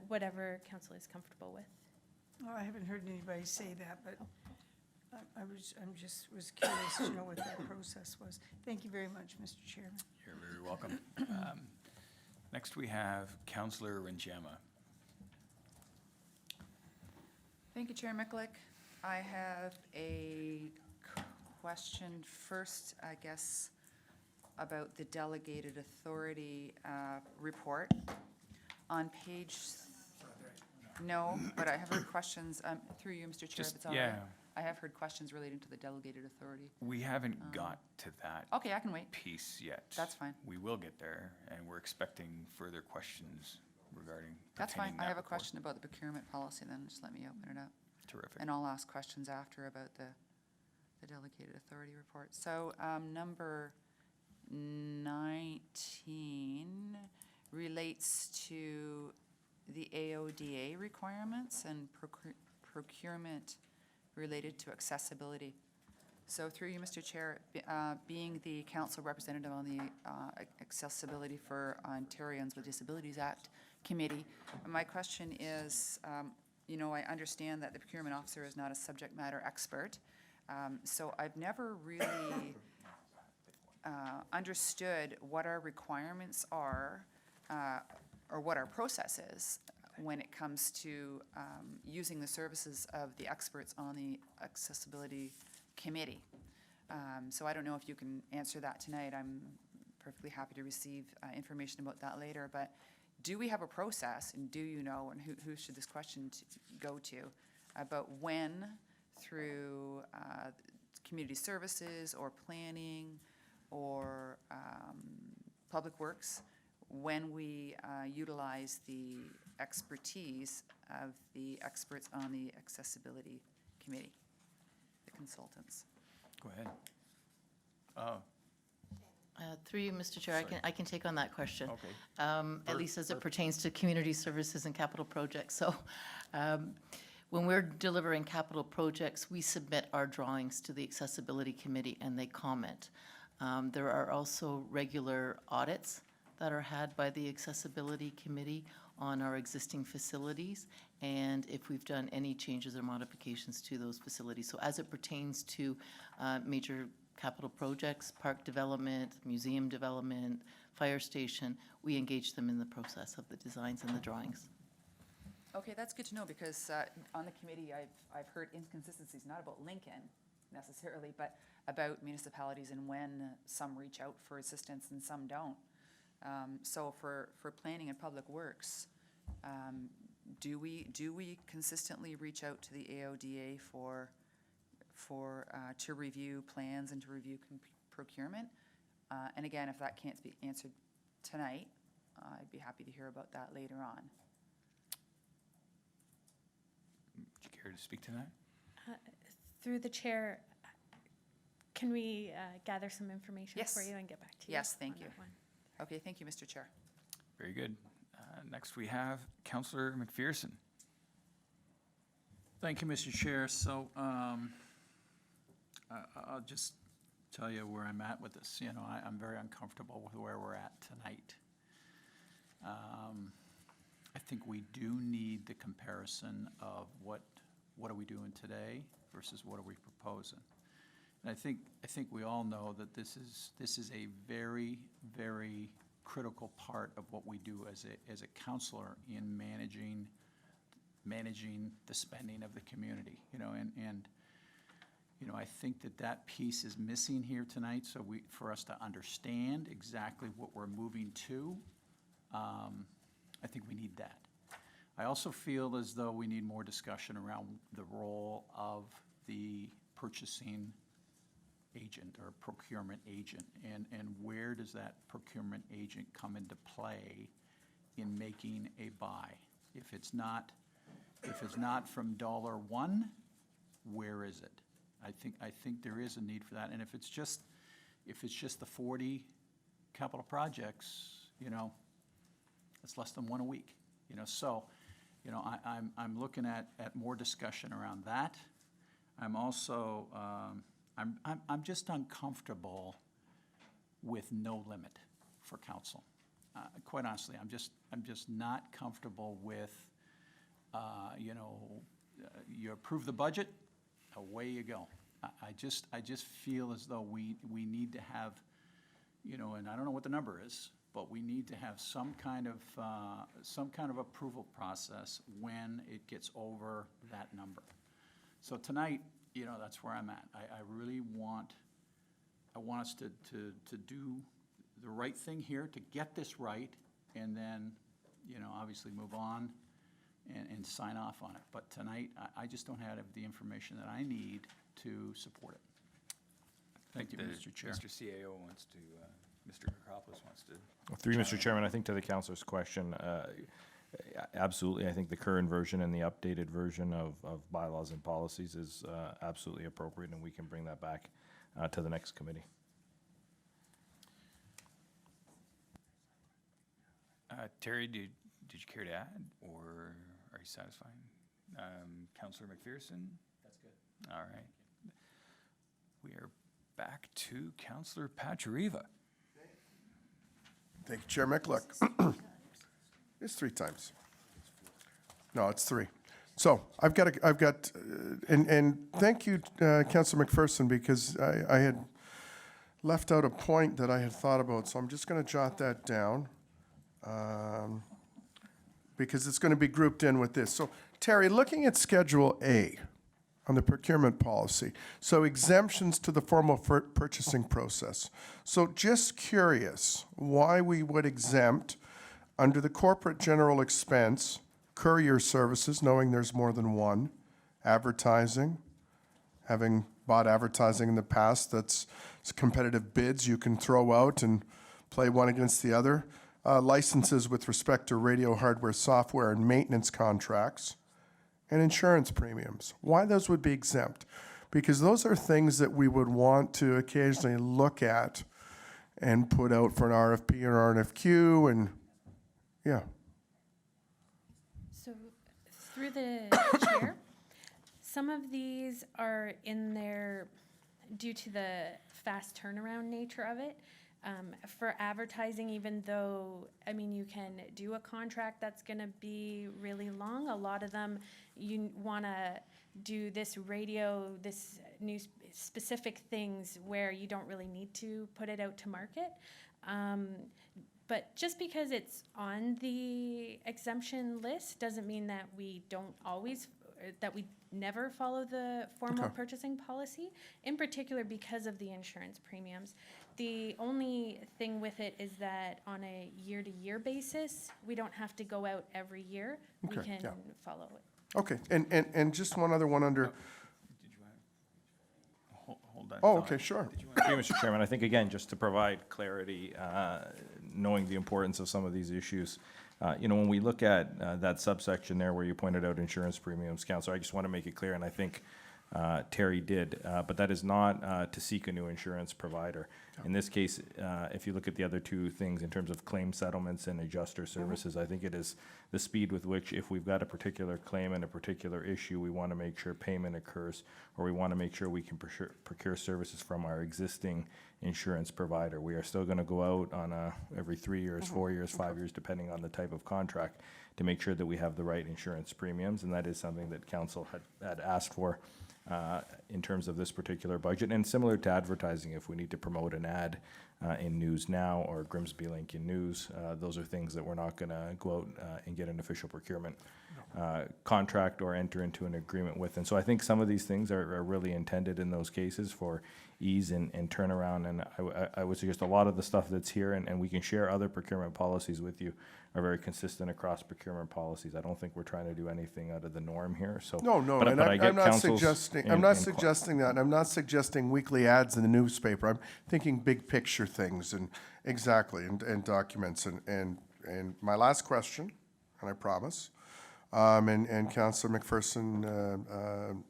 whatever council is comfortable with. Well, I haven't heard anybody say that, but I'm just was curious to know what that process was. Thank you very much, Mr. Chairman. You're very welcome. Next, we have Councillor Renjema. Thank you, Chair Miklick. I have a question first, I guess, about the delegated authority report. On page, no, but I have heard questions, through you, Mr. Chair, if it's all right. Yeah. I have heard questions relating to the delegated authority. We haven't got to that Okay, I can wait. piece yet. That's fine. We will get there, and we're expecting further questions regarding That's fine. pertaining I that have a report. question about the procurement policy then, just let me open it up. Terrific. And I'll ask questions after about the delegated authority report. So, number 19 relates to the AODA requirements and procurement related to accessibility. So through you, Mr. Chair, being the council representative on the Accessibility for Ontarians with Disabilities Act Committee, my question is, you know, I understand that the procurement officer is not a subject matter expert, so I've never really understood what our requirements are or what our process is when it comes to using the services of the experts on the Accessibility Committee. So I don't know if you can answer that tonight. I'm perfectly happy to receive information about that later. But do we have a process, and do you know, and who should this question go to, about when through community services or planning or public works, when we utilize the expertise of the experts on the Accessibility Committee, the consultants? Go ahead. Through you, Mr. Chair, I can take on that question. Okay. At least as it pertains to community services and capital projects. So when we're delivering capital projects, we submit our drawings to the Accessibility Committee and they comment. There are also regular audits that are had by the Accessibility Committee on our existing facilities and if we've done any changes or modifications to those facilities. So as it pertains to major capital projects, park development, museum development, fire station, we engage them in the process of the designs and the drawings. Okay, that's good to know because on the committee, I've heard inconsistencies, not about Lincoln necessarily, but about municipalities and when some reach out for assistance and some don't. So for planning and public works, do we consistently reach out to the AODA to review plans and to review procurement? And again, if that can't be answered tonight, I'd be happy to hear about that later on. Would you care to speak to that? Through the chair, can we gather some information Yes. for you and get back to you? Yes, thank on you. that one? Okay, thank you, Mr. Chair. Very good. Next, we have Councillor McPherson. Thank you, Mr. Chair. So I'll just tell you where I'm at with this. You know, I'm very uncomfortable with where we're at tonight. I think we do need the comparison of what are we doing today versus what are we proposing. And I think we all know that this is a very, very critical part of what we do as a councillor in managing the spending of the community, you know, and you know, I think that piece is missing here tonight, so for us to understand exactly what we're moving to, I think we need that. I also feel as though we need more discussion around the role of the purchasing agent or procurement agent, and where does that procurement agent come into play in making a buy? If it's not from $1, where is it? I think there is a need for that, and if it's just the 40 capital projects, you know, it's less than one a week, you know. So, you know, I'm looking at more discussion around that. I'm also I'm just uncomfortable with no limit for council. Quite honestly, I'm just not comfortable with, you approve the budget, away you go. I just feel as though we need to have, and I don't know what the number is, but we need to have some kind of approval process when it gets over that number. So tonight, that's where I'm at. I really want us to do the right thing here, to get this right, and then, obviously move on and sign off on it. But tonight, I just don't have the information that I need to support it. Thank you, Mr. Chair. Mr. CAO wants to, Mr. Kakopoulos wants to. Through you, Mr. Chairman, I think to the councillor's question, absolutely, I think the current version and the updated version of bylaws and policies is absolutely appropriate, and we can bring that back to the next committee. Terry, did you care to add, or are you satisfied? Councillor McPherson? That's good. All right. We are back to Councillor Pachariva. Thank you, Chair Michalek. It's 3 times. No, it's 3. So I've got, and thank you, Councillor McPherson, because I had left out a point that I had thought about, so I'm just going to jot that down. Because it's going to be grouped in with this. So, Terry, looking at Schedule A on the procurement policy, so exemptions to the formal purchasing process. So just curious why we would exempt under the corporate general expense, courier services, knowing there's more than one, advertising, having bought advertising in the past, that's competitive bids you can throw out and play one against the other. Licenses with respect to radio hardware, software, and maintenance contracts, and insurance premiums. Why those would be exempt? Because those are things that we would want to occasionally look at and put out for an RFP or RFQ, and yeah. So through the chair, some of these are in there due to the fast turnaround nature of it. For advertising, even though, you can do a contract that's gonna be really long, a lot of them, you wanna do this radio, this news, specific things where you don't really need to put it out to market. But just because it's on the exemption list doesn't mean that we don't always, that we never follow the formal purchasing policy, in particular because of the insurance premiums. The only thing with it is that on a year-to-year basis, we don't have to go out every year. We Okay, can yeah. follow it. Okay, and just one other one under, Hold that oh, thought. okay, sure. Through you, Mr. Chairman, I think, again, just to provide clarity, knowing the importance of some of these issues, when we look at that subsection there where you pointed out insurance premiums, Councillor, I just want to make it clear, and I think Terry did, but that is not to seek a new insurance provider. In this case, if you look at the other 2 things in terms of claim settlements and adjuster services, I think it is the speed with which, if we've got a particular claim and a particular issue, we want to make sure payment occurs, or we want to make sure we can procure services from our existing insurance provider. We are still going to go out on every 3 years, 4 years, 5 years, depending on the type of contract, to make sure that we have the right insurance premiums, and that is something that council had asked for in terms of this particular budget. And similar to advertising, if we need to promote an ad in News Now or Grimsby Link in News, those are things that we're not going to go out and get an official procurement contract or enter into an agreement with. And so I think some of these things are really intended in those cases for ease and turnaround. And I would suggest a lot of the stuff that's here, and we can share other procurement policies with you, are very consistent across procurement policies. I don't think we're trying to do anything out of the norm here, so. No, but and I get I'm not council's suggesting, I'm in- not in- suggesting that. I'm not suggesting weekly ads in the newspaper. I'm thinking big picture things and exactly, and documents. And my last question, and I promise, and Councillor McPherson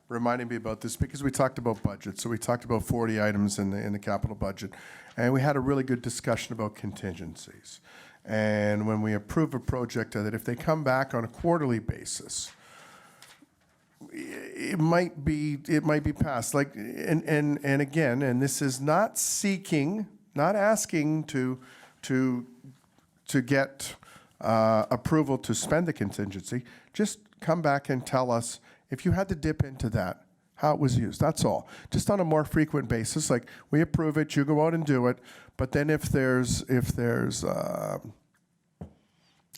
reminding me about this because we talked about budget. So we talked about 40 items in the capital budget, and we had a really good discussion about contingencies. And when we approve a project, that if they come back on a quarterly basis, it might be passed, like, and again, and this is not seeking, not asking to get approval to spend the contingency. Just come back and tell us if you had to dip into that, how it was used, that's all. Just on a more frequent basis, like, we approve it, you go out and do it, but then if there's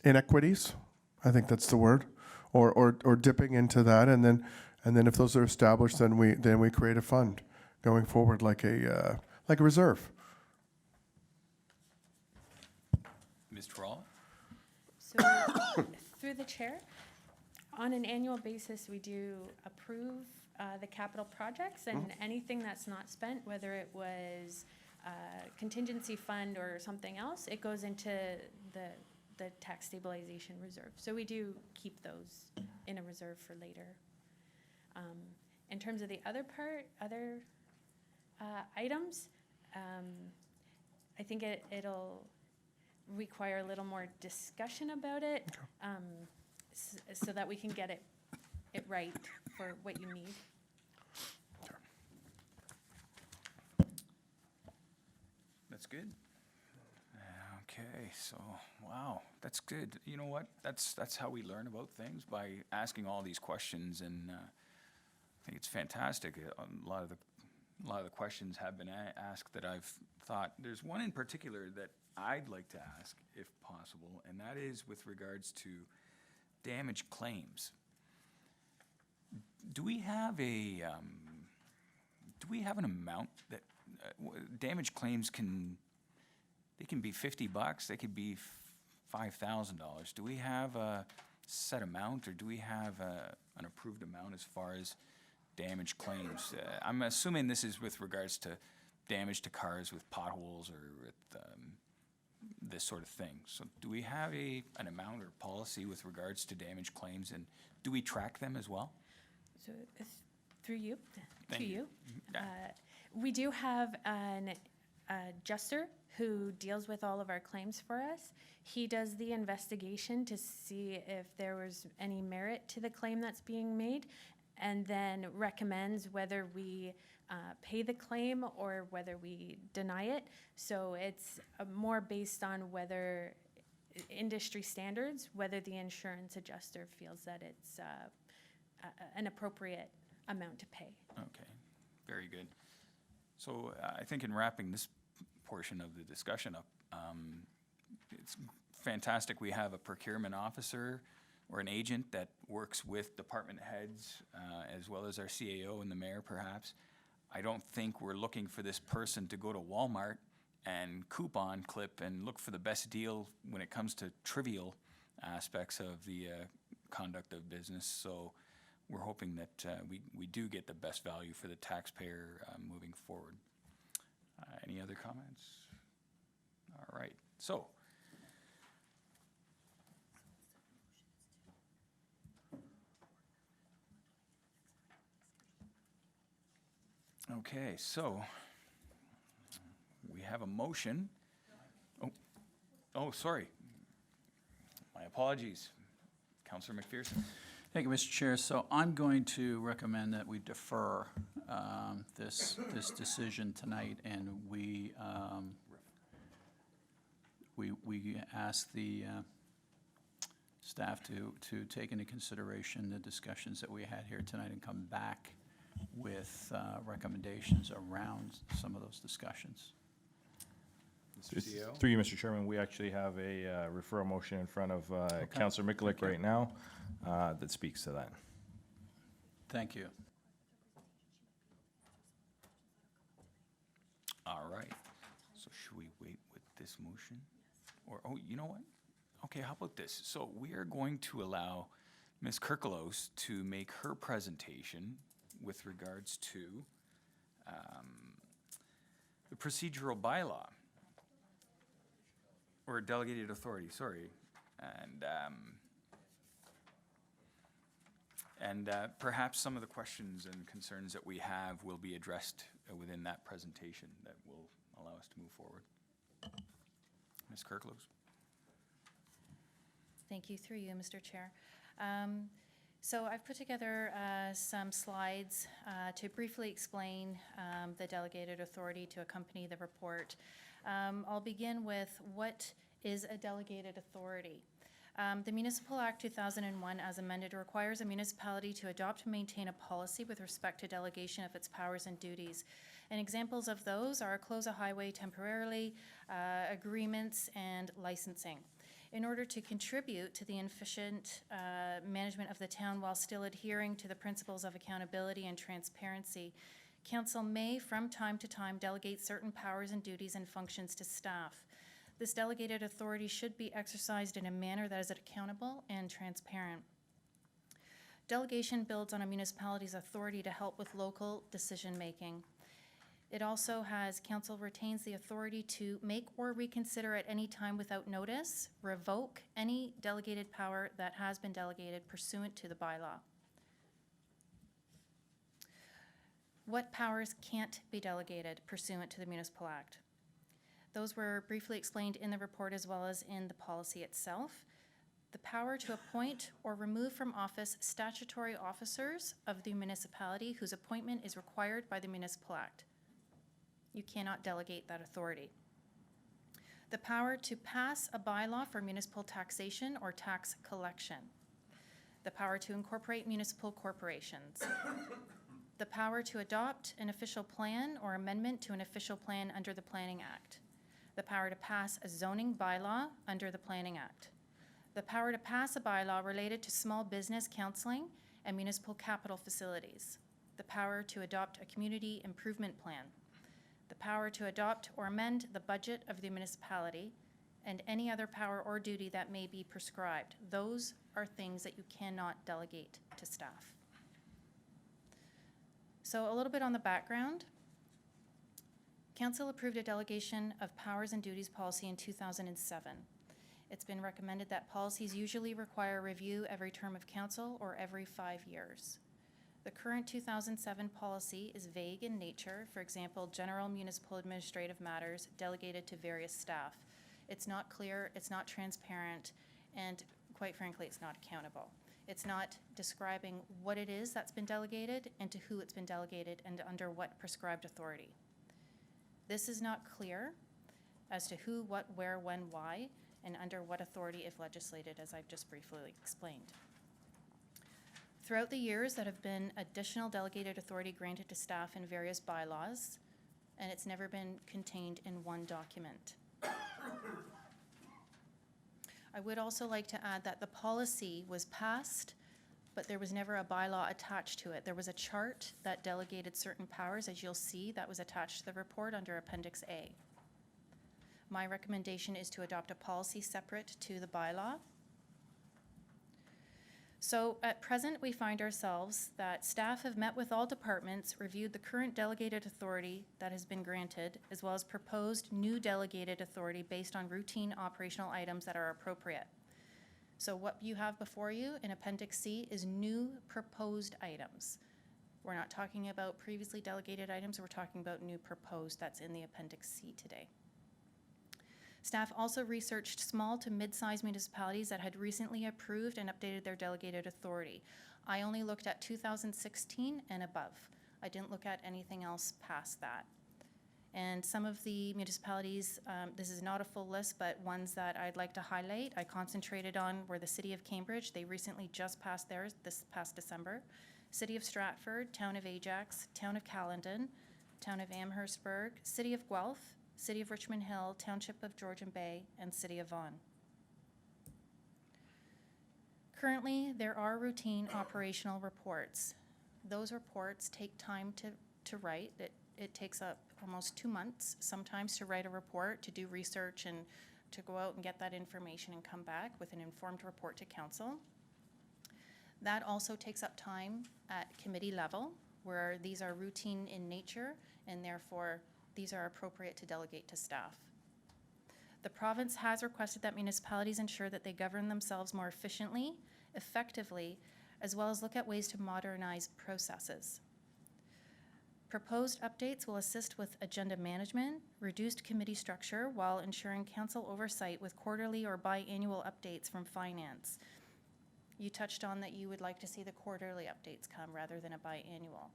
inequities, I think that's the word, or dipping into that, and then if those are established, then we create a fund going forward, like a reserve. Ms. Terrell? So, through the chair, on an annual basis, we do approve the capital projects, and anything that's not spent, whether it was contingency fund or something else, it goes into the tax stabilization reserve. So we do keep those in a reserve for later. In terms of the other items, I think it'll require a little more discussion about it, so that we can get it right for what you need. That's good. Okay, so, wow, that's good. You know what? That's how we learn about things, by asking all these questions, and I think it's fantastic. A lot of the questions have been asked that I've thought. There's one in particular that I'd like to ask, if possible, and that is with regards to damage claims. Do we have an amount that damage claims can be $50, they could be $5,000. Do we have a set amount, or do we have an approved amount as far as damage claims? I'm assuming this is with regards to damage to cars with potholes or with this sort of thing. So do we have an amount or policy with regards to damage claims, and do we track them as well? So through you, Thank to you. you, we do have an adjuster who deals with all of our claims for us. He does the investigation to see if there was any merit to the claim that's being made, and then recommends whether we pay the claim or whether we deny it. So it's more based on whether industry standards, whether the insurance adjuster feels that it's an appropriate amount to pay. Okay, very good. So I think in wrapping this portion of the discussion up, it's fantastic we have a procurement officer or an agent that works with department heads, as well as our CAO and the mayor perhaps. I don't think we're looking for this person to go to Walmart and coupon clip and look for the best deal when it comes to trivial aspects of the conduct of business. So we're hoping that we do get the best value for the taxpayer moving forward. Any other comments? All right, so. Okay, so we have a motion. Oh, sorry. My apologies. Councillor McPherson. Thank you, Mr. Chair. So I'm going to recommend that we defer this decision tonight, and we ask the staff to take into consideration the discussions that we had here tonight and come back with recommendations around some of those discussions. Mr. CEO? Through you, Mr. Chairman, we actually have a referral motion in front of Councillor Mikulik right now that speaks to that. Thank you. All right. So should we wait with this motion? Or, oh, you know what? Okay, how about this? So we are going to allow Ms. Kirklos to make her presentation with regards to the procedural bylaw, or delegated authority, sorry. And perhaps some of the questions and concerns that we have will be addressed within that presentation that will allow us to move forward. Ms. Kirklos. Thank you, through you, Mr. Chair. So I've put together some slides to briefly explain the delegated authority to accompany the report. I'll begin with what is a delegated authority. The Municipal Act 2001, as amended, requires a municipality to adopt and maintain a policy with respect to delegation of its powers and duties. And examples of those are close a highway temporarily, agreements, and licensing. In order to contribute to the efficient management of the town while still adhering to the principles of accountability and transparency, Council may, from time to time, delegate certain powers and duties and functions to staff. This delegated authority should be exercised in a manner that is accountable and transparent. Delegation builds on a municipality's authority to help with local decision-making. It also has, council retains the authority to make or reconsider at any time without notice, revoke any delegated power that has been delegated pursuant to the bylaw. What powers can't be delegated pursuant to the Municipal Act? Those were briefly explained in the report as well as in the policy itself. The power to appoint or remove from office statutory officers of the municipality whose appointment is required by the Municipal Act. You cannot delegate that authority. The power to pass a bylaw for municipal taxation or tax collection. The power to incorporate municipal corporations. The power to adopt an official plan or amendment to an official plan under the Planning Act. The power to pass a zoning bylaw under the Planning Act. The power to pass a bylaw related to small business counseling and municipal capital facilities. The power to adopt a community improvement plan. The power to adopt or amend the budget of the municipality, and any other power or duty that may be prescribed. Those are things that you cannot delegate to staff. So a little bit on the background. Council approved a delegation of powers and duties policy in 2007. It's been recommended that policies usually require review every term of council or every 5 years. The current 2007 policy is vague in nature. For example, general municipal administrative matters delegated to various staff. It's not clear, it's not transparent, and quite frankly, it's not accountable. It's not describing what it is that's been delegated and to who it's been delegated and under what prescribed authority. This is not clear as to who, what, where, when, why, and under what authority if legislated, as I've just briefly explained. Throughout the years, there have been additional delegated authority granted to staff in various bylaws, and it's never been contained in one document. I would also like to add that the policy was passed, but there was never a bylaw attached to it. There was a chart that delegated certain powers, as you'll see, that was attached to the report under Appendix A. My recommendation is to adopt a policy separate to the bylaw. So at present, we find ourselves that staff have met with all departments, reviewed the current delegated authority that has been granted, as well as proposed new delegated authority based on routine operational items that are appropriate. So what you have before you in Appendix C is new proposed items. We're not talking about previously delegated items, we're talking about new proposed. That's in the Appendix C today. Staff also researched small to mid-sized municipalities that had recently approved and updated their delegated authority. I only looked at 2016 and above. I didn't look at anything else past that. And some of the municipalities, this is not a full list, but ones that I'd like to highlight, I concentrated on were the City of Cambridge. They recently just passed theirs this past December. City of Stratford, Town of Ajax, Town of Caledon, Town of Amherstburg, City of Guelph, City of Richmond Hill, Township of Georgian Bay, and City of Vaughan. Currently, there are routine operational reports. Those reports take time to write. It takes up almost 2 months sometimes to write a report, to do research, and to go out and get that information and come back with an informed report to council. That also takes up time at committee level, where these are routine in nature, and therefore these are appropriate to delegate to staff. The province has requested that municipalities ensure that they govern themselves more efficiently, effectively, as well as look at ways to modernize processes. Proposed updates will assist with agenda management, reduced committee structure, while ensuring council oversight with quarterly or biannual updates from finance. You touched on that you would like to see the quarterly updates come rather than a biannual.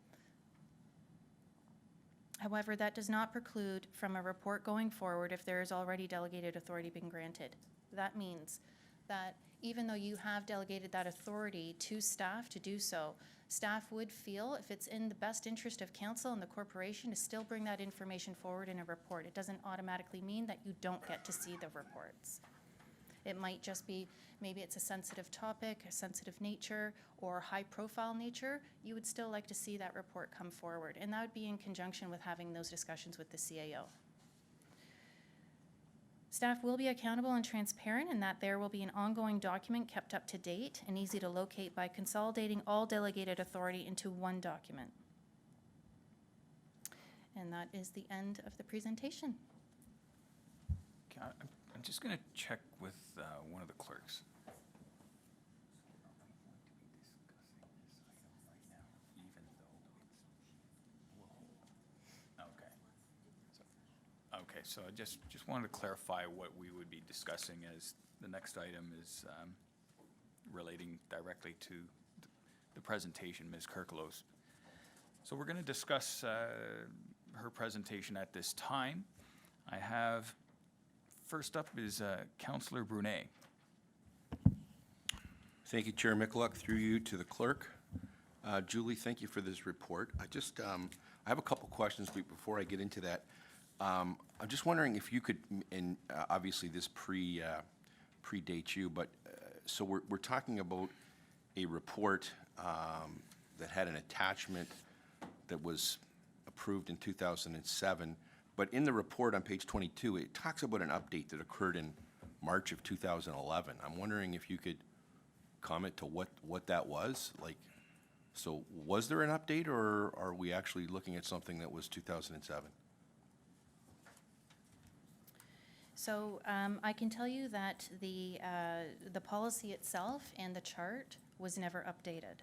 However, that does not preclude from a report going forward if there is already delegated authority being granted. That means that even though you have delegated that authority to staff to do so, staff would feel if it's in the best interest of council and the corporation to still bring that information forward in a report. It doesn't automatically mean that you don't get to see the reports. It might just be, maybe it's a sensitive topic, a sensitive nature, or high-profile nature. You would still like to see that report come forward, and that would be in conjunction with having those discussions with the CAO. Staff will be accountable and transparent in that there will be an ongoing document kept up to date and easy to locate by consolidating all delegated authority into one document. And that is the end of the presentation. Okay, I'm just going to check with one of the clerks. Okay, so I just wanted to clarify what we would be discussing as the next item is relating directly to the presentation, Ms. Kirklos. So we're going to discuss her presentation at this time. I have, first up is Councillor Brunet. Thank you, Chair Michalak. Through you to the clerk. Julie, thank you for this report. I have a couple questions before I get into that. I'm just wondering if you could, and obviously this predates you, but so we're talking about a report that had an attachment that was approved in 2007, but in the report on page 22, it talks about an update that occurred in March of 2011. I'm wondering if you could comment to what that was, like, so was there an update, or are we actually looking at something that was 2007? So I can tell you that the policy itself and the chart was never updated.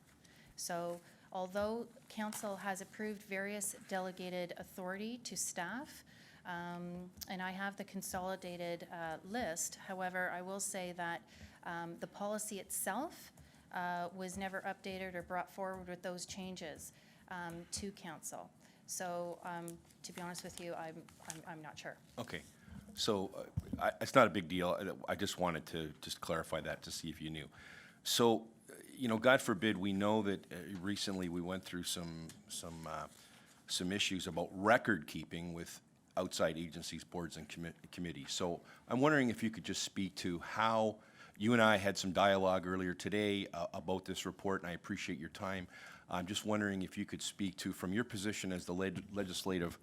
So although council has approved various delegated authority to staff, and I have the consolidated list, however, I will say that the policy itself was never updated or brought forward with those changes to council. So to be honest with you, I'm not sure. Okay. So it's not a big deal. I just wanted to just clarify that to see if you knew. So, you know, God forbid, we know that recently we went through some issues about record keeping with outside agencies, boards, and committees. So I'm wondering if you could just speak to how you and I had some dialogue earlier today about this report, and I appreciate your time. I'm just wondering if you could speak to, from your position as the legislative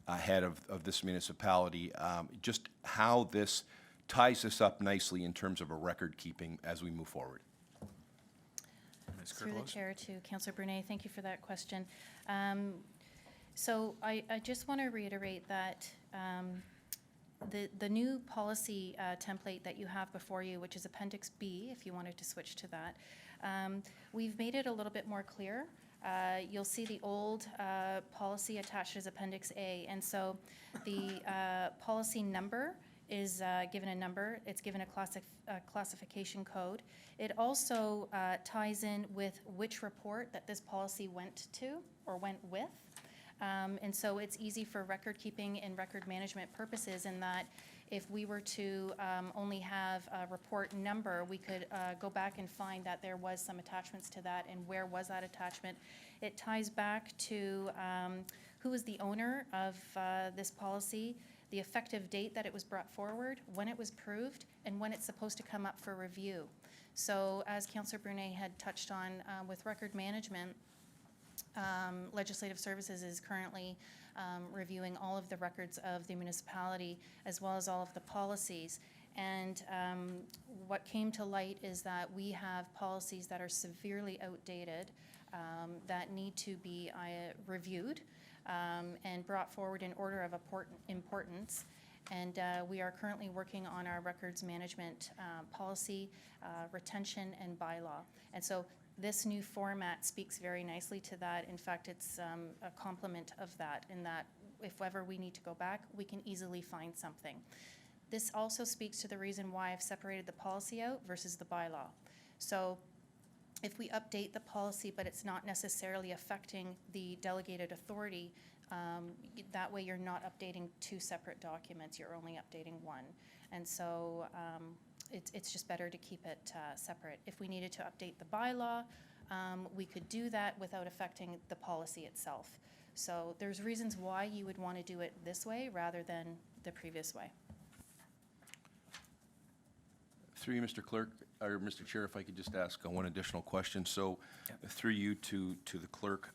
head of this municipality, just how this ties us up nicely in terms of a record keeping as we move forward. Through the chair to Councillor Brunet, thank you for that question. So I just want to reiterate that the new policy template that you have before you, which is Appendix B, if you wanted to switch to that, we've made it a little bit more clear. You'll see the old policy attached as Appendix A, and so the policy number is given a number. It's given a classification code. It also ties in with which report that this policy went to or went with. And so it's easy for record keeping and record management purposes in that if we were to only have a report number, we could go back and find that there was some attachments to that and where was that attachment. It ties back to who was the owner of this policy, the effective date that it was brought forward, when it was approved, and when it's supposed to come up for review. So as Councillor Brunet had touched on with record management, Legislative Services is currently reviewing all of the records of the municipality as well as all of the policies. And what came to light is that we have policies that are severely outdated that need to be reviewed and brought forward in order of importance. And we are currently working on our records management policy, retention, and bylaw. And so this new format speaks very nicely to that. In fact, it's a complement of that in that if ever we need to go back, we can easily find something. This also speaks to the reason why I've separated the policy out versus the bylaw. So if we update the policy, but it's not necessarily affecting the delegated authority, that way you're not updating two separate documents, you're only updating one. And so it's just better to keep it separate. If we needed to update the bylaw, we could do that without affecting the policy itself. So there's reasons why you would want to do it this way rather than the previous way. Through you, Mr. Clerk, or Mr. Chair, if I could just ask one additional question. So through you to the clerk,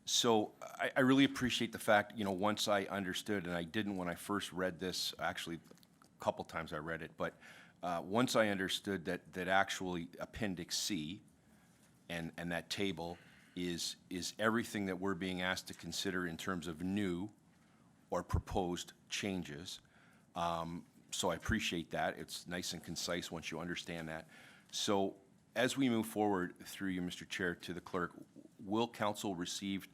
so I really appreciate the fact, you know, once I understood, and I didn't when I first read this, actually a couple times I read it, but once I understood that actually Appendix C and that table is everything that we're being asked to consider in terms of new or proposed changes. So I appreciate that. It's nice and concise once you understand that. So as we move forward, through you, Mr. Chair, to the clerk, will council receive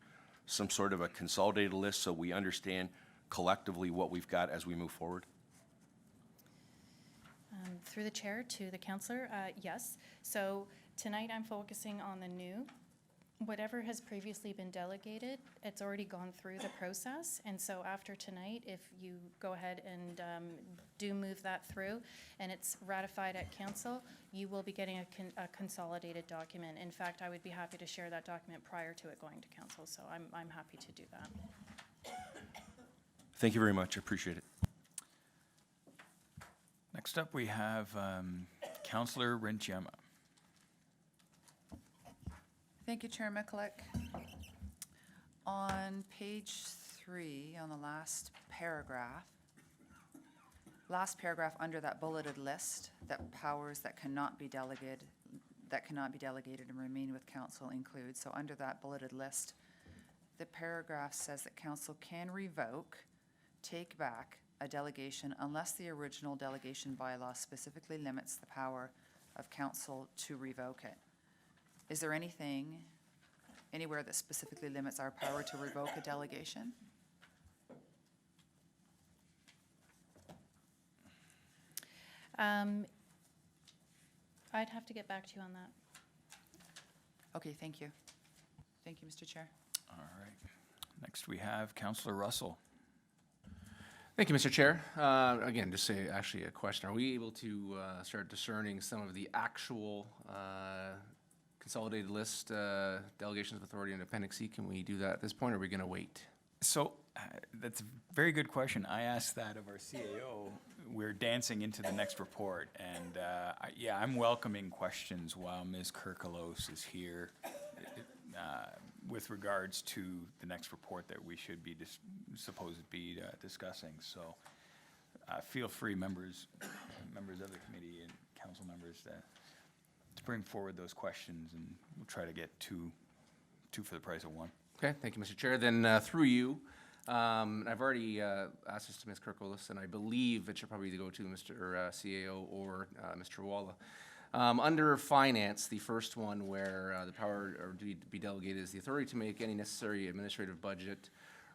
some sort of a consolidated list so we understand collectively what we've got as we move forward? Through the chair to the councillor, yes. So tonight I'm focusing on the new. Whatever has previously been delegated, it's already gone through the process. And so after tonight, if you go ahead and do move that through and it's ratified at council, you will be getting a consolidated document. In fact, I would be happy to share that document prior to it going to council. So I'm happy to do that. Thank you very much. I appreciate it. Next up, we have Councillor Renchema. Thank you, Chair Mikulik. On page 3, on the last paragraph under that bulleted list, that powers that cannot be delegated and remain with council include. So under that bulleted list, the paragraph says that council can revoke, take back a delegation unless the original delegation bylaw specifically limits the power of council to revoke it. Is there anything, anywhere that specifically limits our power to revoke a delegation? I'd have to get back to you on that. Okay, thank you. Thank you, Mr. Chair. All right. Next, we have Councillor Russell. Thank you, Mr. Chair. Again, just say actually a question. Are we able to start discerning some of the actual consolidated list delegations of authority in Appendix C? Can we do that at this point, or are we going to wait? So that's a very good question. I asked that of our CAO. We're dancing into the next report, and I'm welcoming questions while Ms. Kirkelos is here with regards to the next report that we should be supposed to be discussing. So feel free, members of the committee and council members, to bring forward those questions, and we'll try to get two for the price of one. Okay, thank you, Mr. Chair. Then through you, I've already asked this to Ms. Kirkelos, and I believe it should probably go to Mr. CAO or Mr. Walla. Under finance, the first one where the power or duty to be delegated is the authority to make any necessary administrative budget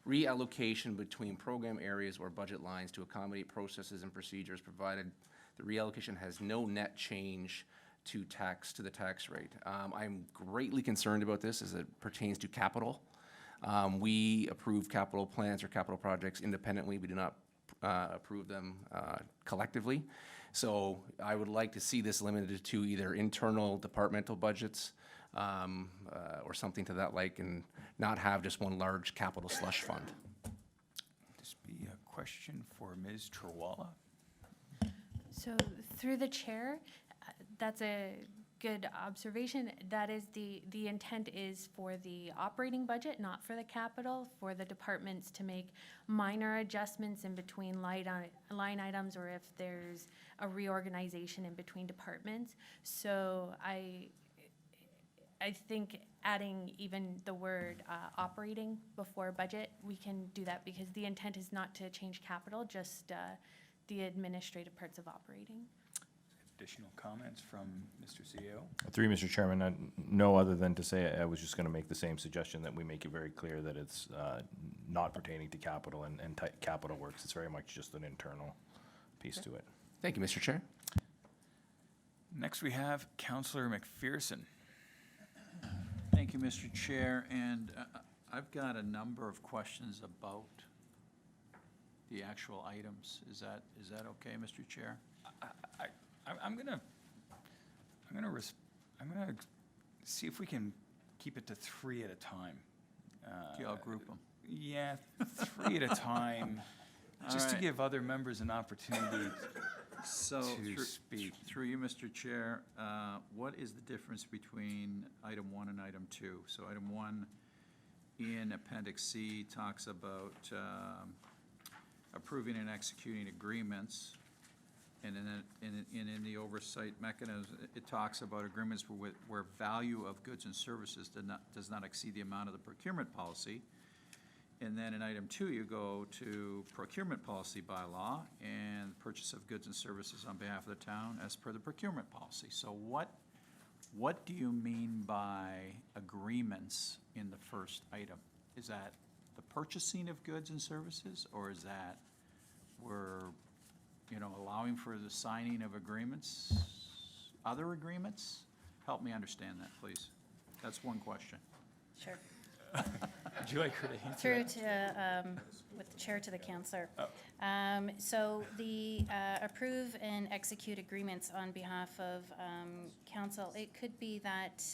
reallocation between program areas or budget lines to accommodate processes and procedures, provided the reallocation has no net change to the tax rate. I'm greatly concerned about this as it pertains to capital. We approve capital plans or capital projects independently. We do not approve them collectively. So I would like to see this limited to either internal departmental budgets or something to that like, and not have just one large capital slush fund. This be a question for Ms. Terwalla. So through the chair, that's a good observation. That is the intent is for the operating budget, not for the capital, for the departments to make minor adjustments in between line items, or if there's a reorganization in between departments. So I think adding even the word operating before budget, we can do that, because the intent is not to change capital, just the administrative parts of operating. Additional comments from Mr. CEO? Through you, Mr. Chairman, no other than to say I was just going to make the same suggestion that we make it very clear that it's not pertaining to capital and capital works. It's very much just an internal piece to it. Thank you, Mr. Chair. Next, we have Councillor McPherson. Thank you, Mr. Chair, and I've got a number of questions about the actual items. Is that okay, Mr. Chair? I'm gonna see if we can keep it to 3 at a time. Okay, I'll group them. Yeah, 3 at a time, just to right. give other members an opportunity So, to speak. through you, Mr. Chair, what is the difference between item 1 and item 2? So item 1 in Appendix C talks about approving and executing agreements. And in the oversight mechanism, it talks about agreements where value of goods and services does not exceed the amount of the procurement policy. And then in item 2, you go to procurement policy bylaw and purchase of goods and services on behalf of the town as per the procurement policy. So what do you mean by agreements in the first item? Is that the purchasing of goods and services, or is that we're, allowing for the signing of agreements, other agreements? Help me understand that, please. That's one question. Sure. Would you like her to answer Through that? to, with the chair to the counselor. Oh. So the approve and execute agreements on behalf of council, it could be that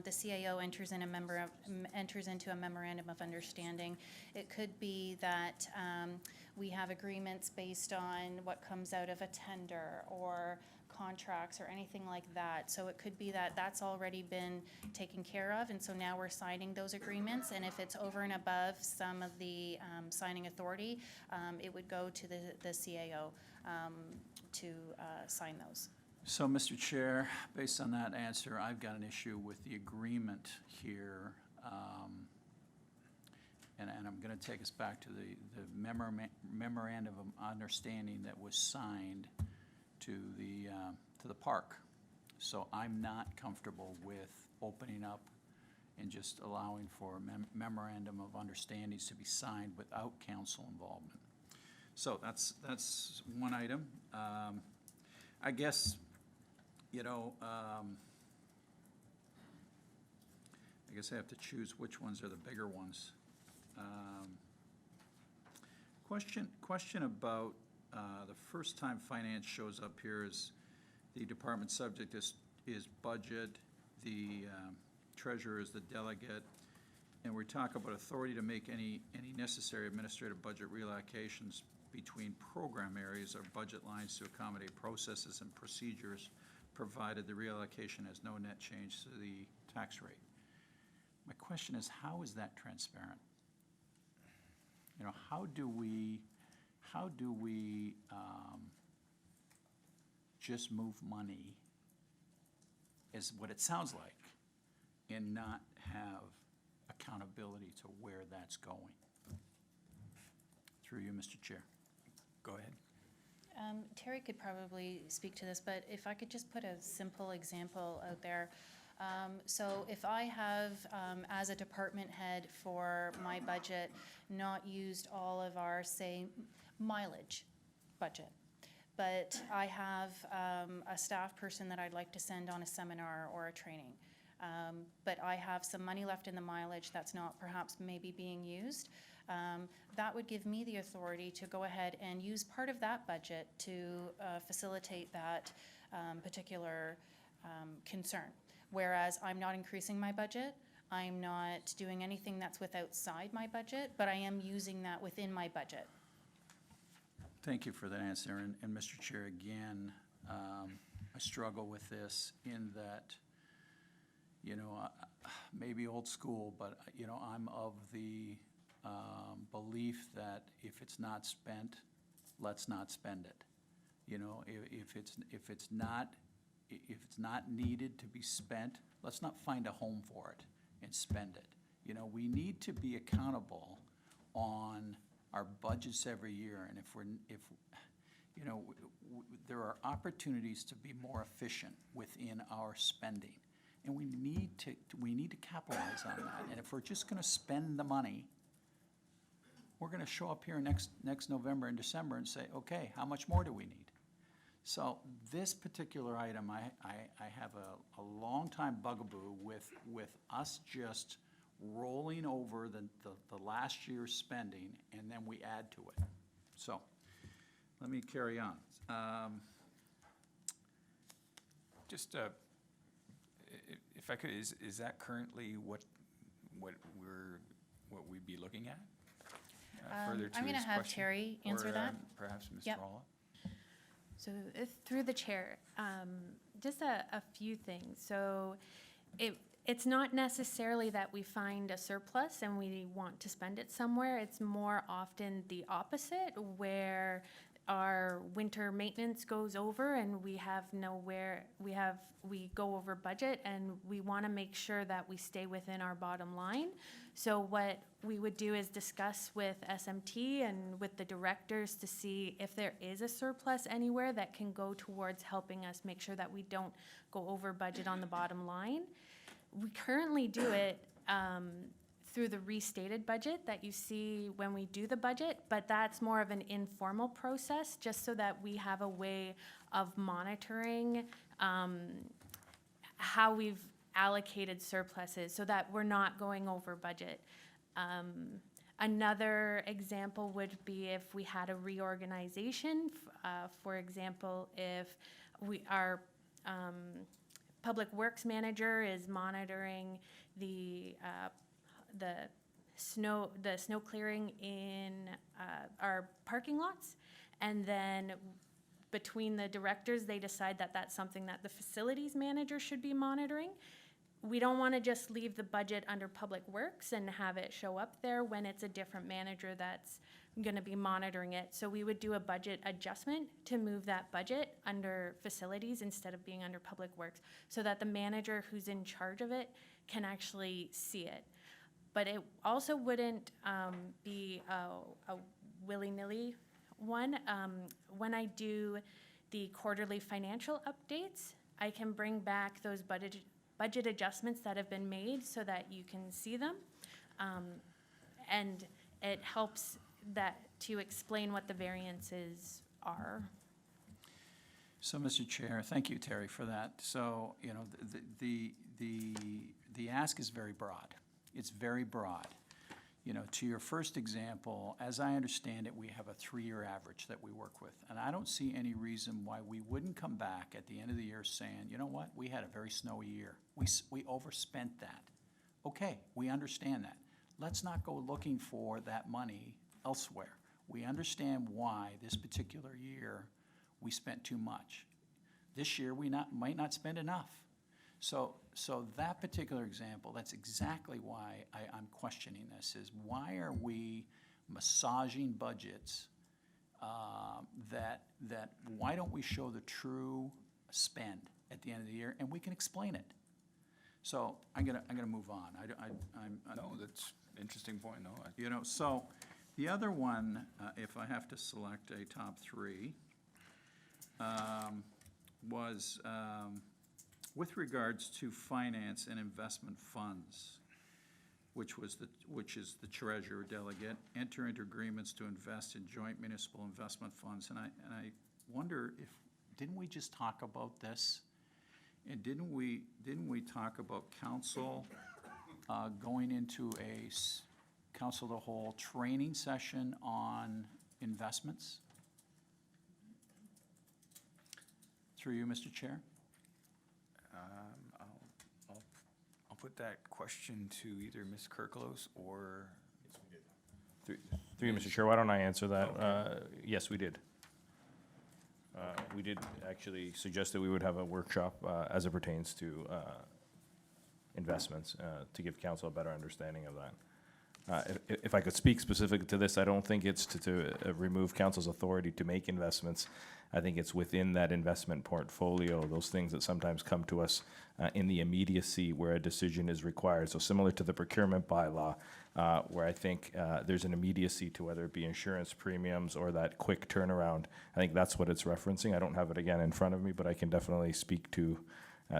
the CAO enters into a memorandum of understanding. It could be that we have agreements based on what comes out of a tender or contracts or anything like that. So it could be that that's already been taken care of, and so now we're signing those agreements, and if it's over and above some of the signing authority, it would go to the CAO to sign those. So, Mr. Chair, based on that answer, I've got an issue with the agreement here. And I'm going to take us back to the memorandum of understanding that was signed to the park. So I'm not comfortable with opening up and just allowing for memorandum of understandings to be signed without council involvement. So that's one item. I guess, I guess I have to choose which ones are the bigger ones. Question about the first time finance shows up here is the department subject is budget, the treasurer is the delegate, and we talk about authority to make any necessary administrative budget reallocations between program areas or budget lines to accommodate processes and procedures, provided the reallocation has no net change to the tax rate. My question is, how is that transparent? How do we just move money, is what it sounds like, and not have accountability to where that's going? Through you, Mr. Chair. Go ahead. Terry could probably speak to this, but if I could just put a simple example out there. So if I have, as a department head for my budget, not used all of our, say, mileage budget, but I have a staff person that I'd like to send on a seminar or a training, but I have some money left in the mileage that's not perhaps maybe being used, that would give me the authority to go ahead and use part of that budget to facilitate that particular concern. Whereas I'm not increasing my budget, I'm not doing anything that's outside my budget, but I am using that within my budget. Thank you for that answer, and Mr. Chair, again, I struggle with this in that, maybe old school, but, I'm of the belief that if it's not spent, let's not spend it. If it's not needed to be spent, let's not find a home for it and spend it. We need to be accountable on our budgets every year, and there are opportunities to be more efficient within our spending, and we need to capitalize on that. And if we're just going to spend the money, we're going to show up here next November and December and say, okay, how much more do we need? So this particular item, I have a long time bugaboo with us just rolling over the last year's spending, and then we add to it. So, let me carry on. Just, if I could, is that currently what we'd be looking at? Further to I'm going to his have question? Terry answer Or, that. Perhaps Mr. Yep. Rolla? So through the chair, just a few things. So it's not necessarily that we find a surplus and we want to spend it somewhere. It's more often the opposite, where our winter maintenance goes over and we have nowhere, we go over budget, and we want to make sure that we stay within our bottom line. So what we would do is discuss with SMT and with the directors to see if there is a surplus anywhere that can go towards helping us make sure that we don't go over budget on the bottom line. We currently do it through the restated budget that you see when we do the budget, but that's more of an informal process, just so that we have a way of monitoring how we've allocated surpluses, so that we're not going over budget. Another example would be if we had a reorganization. For example, if our Public Works manager is monitoring the snow clearing in our parking lots, and then between the directors, they decide that that's something that the facilities manager should be monitoring. We don't want to just leave the budget under Public Works and have it show up there when it's a different manager that's going to be monitoring it. So we would do a budget adjustment to move that budget under facilities instead of being under Public Works, so that the manager who's in charge of it can actually see it. But it also wouldn't be a willy-nilly one. When I do the quarterly financial updates, I can bring back those budget adjustments that have been made so that you can see them. And it helps that to explain what the variances are. So, Mr. Chair, thank you, Terry, for that. So, you know, the ask is very broad. It's very broad. You know, to your first example, as I understand it, we have a 3-year average that we work with. And I don't see any reason why we wouldn't come back at the end of the year saying, you know what, we had a very snowy year. We overspent that. Okay, we understand that. Let's not go looking for that money elsewhere. We understand why this particular year we spent too much. This year we might not spend enough. So that particular example, that's exactly why I'm questioning this, is why are we massaging budgets that why don't we show the true spend at the end of the year, and we can explain it? So I'm gonna move on. No, that's interesting point, no. You know, so the other one, if I have to select a top 3, was with regards to finance and investment funds, which is the treasurer delegate, enter into agreements to invest in joint municipal investment funds. And I wonder if, didn't we just talk about this? And didn't we talk about council going into a council of the whole training session on investments? Through you, Mr. Chair. I'll put that question to either Ms. Kirklos or. Through you, Mr. Chair, why don't I answer that? Yes, we did. We did actually suggest that we would have a workshop as it pertains to investments to give council a better understanding of that. If I could speak specifically to this, I don't think it's to remove council's authority to make investments. I think it's within that investment portfolio, those things that sometimes come to us in the immediacy where a decision is required. So similar to the procurement bylaw, where I think there's an immediacy to whether it be insurance premiums or that quick turnaround. I think that's what it's referencing. I don't have it again in front of me, but I can definitely speak to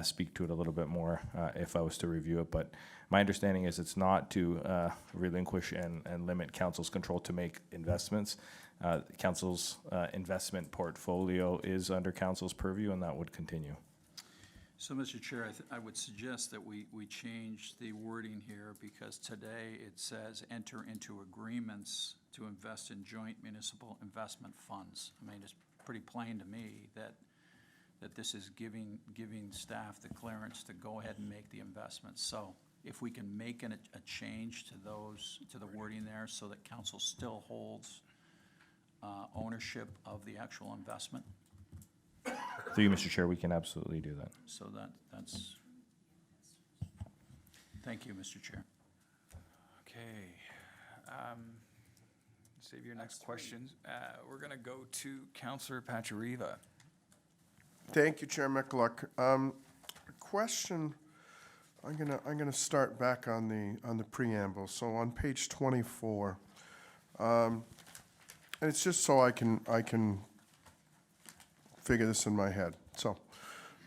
speak to it a little bit more if I was to review it. But my understanding is it's not to relinquish and limit council's control to make investments. Council's investment portfolio is under council's purview, and that would continue. So, Mr. Chair, I would suggest that we change the wording here, because today it says enter into agreements to invest in joint municipal investment funds. I mean, it's pretty plain to me that this is giving staff the clearance to go ahead and make the investments. So if we can make a change to the wording there so that council still holds ownership of the actual investment. Through you, Mr. Chair, we can absolutely do that. So that's, thank you, Mr. Chair. Okay. Save your next questions. We're going to go to Councillor Pachariva. Thank you, Chair McCulloch. A question, I'm gonna start back on the preamble. So on page 24, and it's just so I can figure this in my head. So,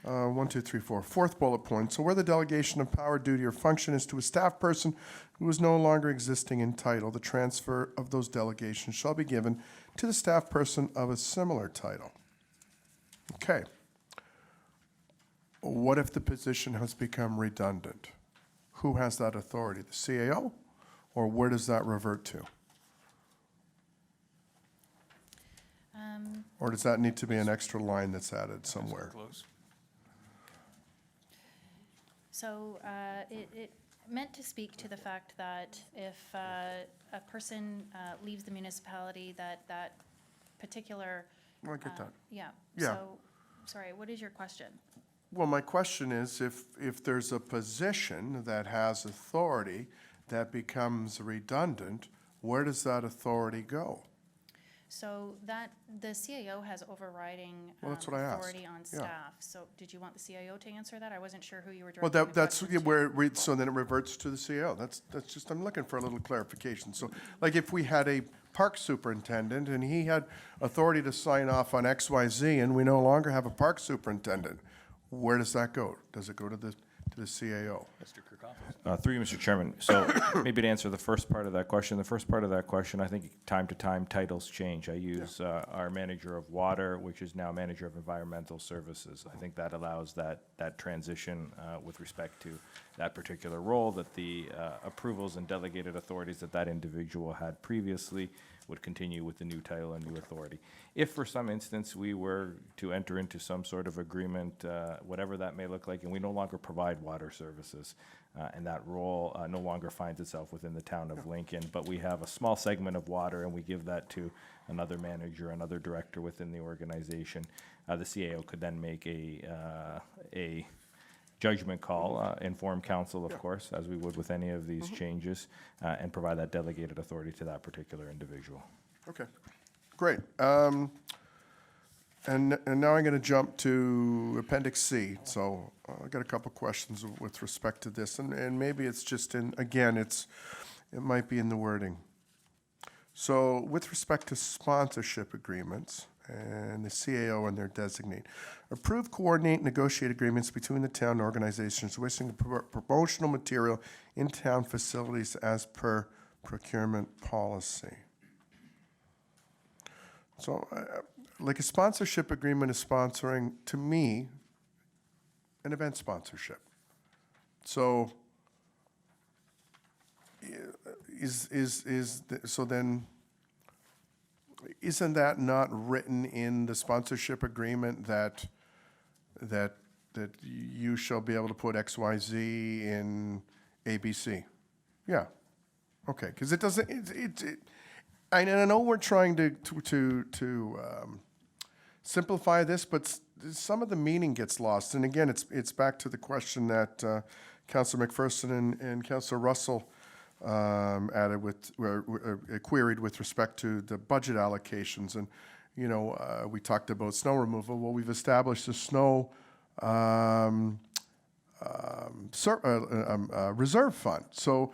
1, 2, 3, 4. Fourth bullet point. So where the delegation of power, duty, or function is to a staff person who is no longer existing in title, the transfer of those delegations shall be given to the staff person of a similar title. Okay. What if the position has become redundant? Who has that authority? The CAO? Or where does that revert to? Or does that need to be an extra line that's added somewhere? Close. So it meant to speak to the fact that if a person leaves the municipality, that particular. Well, I get that. Yeah. Yeah. So, sorry, what is your question? Well, my question is, if there's a position that has authority that becomes redundant, where does that authority go? So the CAO has overriding Well, that's what I asked. authority on Yeah. staff. So did you want the CAO to answer that? I wasn't sure who you were Well, directing the that's question to. where, so then it reverts to the CAO. That's just, I'm looking for a little clarification. So, like, if we had a park superintendent and he had authority to sign off on XYZ and we no longer have a park superintendent, where does that go? Does it go to the CAO? Mr. Kirkhoff. Through you, Mr. Chairman. So maybe to answer the first part of that question, I think time to time titles change. I use our manager of water, which is now manager of environmental services. I think that allows that transition with respect to that particular role, that the approvals and delegated authorities that individual had previously would continue with the new title and new authority. If for some instance we were to enter into some sort of agreement, whatever that may look like, and we no longer provide water services, and that role no longer finds itself within the town of Lincoln, but we have a small segment of water and we give that to another manager, another director within the organization, the CAO could then make a judgment call, inform council, of course, as we would with any of these changes, and provide that delegated authority to that particular individual. Okay, great. And now I'm going to jump to Appendix C. So I've got a couple questions with respect to this, and maybe it's just it might be in the wording. So with respect to sponsorship agreements and the CAO and their designate, approve, coordinate, negotiate agreements between the town organizations wishing to promotional material in town facilities as per procurement policy. So, like a sponsorship agreement is sponsoring, to me, an event sponsorship. So, so then, isn't that not written in the sponsorship agreement that you shall be able to put XYZ in ABC? Yeah. Okay, because it doesn't, I know we're trying to simplify this, but some of the meaning gets lost. And again, it's back to the question that Councillor McPherson and Councillor Russell added queried with respect to the budget allocations. And, you know, we talked about snow removal. Well, we've established a snow reserve fund. So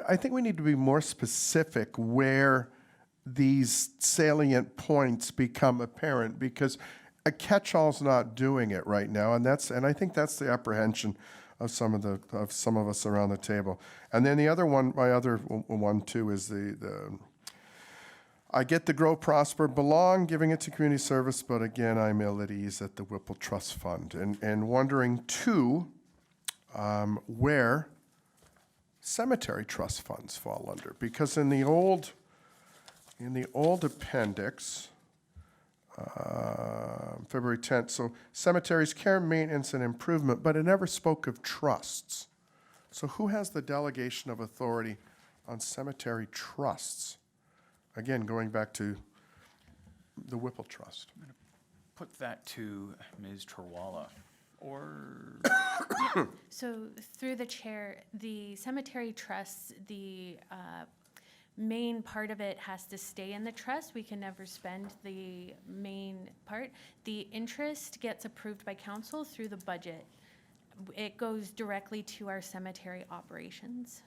I think we need to be more specific where these salient points become apparent, because a catch-all's not doing it right now, and I think that's the apprehension of some of us around the table. And then the other one, my other one too, is I get the grow, prosper, belong, giving it to community service, but again, I'm ill at ease at the Whipple Trust Fund, and wondering too, where cemetery trust funds fall under, because in the old appendix, February 10th, so cemeteries, care, maintenance, and improvement, but it never spoke of trusts. So who has the delegation of authority on cemetery trusts? Again, going back to the Whipple Trust. Put that to Ms. Terwala, or So through the chair, the cemetery trusts, the main part of it has to stay in the trust. We can never spend the main part. The interest gets approved by council through the budget. It goes directly to our cemetery operations.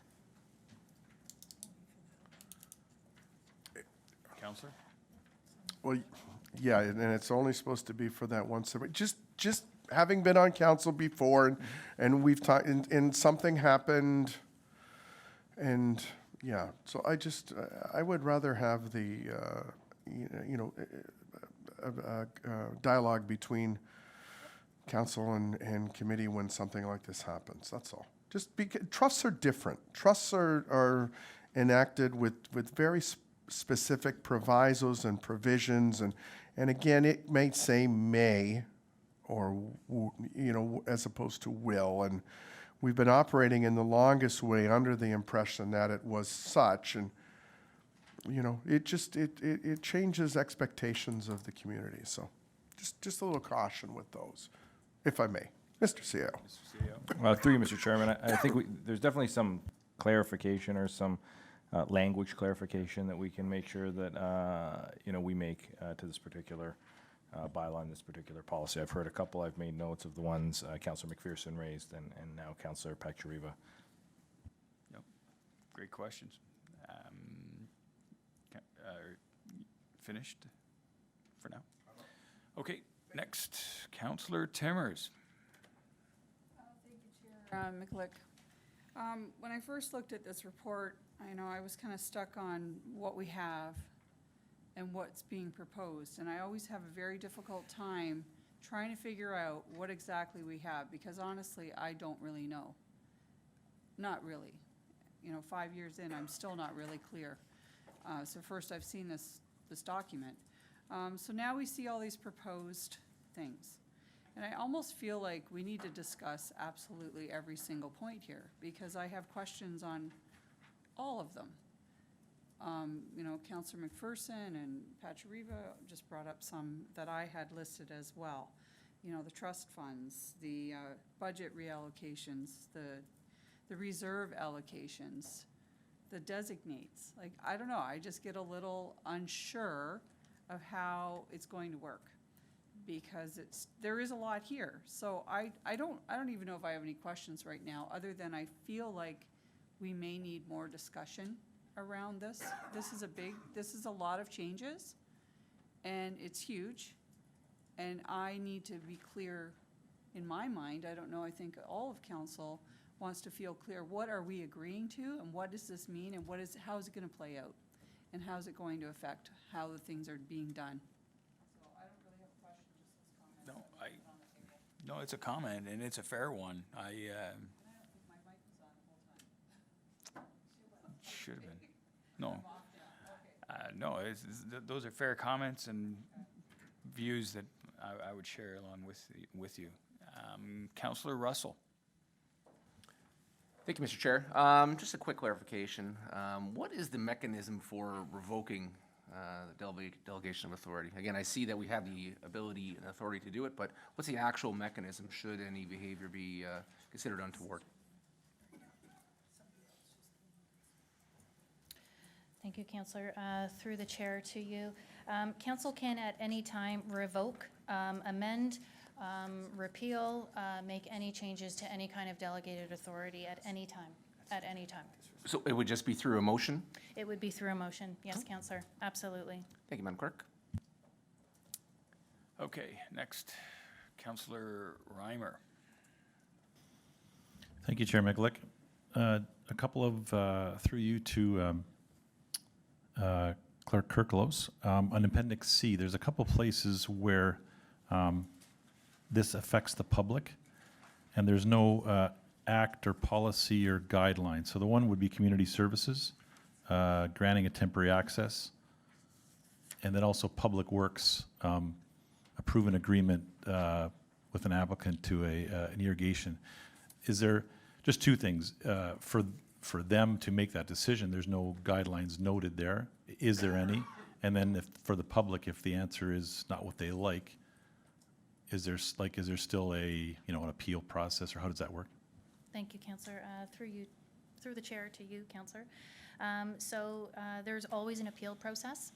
Counselor? Well, yeah, and it's only supposed to be for that one cemetery. Just having been on council before, and we've talked, and something happened, and yeah, so I would rather have the, dialogue between council and committee when something like this happens, that's all. Just because, trusts are different. Trusts are enacted with very specific provisos and provisions, and again, it may say may, or, as opposed to will, and we've been operating in the longest way under the impression that it was such, and, it changes expectations of the community, so just a little caution with those, if I may. Mr. CEO. Through you, Mr. Chairman, I think there's definitely some clarification or some language clarification that we can make sure that, we make to this particular bylaw and this particular policy. I've heard a couple. I've made notes of the ones Councillor McPherson raised and now Councillor Pachariva. Yep. Great questions. Finished for now? Okay, next, Councillor Timmers. Miklick. When I first looked at this report, I was kind of stuck on what we have and what's being proposed. And I always have a very difficult time trying to figure out what exactly we have, because honestly, I don't really know. Not really. 5 years in, I'm still not really clear. So first I've seen this document. So now we see all these proposed things. And I almost feel like we need to discuss absolutely every single point here, because I have questions on all of them. Councillor McPherson and Pachariva just brought up some that I had listed as well. The trust funds, the budget reallocations, the reserve allocations, the designates. I don't know, I just get a little unsure of how it's going to work, because there is a lot here. So I don't even know if I have any questions right now, other than I feel like we may need more discussion around this. This is a lot of changes, and it's huge, and I need to be clear in my mind. I don't know, I think all of council wants to feel clear, what are we agreeing to, and what does this mean, and how is it gonna play out, and how is it going to affect how the things are being done? So I don't really have a question, just this comment. No, it's a comment, and it's a fair one. My mic was on the whole time. Should have been. No. No, those are fair comments and views that I would share along with you. Councillor Russell. Thank you, Mr. Chair. Just a quick clarification. What is the mechanism for revoking the delegation of authority? Again, I see that we have the ability and authority to do it, but what's the actual mechanism should any behavior be considered untoward? Thank you, Councillor. Through the chair to you. Council can at any time revoke, amend, repeal, make any changes to any kind of delegated authority at any time. So it would just be through a motion? It would be through a motion, yes, Councillor, absolutely. Thank you, Madam Clerk. Okay, next, Councillor Reimer. Thank you, Chair Mikulik. A couple of, through you to Clerk Kirklos. On Appendix C, there's a couple places where this affects the public, and there's no act or policy or guideline. So the one would be community services, granting a temporary access, and then also Public Works, approve an agreement with an applicant to an irrigation. Is there, just two things, for them to make that decision, there's no guidelines noted there. Is there any? And then if, for the public, if the answer is not what they like, is there still a, an appeal process, or how does that work? Thank you, Councillor. Through the chair to you, Councillor. There's always an appeal process.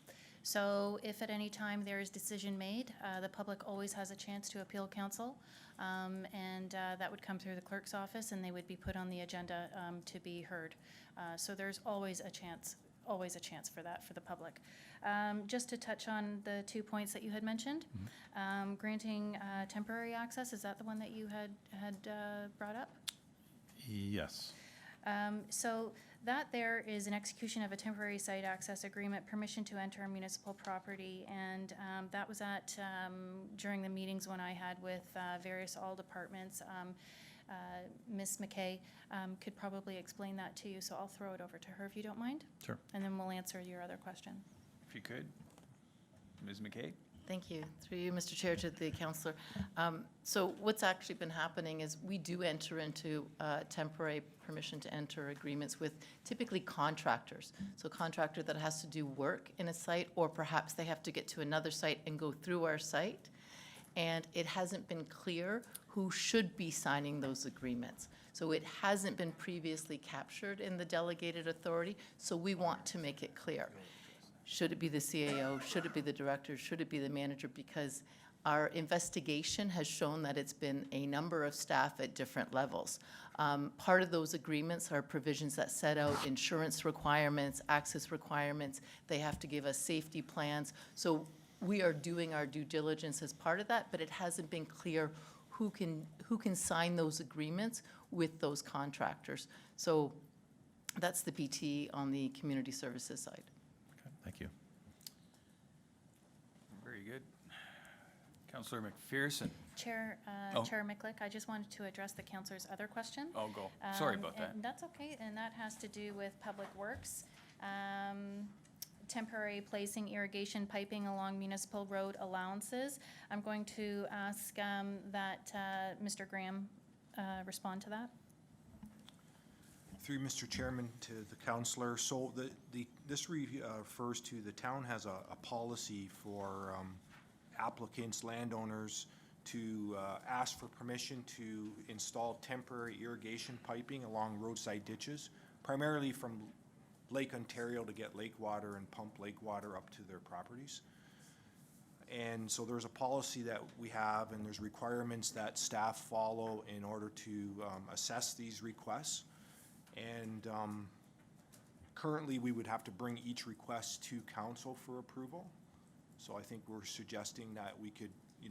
So if at any time there is decision made, the public always has a chance to appeal council, and that would come through the clerk's office, and they would be put on the agenda to be heard. So there's always a chance for that for the public. Just to touch on the 2 points that you had mentioned, granting temporary access, is that the one that you had brought up? Yes. So that there is an execution of a temporary site access agreement, permission to enter municipal property, and that was during the meetings when I had with various all departments. Ms. McKay could probably explain that to you, so I'll throw it over to her if you don't mind. Sure. And then we'll answer your other question. If you could. Ms. McKay? Thank you. Through you, Mr. Chair, to the councillor. So what's actually been happening is we do enter into temporary permission to enter agreements with typically contractors. So a contractor that has to do work in a site, or perhaps they have to get to another site and go through our site. And it hasn't been clear who should be signing those agreements. So it hasn't been previously captured in the delegated authority, so we want to make it clear. Should it be the CAO? Should it be the director? Should it be the manager? Because our investigation has shown that it's been a number of staff at different levels. Part of those agreements are provisions that set out insurance requirements, access requirements. They have to give us safety plans. So we are doing our due diligence as part of that, but it hasn't been clear who can sign those agreements with those contractors. So that's the PT on the community services side. Thank you. Very good. Councillor McPherson. Chair Oh. Chair Mikulik, I just wanted to address the councillor's other question. Oh, go. Sorry about that. And that's okay, and that has to do with Public Works. Temporary placing irrigation piping along municipal road allowances. I'm going to ask that Mr. Graham respond to that. Through Mr. Chairman to the councillor, so this refers to the town has a policy for applicants, landowners, to ask for permission to install temporary irrigation piping along roadside ditches, primarily from Lake Ontario to get lake water and pump lake water up to their properties. And so there's a policy that we have, and there's requirements that staff follow in order to assess these requests. And currently, we would have to bring each request to council for approval. So I think we're suggesting that we could,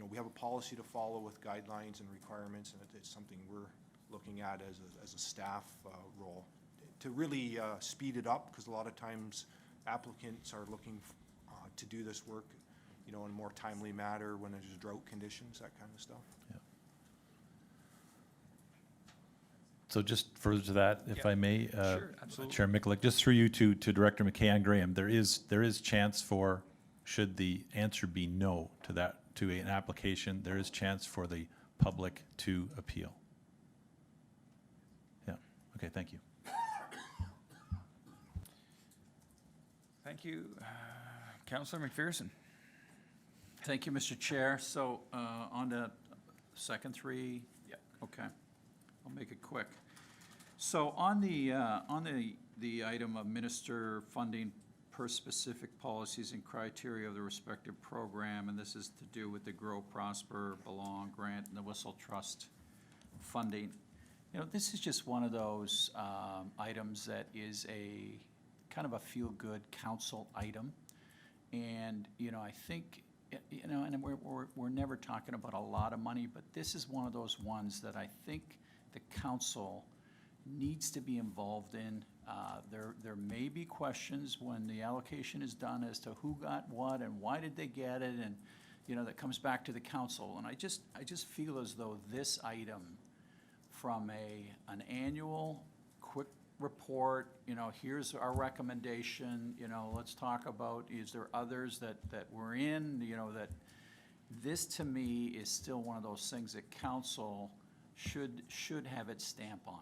we have a policy to follow with guidelines and requirements, and it's something we're looking at as a staff role to really speed it up, because a lot of times applicants are looking to do this work, in a more timely manner when there's drought conditions, that kind of stuff. Yeah. So just further to that, if I may, Sure, absolutely. Chair Mikulik, just through you to Director McKay and Graham, there is chance for, should the answer be no to an application, there is chance for the public to appeal. Yeah. Okay. Thank you. Thank you. Councillor McPherson. Thank you, Mr. Chair. So on to second three. Yeah. Okay, I'll make it quick. So on the item of minister funding per specific policies and criteria of the respective program, and this is to do with the Grow, Prosper, Belong grant and the Whistle Trust funding. This is just one of those items that is a kind of a feel-good council item. And, I think you know, and we're never talking about a lot of money, but this is one of those ones that I think the council needs to be involved in. There may be questions when the allocation is done as to who got what and why did they get it, and, you know, that comes back to the council. And I just feel as though this item, from an annual quick report, you know, here's our recommendation, you know, let's talk about, is there others that we're in, you know, that this to me is still one of those things that council should have its stamp on.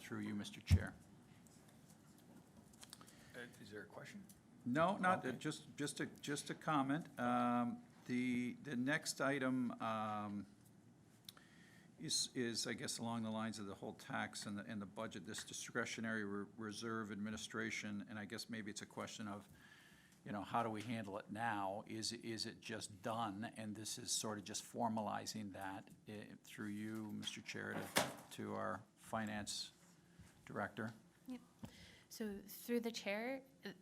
Through you, Mr. Chair. Is there a question? No, not, Okay. just a comment. The next item is, I guess, along the lines of the whole tax and the budget, this discretionary reserve administration, and I guess maybe it's a question of, you know, how do we handle it now? Is it just done, and this is sort of just formalizing that through you, Mr. Chair, to our finance director? Yep. So through the chair,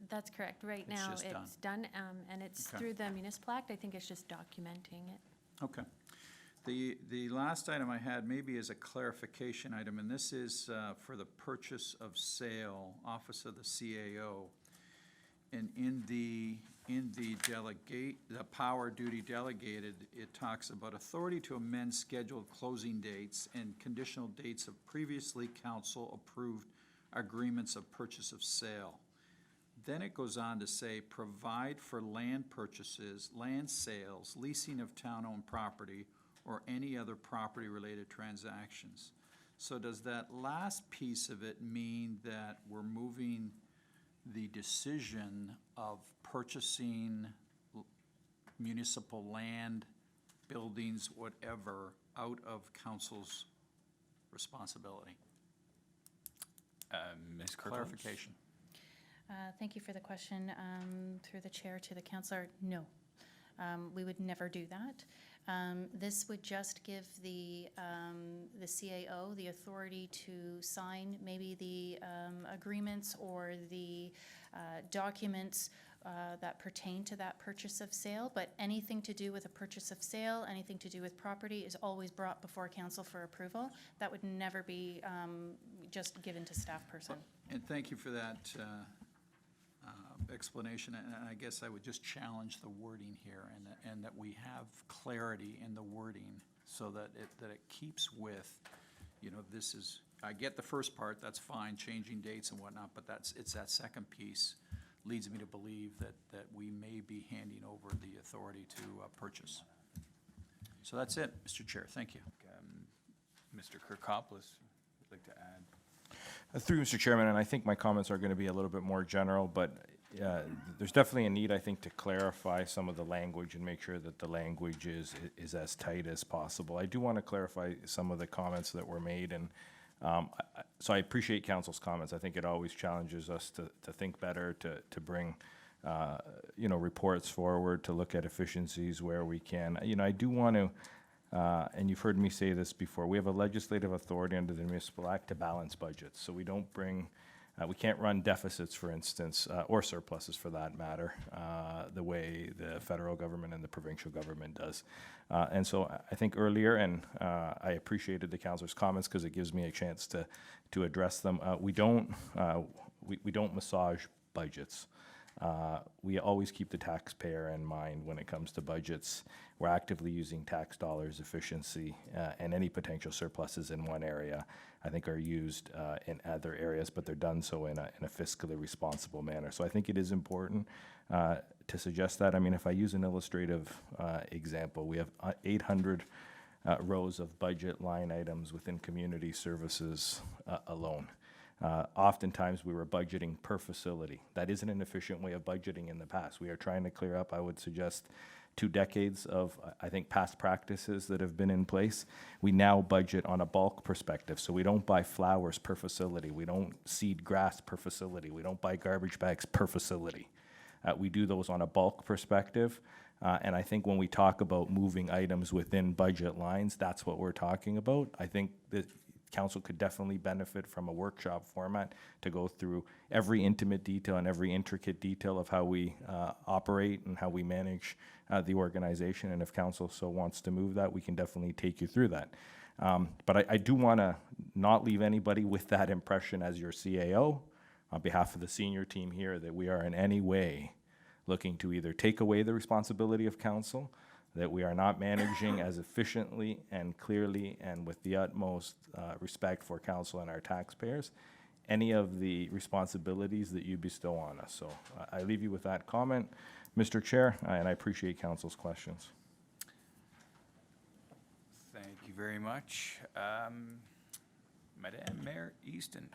that's correct. Right It's now, just done. it's done, and it's Okay. through the municipal act. I think it's just documenting it. Okay. The last item I had maybe is a clarification item, and this is for the purchase of sale, Office of the CAO. And in the power duty delegated, it talks about authority to amend scheduled closing dates and conditional dates of previously council-approved agreements of purchase of sale. Then it goes on to say, provide for land purchases, land sales, leasing of town-owned property, or any other property-related transactions. So does that last piece of it mean that we're moving the decision of purchasing municipal land, buildings, whatever, out of council's responsibility? Ms. Kirkland? Clarification. Thank you for the question. Through the chair to the councillor, no. We would never do that. This would just give the CAO the authority to sign maybe the agreements or the documents that pertain to that purchase of sale, but anything to do with a purchase of sale, anything to do with property is always brought before council for approval. That would never be just given to staff person. And thank you for that explanation, and I guess I would just challenge the wording here, and that we have clarity in the wording so that it keeps with, you know, this is, I get the first part, that's fine, changing dates and whatnot, but it's that second piece leads me to believe that we may be handing over the authority to purchase. So that's it, Mr. Chair, thank you. Mr. Kirkopoulos would like to add. Through Mr. Chairman, and I think my comments are going to be a little bit more general, but there's definitely a need, I think, to clarify some of the language and make sure that the language is as tight as possible. I do want to clarify some of the comments that were made, and so I appreciate council's comments. I think it always challenges us to think better, to bring you know, reports forward, to look at efficiencies where we can. You know, I do want to, and you've heard me say this before, we have a legislative authority under the Municipal Act to balance budgets. So we don't bring, we can't run deficits, for instance, or surpluses for that matter, the way the federal government and the provincial government does. And so I think earlier, and I appreciated the councilor's comments because it gives me a chance to address them. We don't massage budgets. We always keep the taxpayer in mind when it comes to budgets. We're actively using tax dollars efficiency, and any potential surpluses in one area, I think, are used in other areas, but they're done so in a fiscally responsible manner. So I think it is important to suggest that. I mean, if I use an illustrative example, we have 800 rows of budget line items within community services alone. Oftentimes, we were budgeting per facility. That isn't an efficient way of budgeting in the past. We are trying to clear up, I would suggest, 2 decades of, I think, past practices that have been in place. We now budget on a bulk perspective, so we don't buy flowers per facility. We don't seed grass per facility. We don't buy garbage bags per facility. We do those on a bulk perspective, and I think when we talk about moving items within budget lines, that's what we're talking about. I think that council could definitely benefit from a workshop format to go through every intimate detail and every intricate detail of how we operate and how we manage the organization. And if council so wants to move that, we can definitely take you through that. But I do want to not leave anybody with that impression as your CAO, on behalf of the senior team here, that we are in any way looking to either take away the responsibility of council, that we are not managing as efficiently and clearly and with the utmost respect for council and our taxpayers, any of the responsibilities that you bestow on us. So I leave you with that comment, Mr. Chair, and I appreciate council's questions. Thank you very much. Madam Mayor Easton.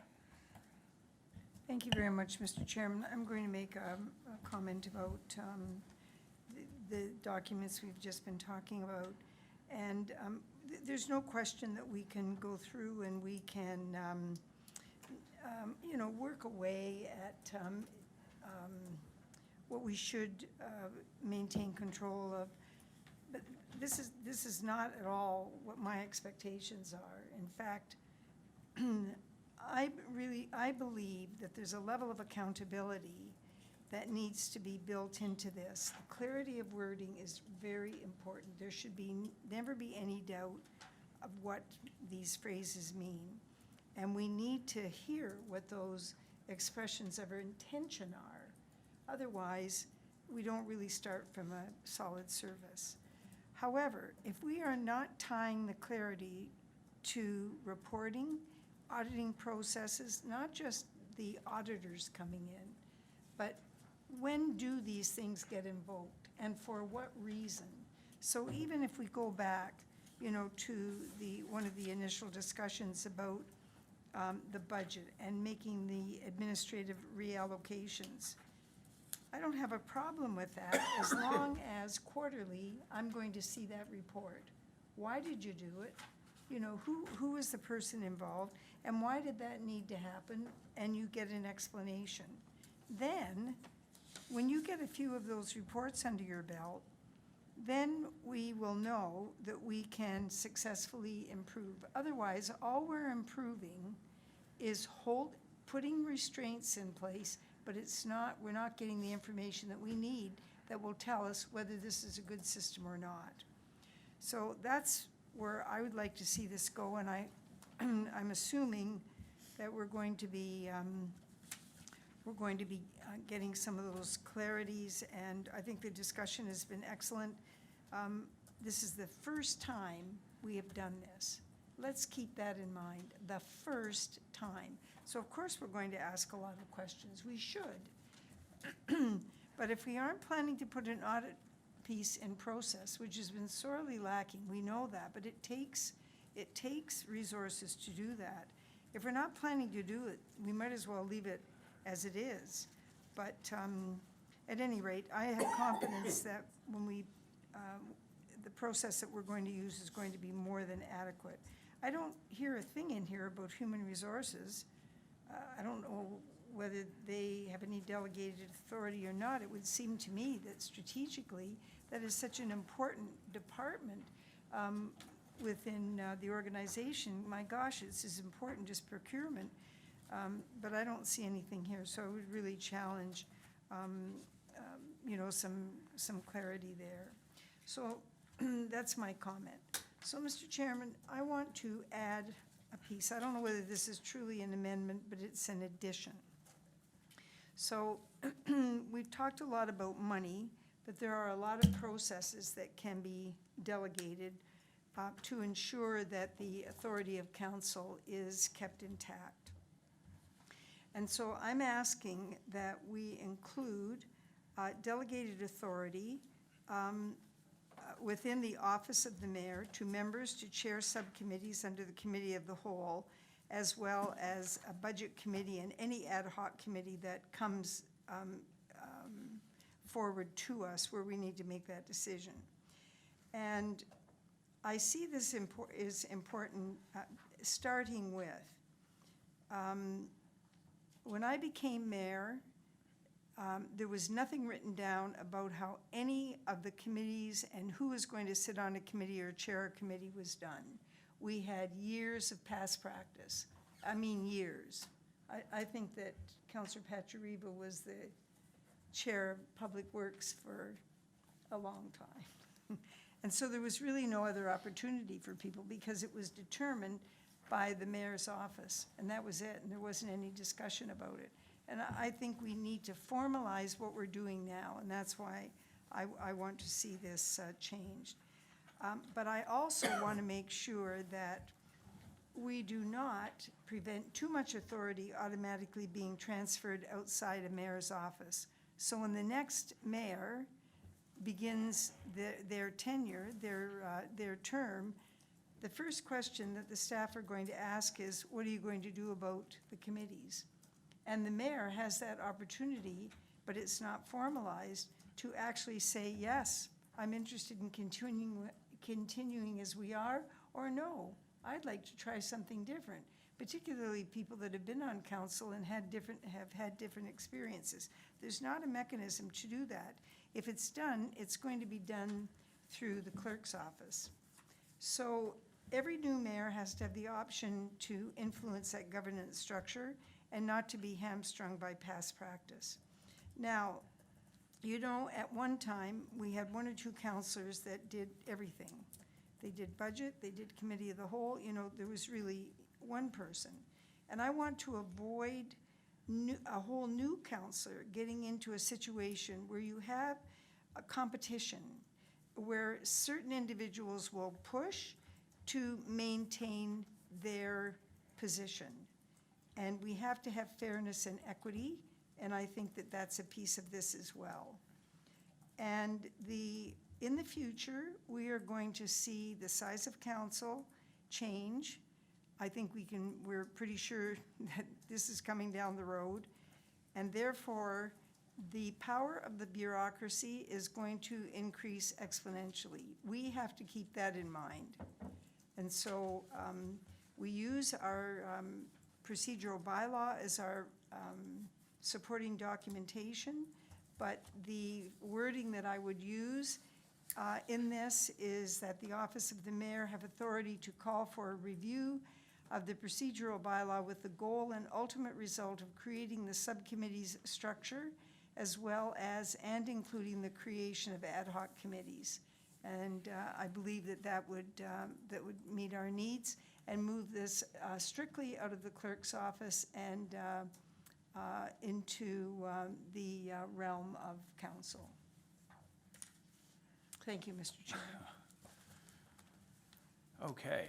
Thank you very much, Mr. Chairman. I'm going to make a comment about the documents we've just been talking about. And there's no question that we can go through and we can, you know, work away at what we should maintain control of. But this is not at all what my expectations are. In fact, I believe that there's a level of accountability that needs to be built into this. The clarity of wording is very important. There should never be any doubt of what these phrases mean. And we need to hear what those expressions of our intention are. Otherwise, we don't really start from a solid service. However, if we are not tying the clarity to reporting, auditing processes, not just the auditors coming in, but when do these things get invoked and for what reason? So even if we go back, you know, to one of the initial discussions about the budget and making the administrative reallocations, I don't have a problem with that as long as quarterly I'm going to see that report. Why did you do it? You know, who is the person involved and why did that need to happen? And you get an explanation. Then, when you get a few of those reports under your belt, then we will know that we can successfully improve. Otherwise, all we're improving is putting restraints in place, but we're not getting the information that we need that will tell us whether this is a good system or not. So that's where I would like to see this go, and I'm assuming that we're going to be getting some of those clarities, and I think the discussion has been excellent. This is the first time we have done this. Let's keep that in mind, the first time. So of course we're going to ask a lot of questions. We should. But if we aren't planning to put an audit piece in process, which has been sorely lacking, we know that, but it takes resources to do that. If we're not planning to do it, we might as well leave it as it is. But at any rate, I have confidence that when the process that we're going to use is going to be more than adequate. I don't hear a thing in here about human resources. I don't know whether they have any delegated authority or not. It would seem to me that strategically, that is such an important department within the organization. My gosh, it's as important as procurement. But I don't see anything here, so I would really challenge, you know, some clarity there. So that's my comment. So, Mr. Chairman, I want to add a piece. I don't know whether this is truly an amendment, but it's an addition. So we've talked a lot about money, but there are a lot of processes that can be delegated to ensure that the authority of council is kept intact. And so I'm asking that we include delegated authority within the office of the mayor to members to chair subcommittees under the committee of the whole, as well as a budget committee and any ad hoc committee that comes forward to us where we need to make that decision. And I see this is important, starting with, when I became mayor, there was nothing written down about how any of the committees and who was going to sit on a committee or chair a committee was done. we had years of past practice. I mean, years. I think that Councillor Pachariba was the chair of Public Works for a long time. And so there was really no other opportunity for people because it was determined by the mayor's office, and that was it, and there wasn't any discussion about it. And I think we need to formalize what we're doing now, and that's why I want to see this changed. But I also want to make sure that we do not prevent too much authority automatically being transferred outside a mayor's office. So when the next mayor begins their tenure, their term, the first question that the staff are going to ask is, what are you going to do about the committees? And the mayor has that opportunity, but it's not formalized, to actually say, yes, I'm interested in continuing as we are, or no, I'd like to try something different, particularly people that have been on council and have had different experiences. There's not a mechanism to do that. If it's done, it's going to be done through the clerk's office. So every new mayor has to have the option to influence that governance structure and not to be hamstrung by past practice. Now, you know, at one time, we had one or two councillors that did everything. They did budget, they did committee of the whole, you know, there was really one person. And I want to avoid a whole new councillor getting into a situation where you have a competition, where certain individuals will push to maintain their position. And we have to have fairness and equity, and I think that that's a piece of this as well. And in the future, we are going to see the size of council change. I think we're pretty sure that this is coming down the road. And therefore, the power of the bureaucracy is going to increase exponentially. We have to keep that in mind. And so we use our procedural bylaw as our supporting documentation, but the wording that I would use in this is that the office of the mayor have authority to call for a review of the procedural bylaw with the goal and ultimate result of creating the subcommittee's structure, as well as and including the creation of ad hoc committees. And I believe that would meet our needs and move this strictly out of the clerk's office and into the realm of council. Thank you, Mr. Chair. Okay,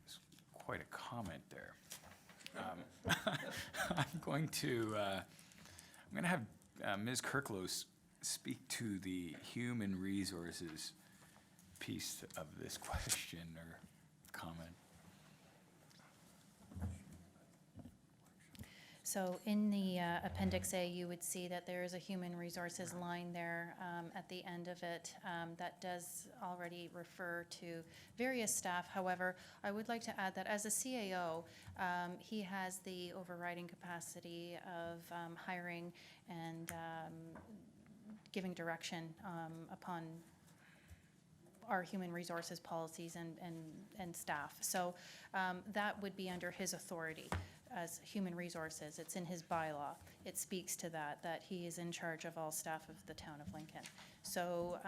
it's quite a comment there. I'm going to have Ms. Kirklos speak to the human resources piece of this question or comment. So in the Appendix A, you would see that there is a human resources line there at the end of it that does already refer to various staff. However, I would like to add that as a CAO, he has the overriding capacity of hiring and giving direction upon our human resources policies and staff. So that would be under his authority as human resources. It's in his bylaw. It speaks to that he is in charge of all staff of the town of Lincoln. So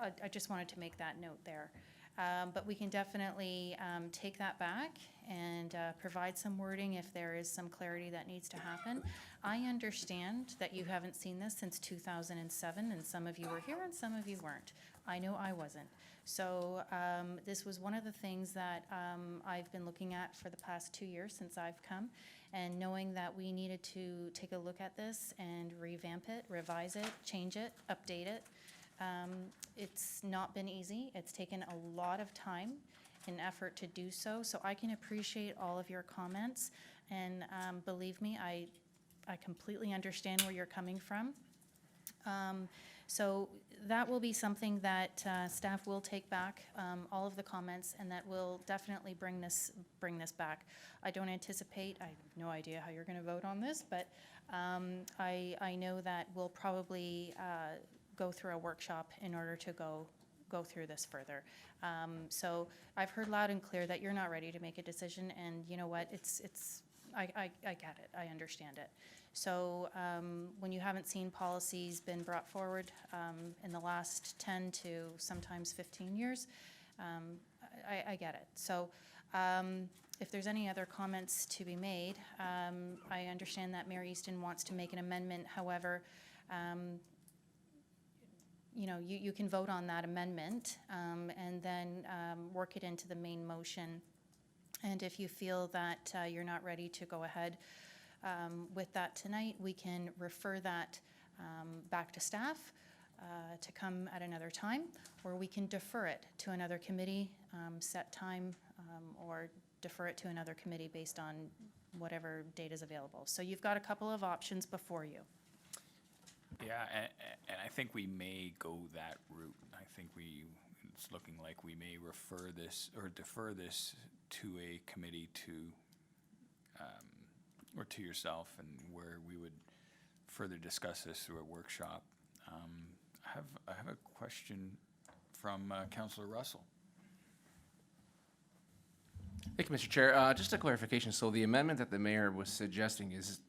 I just wanted to make that note there. But we can definitely take that back and provide some wording if there is some clarity that needs to happen. I understand that you haven't seen this since 2007, and some of you were here and some of you weren't. I know I wasn't. So this was one of the things that I've been looking at for the past 2 years since I've come, and knowing that we needed to take a look at this and revamp it, revise it, change it, update it. It's not been easy. It's taken a lot of time and effort to do so. So I can appreciate all of your comments, and believe me, I completely understand where you're coming from. So that will be something that staff will take back, all of the comments, and that will definitely bring this back. I don't anticipate, I have no idea how you're going to vote on this, but I know that we'll probably go through a workshop in order to go go through this further. So I've heard loud and clear that you're not ready to make a decision, and you know what, I get it, I understand it. So when you haven't seen policies been brought forward in the last 10 to sometimes 15 years, I get it. So if there's any other comments to be made, I understand that Mayor Easton wants to make an amendment. However, you know, you can vote on that amendment and then work it into the main motion. And if you feel that you're not ready to go ahead with that tonight, we can refer that back to staff to come at another time, or we can defer it to another committee, set time, or defer it to another committee based on whatever date is available. So you've got a couple of options before you. Yeah, and I think we may go that route. I think it's looking like we may refer this or defer this to a committee or to yourself, and where we would further discuss this through a workshop. I have a question from Councillor Russell. Thank you, Mr. Chair. Just a clarification. So the amendment that the mayor was suggesting is,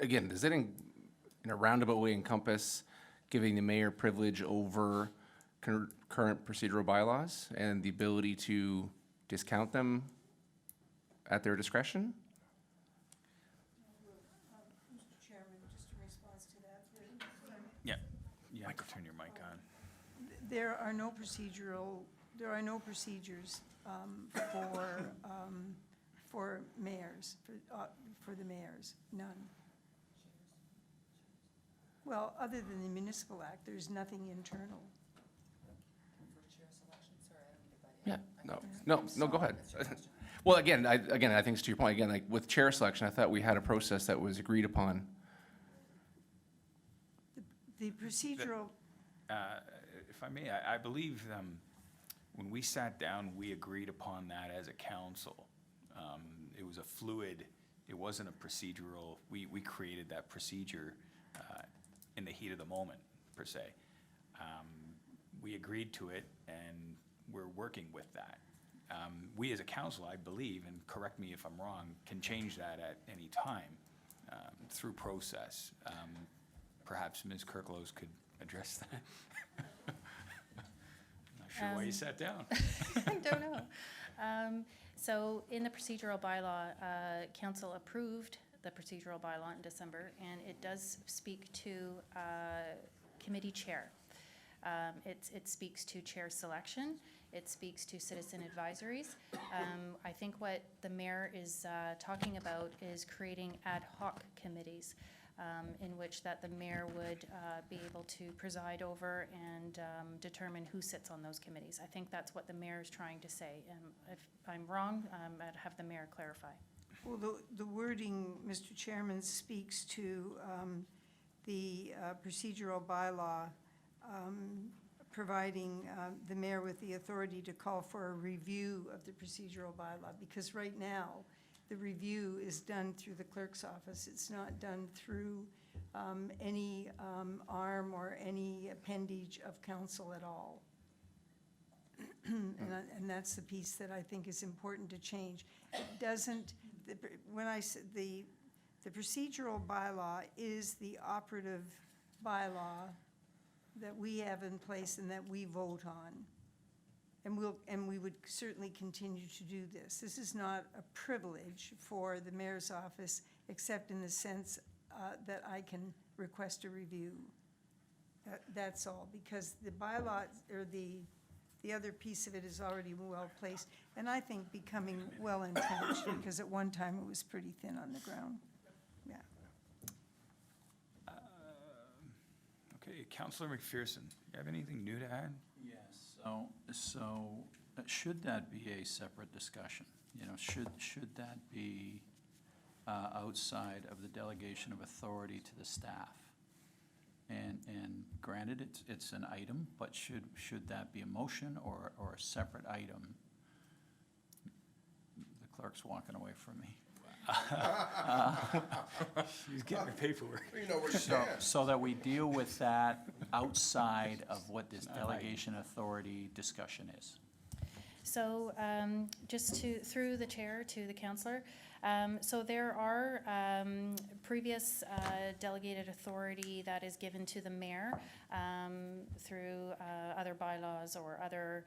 again, does it in a roundabout way encompass giving the mayor privilege over current procedural bylaws and the ability to discount them at their discretion? Mr. Chairman, just in response to that. Yeah, you have to turn your mic on. There are no procedures for mayors, for the mayors, none. Well, other than the municipal act, there's nothing internal. Yeah, no, go ahead. Well, again, I think it's to your point, again, like with chair selection, I thought we had a process that was agreed upon. The procedural, If I may, I believe when we sat down, we agreed upon that as a council. It was a fluid, it wasn't a procedural, we created that procedure in the heat of the moment, per se. We agreed to it, and we're working with that. We as a council, I believe, and correct me if I'm wrong, can change that at any time through process. Perhaps Ms. Kirklos could address that. Not sure why you sat down. I don't know. So in the procedural bylaw, council approved the procedural bylaw in December, and it does speak to committee chair. It speaks to chair selection. It speaks to citizen advisories. I think what the mayor is talking about is creating ad hoc committees in which that the mayor would be able to preside over and determine who sits on those committees. I think that's what the mayor is trying to say. If I'm wrong, I'd have the mayor clarify. well, the wording, Mr. Chairman, speaks to the procedural bylaw providing the mayor with the authority to call for a review of the procedural bylaw, because right now, the review is done through the clerk's office. It's not done through any arm or any appendage of council at all. And that's the piece that I think is important to change. It doesn't, when I said the procedural bylaw is the operative bylaw that we have in place and that we vote on. And we would certainly continue to do this. This is not a privilege for the mayor's office, except in the sense that I can request a review. That's all, because the bylaw, or the other piece of it is already well placed, and I think becoming well entrenched, because at one time it was pretty thin on the ground. Yeah. Okay, Councillor McPherson, you have anything new to add? Yes. So should that be a separate discussion? You know, should that be outside of the delegation of authority to the staff? And granted, it's an item, but should that be a motion or a separate item? The clerk's walking away from me. She's getting her paperwork. You know where you stand. So that we deal with that outside of what this delegation authority discussion is. So just through the chair to the councillor, so there are previous delegated authority that is given to the mayor through other bylaws or other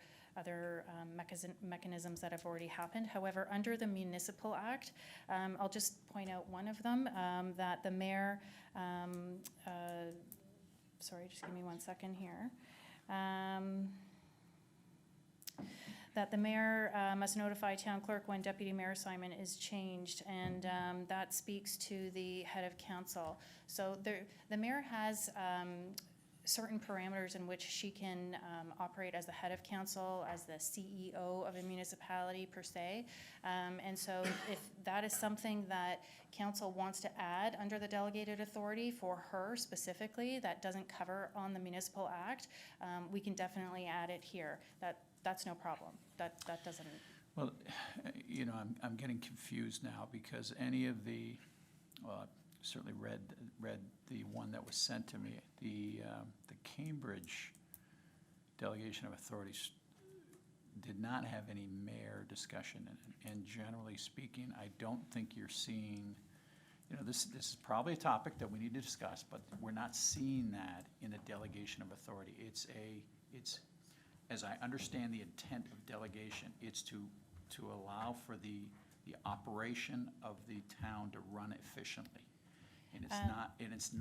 mechanisms that have already happened. However, under the Municipal Act, I'll just point out one of them, that the mayor, sorry, just give me 1 second here. That the mayor must notify town clerk when deputy mayor assignment is changed, and that speaks to the head of council. So the mayor has certain parameters in which she can operate as the head of council, as the CEO of a municipality per se. And so if that is something that council wants to add under the delegated authority for her specifically, that doesn't cover on the Municipal Act, we can definitely add it here. That's no problem. That doesn't. Well, you know, I'm getting confused now because any of the, well, I certainly read the one that was sent to me. The Cambridge delegation of authorities did not have any mayor discussion in it. And generally speaking, I don't think you're seeing, you know, this is probably a topic that we need to discuss, but we're not seeing that in a delegation of authority. It's as I understand the intent of delegation, it's to allow for the operation of the town to run efficiently. And it's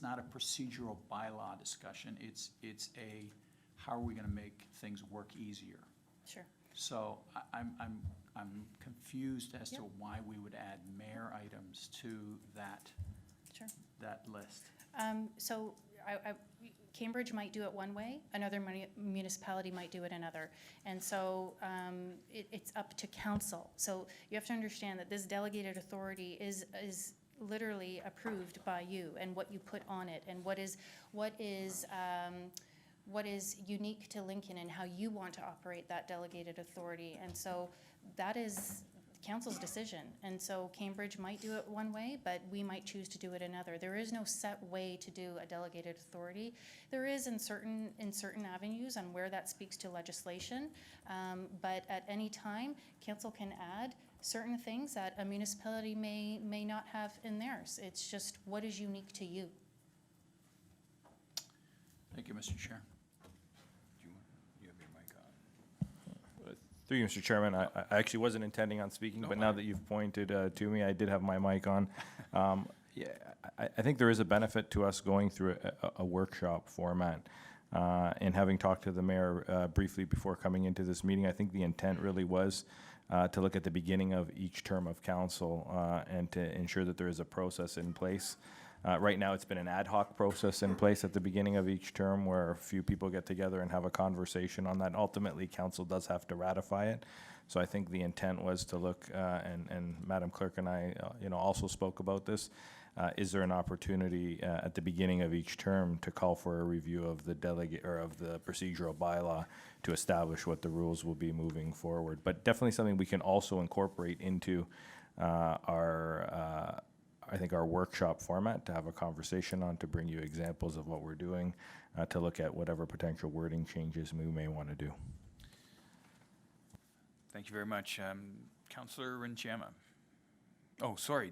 not a procedural bylaw discussion. It's a, how are we gonna make things work easier? Sure. So I'm confused as to why we would add mayor items to that, Sure. that list. So Cambridge might do it one way, another municipality might do it another. And so it's up to council. So you have to understand that this delegated authority is literally approved by you and what you put on it and what is unique to Lincoln and how you want to operate that delegated authority. And so that is council's decision. And so Cambridge might do it one way, but we might choose to do it another. There is no set way to do a delegated authority. There is in certain avenues on where that speaks to legislation, but at any time, council can add certain things that a municipality may not have in theirs. It's just what is unique to you. Thank you, Mr. Chair. You have your mic on. Through you, Mr. Chairman, I actually wasn't intending on speaking, but now that you've pointed to me, I did have my mic on. Yeah, I think there is a benefit to us going through a workshop format. And having talked to the mayor briefly before coming into this meeting, I think the intent really was to look at the beginning of each term of council and to ensure that there is a process in place. Right now, it's been an ad hoc process in place at the beginning of each term where a few people get together and have a conversation on that. Ultimately, council does have to ratify it. So I think the intent was to look, and Madam Clerk and I, also spoke about this. Is there an opportunity at the beginning of each term to call for a review of the delegate or of the procedural bylaw to establish what the rules will be moving forward? But definitely something we can also incorporate into our workshop format to have a conversation on, to bring you examples of what we're doing, to look at whatever potential wording changes we may want to do. Thank you very much. Councillor Renchama. Oh, sorry,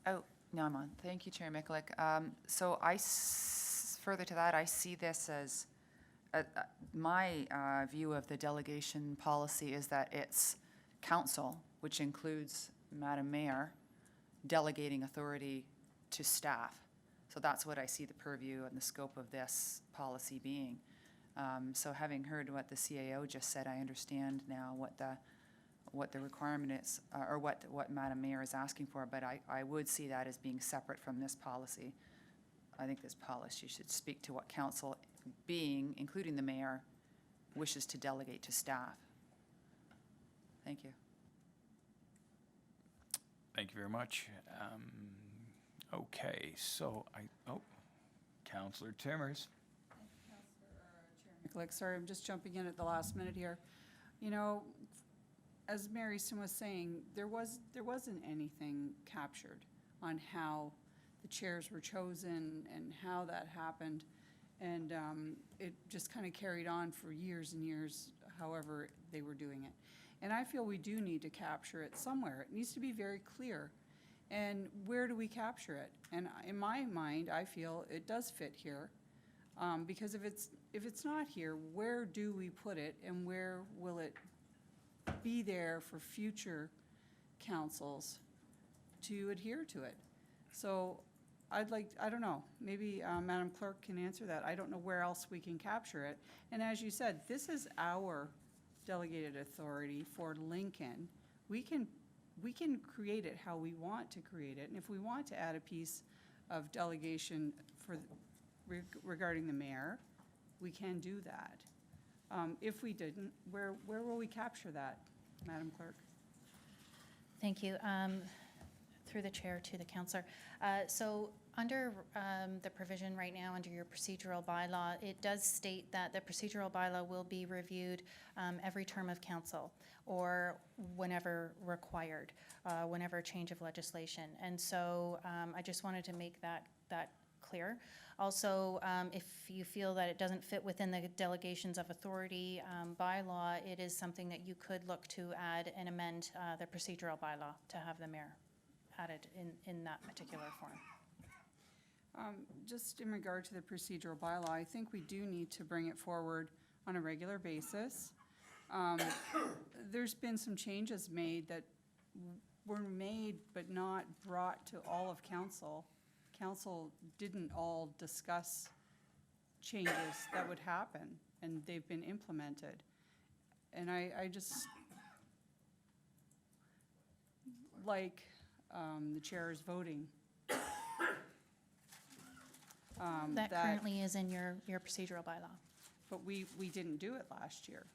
Oh, no, I'm on. Thank you, Chair Mikulik. So further to that, I see this as, my view of the delegation policy is that it's council, which includes Madam Mayor, delegating authority to staff. So that's what I see the purview and the scope of this policy being. So having heard what the CAO just said, I understand now what the requirement is, or what Madam Mayor is asking for, but I would see that as being separate from this policy. I think this policy should speak to what council being, including the mayor, wishes to delegate to staff. Thank you. thank you very much. Okay, so Councillor Timmers. Sorry, I'm just jumping in at the last minute here. You know, as Mary Easton was saying, there wasn't anything captured on how the chairs were chosen and how that happened. And it just kind of carried on for years and years, however they were doing it. And I feel we do need to capture it somewhere. It needs to be very clear. And where do we capture it? And in my mind, I feel it does fit here. Because if it's not here, where do we put it, and where will it be there for future councils to adhere to it? So I don't know, maybe Madam Clerk can answer that. I don't know where else we can capture it. And as you said, this is our delegated authority for Lincoln. We can create it how we want to create it. And if we want to add a piece of delegation for regarding the mayor, we can do that. If we didn't, where will we capture that, Madam Clerk? Thank you. Through the chair to the councillor. So under the provision right now, under your procedural bylaw, it does state that the procedural bylaw will be reviewed every term of council or whenever required, whenever a change of legislation. And so I just wanted to make that clear. Also, if you feel that it doesn't fit within the delegations of authority bylaw, it is something that you could look to add and amend the procedural bylaw to have the mayor added in that particular form. Just in regard to the procedural bylaw, I think we do need to bring it forward on a regular basis. There's been some changes made that were made but not brought to all of council. Council didn't all discuss changes that would happen, and they've been implemented. And I just, like the chair's voting. That currently is in your procedural bylaw. But we didn't do it last year.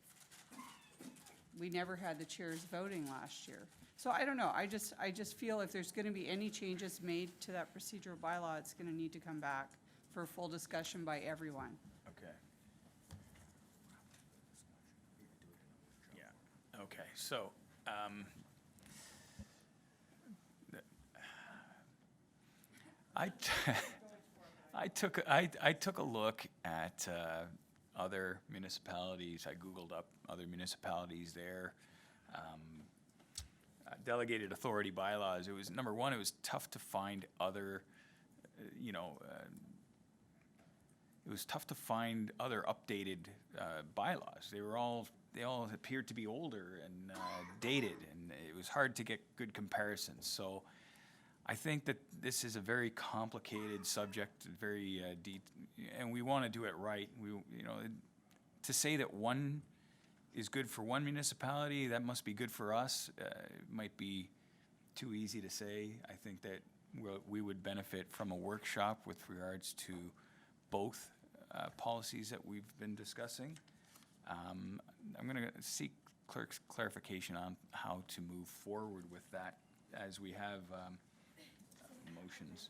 We never had the chair's voting last year. So I don't know, I just feel if there's gonna be any changes made to that procedural bylaw, it's gonna need to come back for a full discussion by everyone. Okay. Yeah, okay, so, I took a look at other municipalities. I Googled up other municipalities there. Delegated authority bylaws. It was, number one, it was tough to find other, it was tough to find other updated bylaws. They all appeared to be older and dated, and it was hard to get good comparisons. So I think that this is a very complicated subject, very deep, and we want to do it right. To say that one is good for one municipality, that must be good for us, it might be too easy to say. I think that we would benefit from a workshop with regards to both policies that we've been discussing. I'm going to seek clerk's clarification on how to move forward with that as we have motions.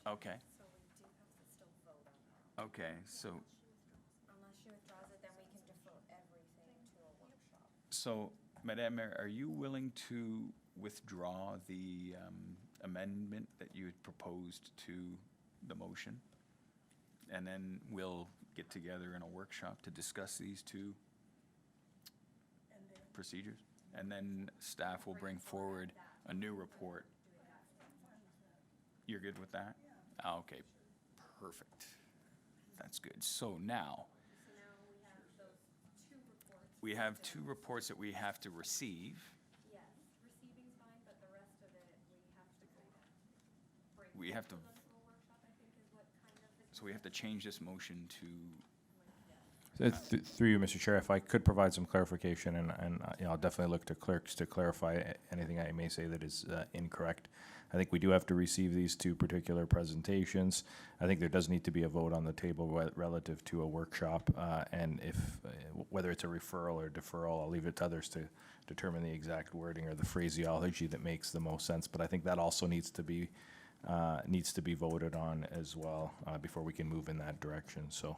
Okay. Okay, so. Unless she withdraws it, then we can defer everything to a workshop. So, Madame Mayor, are you willing to withdraw the amendment that you had proposed to the motion? And then we'll get together in a workshop to discuss these two procedures? And then staff will bring forward a new report. You're good with that? Ah, okay, perfect. That's good. So now, we have two reports that we have to receive. Yes, receiving's fine, but the rest of it, We have to, a workshop, I think, is what kind of. so we have to change this motion to, Through you, Mr. Chair, if I could provide some clarification, and I'll definitely look to clerks to clarify anything I may say that is incorrect. I think we do have to receive these two particular presentations. I think there does need to be a vote on the table relative to a workshop, and if, whether it's a referral or deferral, I'll leave it to others to determine the exact wording or the phraseology that makes the most sense. But I think that also needs to be voted on as well before we can move in that direction, so.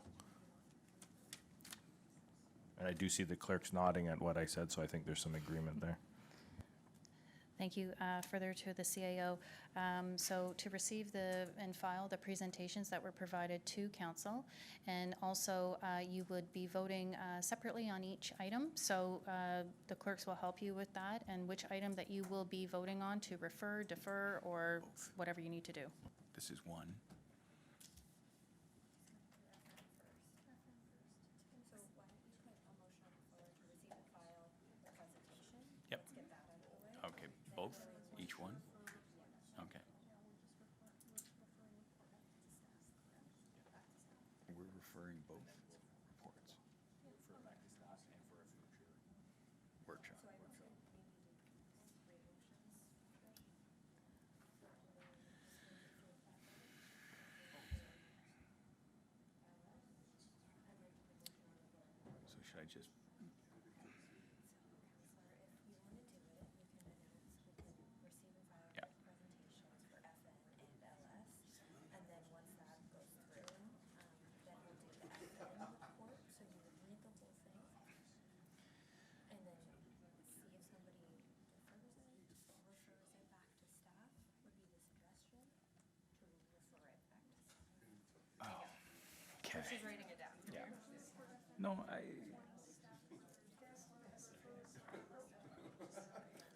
And I do see the clerks nodding at what I said, so I think there's some agreement there. Thank you. Further to the CAO, so to receive and file the presentations that were provided to council, and also you would be voting separately on each item. So the clerks will help you with that, and which item that you will be voting on to refer, defer, or whatever you need to do. This is one. So why don't we put a motion on the floor to receive and file the presentation? Yep. Let's get that out of the way. Okay, both, each one? Okay. We're referring both reports. Workshop. So should I just, yeah, Presentations for FN and LS, and then once that goes through, then we'll do the FN report, so you would read the whole thing. And then see if somebody defers it or refers it back to staff, would be the suggestion, to refer it back to staff. okay. She's writing it down. Yeah. No,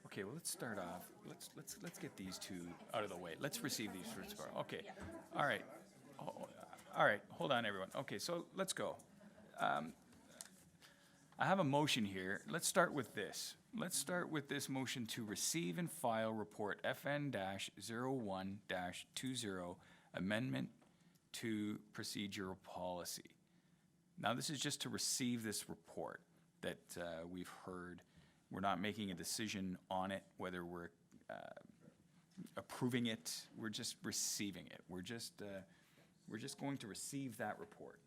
okay, well, let's start off, let's get these two out of the way. Let's receive these first. Okay, all right. All right, hold on, everyone. Okay, so let's go. I have a motion here. Let's start with this. Let's start with this motion to receive and file report FN-01-20, amendment to procedural policy. Now, this is just to receive this report that we've heard. We're not making a decision on it, whether we're approving it. We're just receiving it. We're just going to receive that report.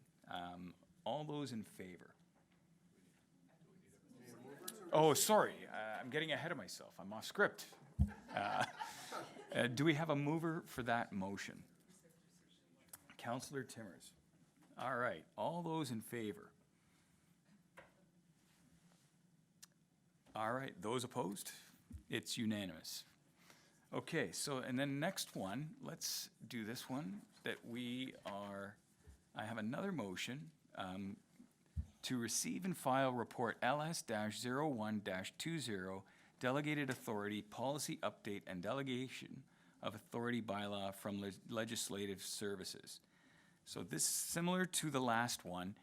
All those in favor? Oh, sorry, I'm getting ahead of myself. I'm off script. Do we have a mover for that motion? Councillor Timmers. All right, all those in favor? All right, those opposed? It's unanimous. Okay, so, and then next one, let's do this one, that I have another motion to receive and file report LS-01-20, Delegated Authority, Policy Update and Delegation of Authority Bylaw from Legislative Services. So this, similar to the last one,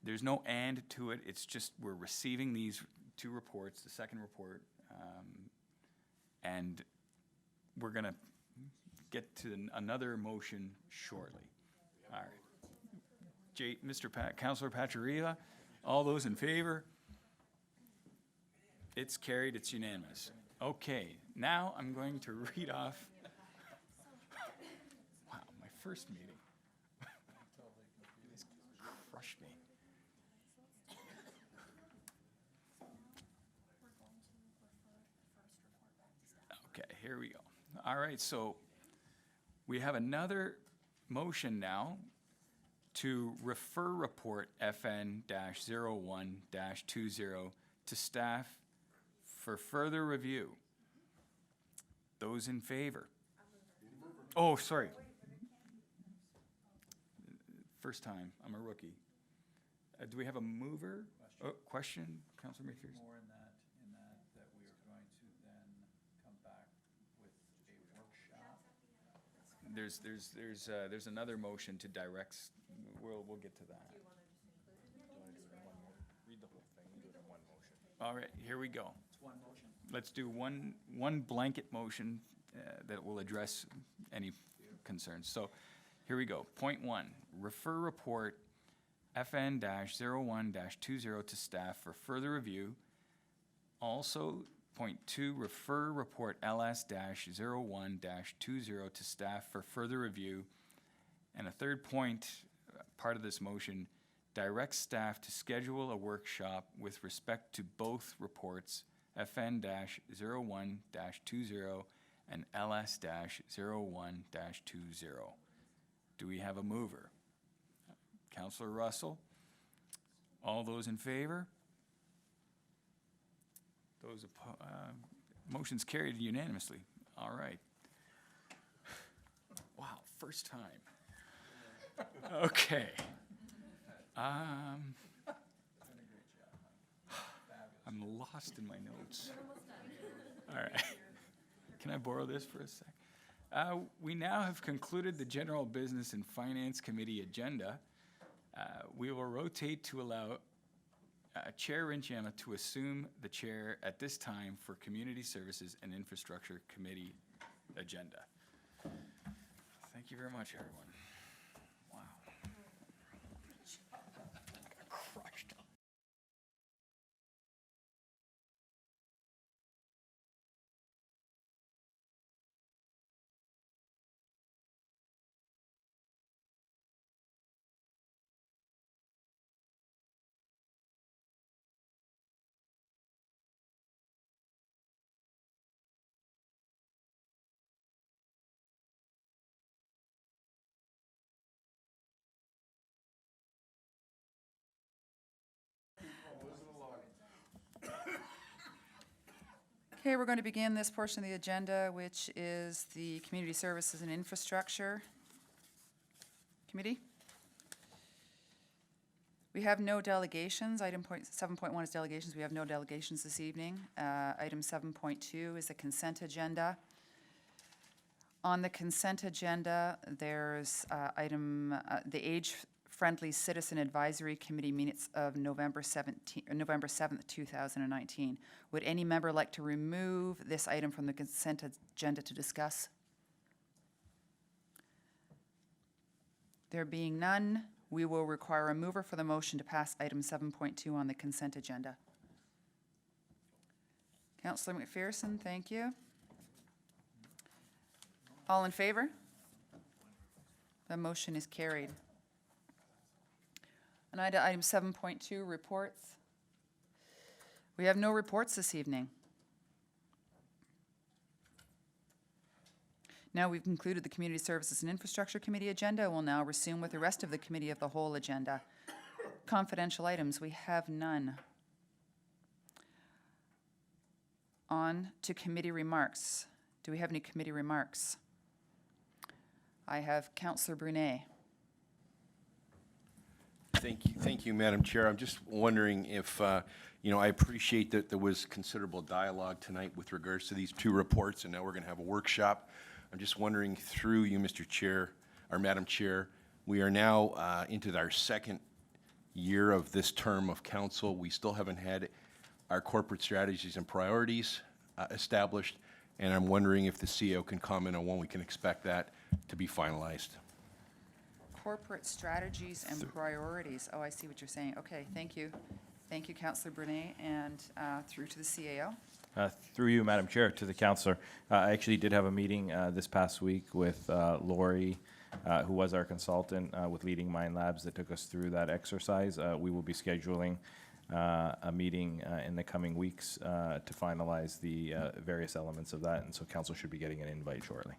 there's no and to it, it's just we're receiving these two reports, the second report, and we're gonna get to another motion shortly. All right. Councillor Pacioretty, all those in favor? It's carried, it's unanimous. Okay, now I'm going to read off, wow, my first meeting. It's crushed me. Okay, here we go. All right, so we have another motion now to refer report FN-01-20 to staff for further review. Those in favor? Oh, sorry. First time, I'm a rookie. Do we have a mover? Question, Councilor McPherson? More in that we are going to then come back with a workshop. There's another motion to direct, we'll get to that. Read the whole thing, do it in one motion. All right, here we go. It's one motion. Let's do one blanket motion that will address any concerns. So here we go. Point 1, refer report FN-01-20 to staff for further review. Also, point 2, refer report LS-01-20 to staff for further review. And a third point, part of this motion, direct staff to schedule a workshop with respect to both reports, FN-01-20 and LS-01-20. Do we have a mover? Councillor Russell? All those in favor? Motion's carried unanimously. All right. Wow, first time. Okay. I'm lost in my notes. All right. Can I borrow this for a sec? We now have concluded the General Business and Finance Committee agenda. We will rotate to allow Chair Renchema to assume the chair at this time for Community Services and Infrastructure Committee agenda. Thank you very much, everyone. Wow. Got crushed. Okay, we're going to begin this portion of the agenda, which is the Community Services and Infrastructure Committee. We have no delegations. Item 7.1 is delegations. We have no delegations this evening. Item 7.2 is the consent agenda. On the consent agenda, there's the Age-Friendly Citizen Advisory Committee minutes of November 7th, 2019. Would any member like to remove this item from the consent agenda to discuss? There being none, we will require a mover for the motion to pass item 7.2 on the consent agenda. Councillor McPherson, thank you. All in favor? The motion is carried. And item 7.2, reports. We have no reports this evening. Now we've concluded the Community Services and Infrastructure Committee agenda. We'll now resume with the rest of the Committee of the Whole agenda. Confidential items, we have none. On to committee remarks. Do we have any committee remarks? I have Councillor Brunet. Thank you, Madam Chair. I'm just wondering if, I appreciate that there was considerable dialogue tonight with regards to these two reports, and now we're going to have a workshop. I'm just wondering through you, Mr. Chair, or Madam Chair, we are now into our second year of this term of council. We still haven't had our corporate strategies and priorities established, and I'm wondering if the CEO can comment on when we can expect that to be finalized. Corporate strategies and priorities. Oh, I see what you're saying. Okay, thank you. Thank you, Councillor Brunet, and through to the CAO. Through you, Madam Chair, to the councillor. I actually did have a meeting this past week with Lori, who was our consultant with Leading Mind Labs that took us through that exercise. We will be scheduling a meeting in the coming weeks to finalize the various elements of that, and so council should be getting an invite shortly.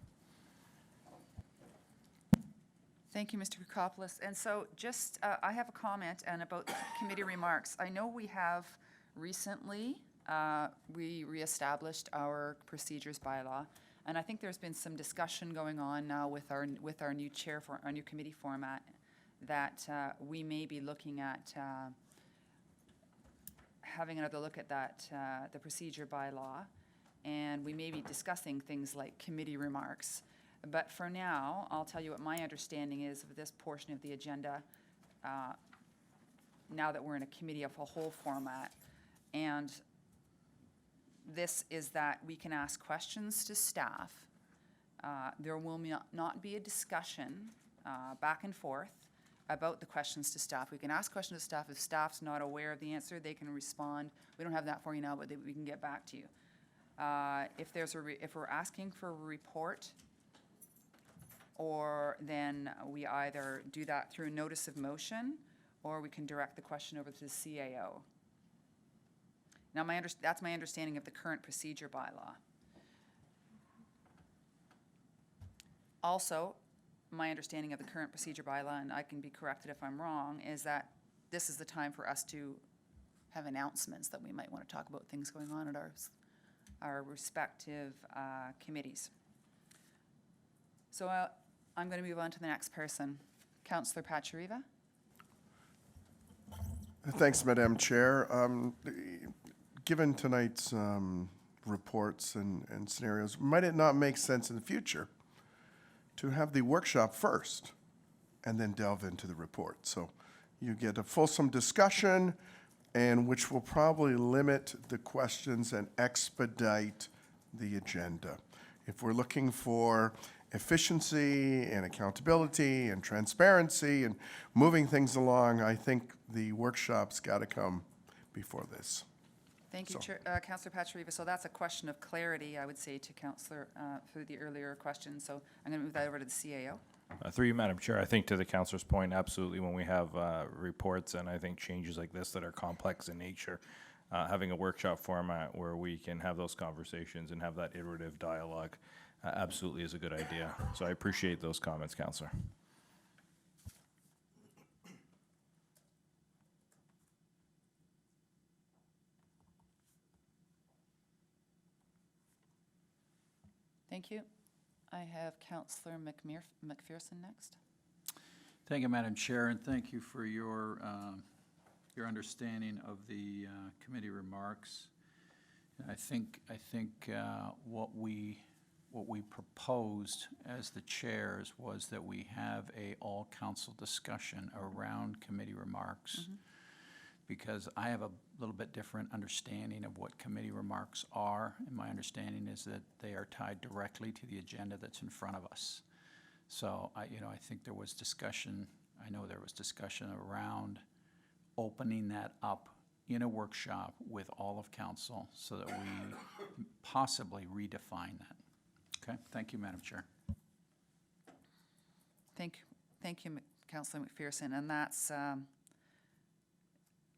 Thank you, Mr. Koukopoulos. And so just, I have a comment and about the committee remarks. I know we have recently, we reestablished our procedures bylaw, and I think there's been some discussion going on now with our new chair for our new committee format that we may be looking at having another look at that, the procedure bylaw, and we may be discussing things like committee remarks. But for now, I'll tell you what my understanding is of this portion of the agenda, now that we're in a committee of a whole format. And this is that we can ask questions to staff. There will not be a discussion back and forth about the questions to staff. We can ask questions to staff. If staff's not aware of the answer, they can respond. We don't have that for you now, but we can get back to you. If we're asking for a report, or then we either do that through a notice of motion, or we can direct the question over to the CAO. Now, that's my understanding of the current procedure bylaw. Also, my understanding of the current procedure bylaw, and I can be corrected if I'm wrong, is that this is the time for us to have announcements that we might want to talk about things going on at our respective committees. So I'm going to move on to the next person. Councillor Pachariva. Thanks, Madam Chair. Given tonight's reports and scenarios, might it not make sense in the future to have the workshop first and then delve into the report? So you get a fulsome discussion, and which will probably limit the questions and expedite the agenda. If we're looking for efficiency and accountability and transparency and moving things along, I think the workshop's got to come before this. Thank you, So- Chair, Councillor Pachariva. So that's a question of clarity, I would say, to Councillor, through the earlier question. So I'm going to move that over to the CAO. Through you, Madam Chair, I think to the councillor's point, absolutely, when we have reports and I think changes like this that are complex in nature, having a workshop format where we can have those conversations and have that iterative dialogue absolutely is a good idea. So I appreciate those comments, Councillor. Thank you. I have Councillor McPherson next. Thank you, Madam Chair, and thank you for your understanding of the committee remarks. And I think what we proposed as the chairs was that we have a all-council discussion around committee remarks, because I have a little bit different understanding of what committee remarks are, and my understanding is that they are tied directly to the agenda that's in front of us. So I think there was discussion, I know there was discussion around opening that up in a workshop with all of council so that we possibly redefine that. Okay, thank you, Madam Chair. Thank you, Councillor McPherson. And that's,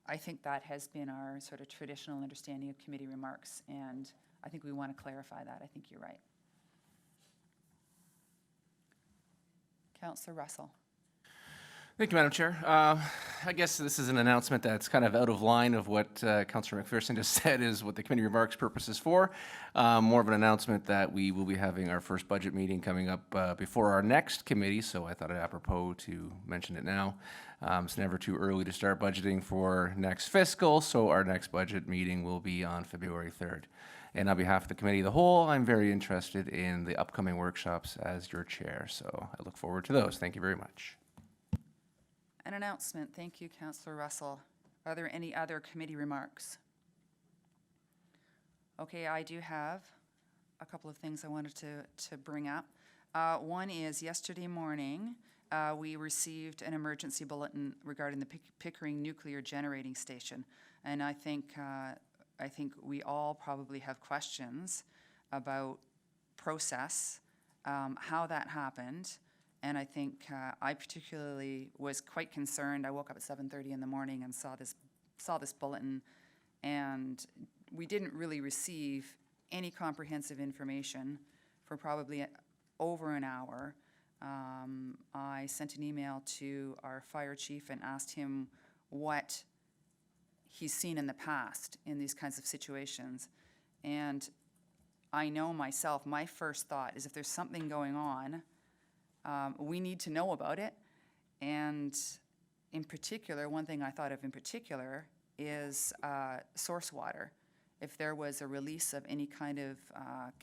I think that has been our sort of traditional understanding of committee remarks, and I think we want to clarify that. I think you're right. Councillor Russell. Thank you, Madam Chair. I guess this is an announcement that's kind of out of line of what Councillor McPherson just said is what the committee remarks purpose is for. More of an announcement that we will be having our first budget meeting coming up before our next committee, so I thought it apropos to mention it now. It's never too early to start budgeting for next fiscal, so our next budget meeting will be on February 3rd. And on behalf of the committee of the whole, I'm very interested in the upcoming workshops as your chair, so I look forward to those. Thank you very much. An announcement. Thank you, Councillor Russell. Are there any other committee remarks? Okay, I do have a couple of things I wanted to bring up. One is yesterday morning, we received an emergency bulletin regarding the Pickering Nuclear Generating Station. And I think we all probably have questions about process, how that happened. And I think I particularly was quite concerned. I woke up at 7:30 in the morning and saw this bulletin, and we didn't really receive any comprehensive information for probably over an hour. I sent an email to our fire chief and asked him what he's seen in the past in these kinds of situations. And I know myself, my first thought is if there's something going on, we need to know about it. And in particular, one thing I thought of in particular is source water. If there was a release of any kind of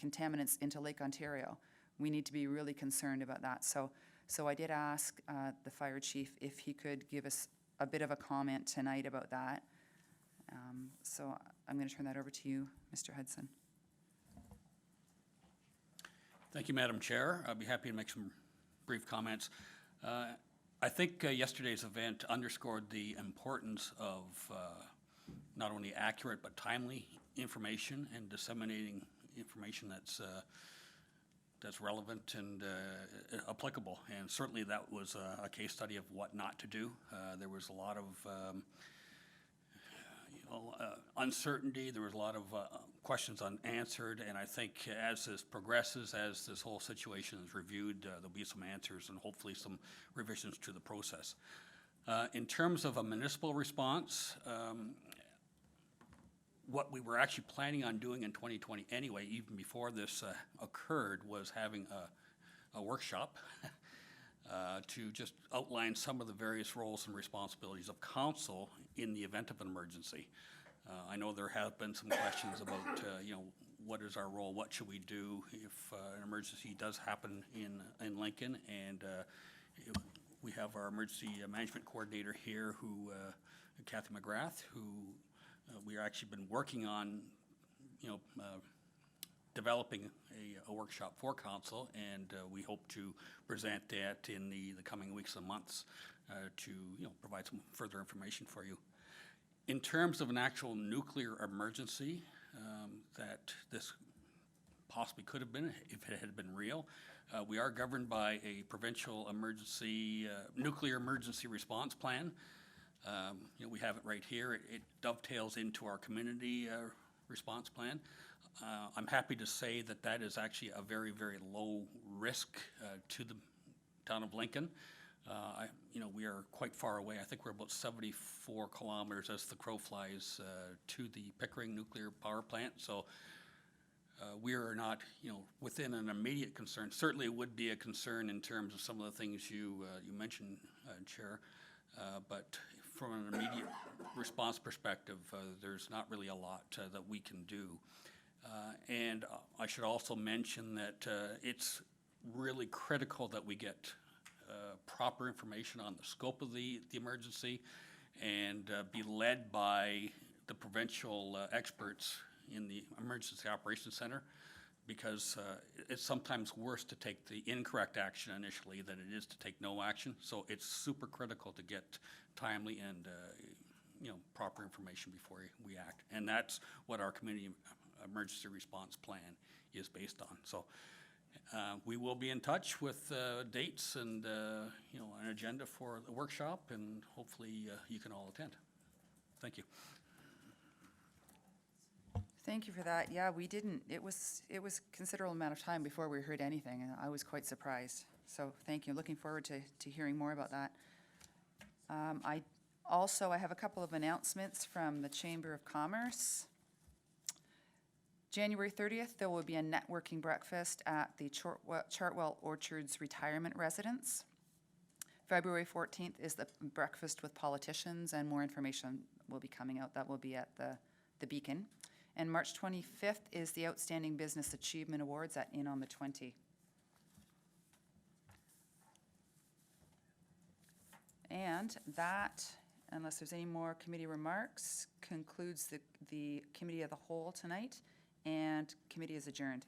contaminants into Lake Ontario, we need to be really concerned about that. So I did ask the fire chief if he could give us a bit of a comment tonight about that. So I'm going to turn that over to you, Mr. Hudson. Thank you, Madam Chair. I'll be happy to make some brief comments. I think yesterday's event underscored the importance of not only accurate but timely information and disseminating information that's relevant and applicable. And certainly that was a case study of what not to do. There was a lot of uncertainty. There was a lot of questions unanswered, and I think as this progresses, as this whole situation is reviewed, there'll be some answers and hopefully some revisions to the process. In terms of a municipal response, what we were actually planning on doing in 2020 anyway, even before this occurred, was having a workshop to just outline some of the various roles and responsibilities of council in the event of an emergency. I know there have been some questions about, what is our role, what should we do if an emergency does happen in Lincoln, and we have our emergency management coordinator here, who, Kathy McGrath, who we actually been working on, developing a workshop for council, and we hope to present that in the coming weeks and months to provide some further information for you. In terms of an actual nuclear emergency that this possibly could have been if it had been real, we are governed by a provincial emergency nuclear emergency response plan. We have it right here. It dovetails into our community response plan. I'm happy to say that that is actually a very, very low risk to the town of Lincoln. We are quite far away. I think we're about 74 kilometers as the crow flies to the Pickering nuclear power plant. So we are not, within an immediate concern. Certainly it would be a concern in terms of some of the things you mentioned, Chair. But from an immediate response perspective, there's not really a lot that we can do. And I should also mention that it's really critical that we get proper information on the scope of the emergency and be led by the provincial experts in the Emergency Operations Center, because it's sometimes worse to take the incorrect action initially than it is to take no action. So it's super critical to get timely and proper information before we act. And that's what our community emergency response plan is based on. So we will be in touch with dates and an agenda for the workshop, and hopefully you can all attend. Thank you. Thank you for that. Yeah, we didn't, it was considerable amount of time before we heard anything, and I was quite surprised. So thank you. Looking forward to hearing more about that. I have a couple of announcements from the Chamber of Commerce. January 30th, there will be a networking breakfast at the Chartwell Orchards Retirement Residence. February 14th is the breakfast with politicians, and more information will be coming out. That will be at the Beacon. And March 25th is the Outstanding Business Achievement Awards at Inn on the 20. And that, unless there's any more committee remarks, concludes the Committee of the Whole tonight, and committee is adjourned.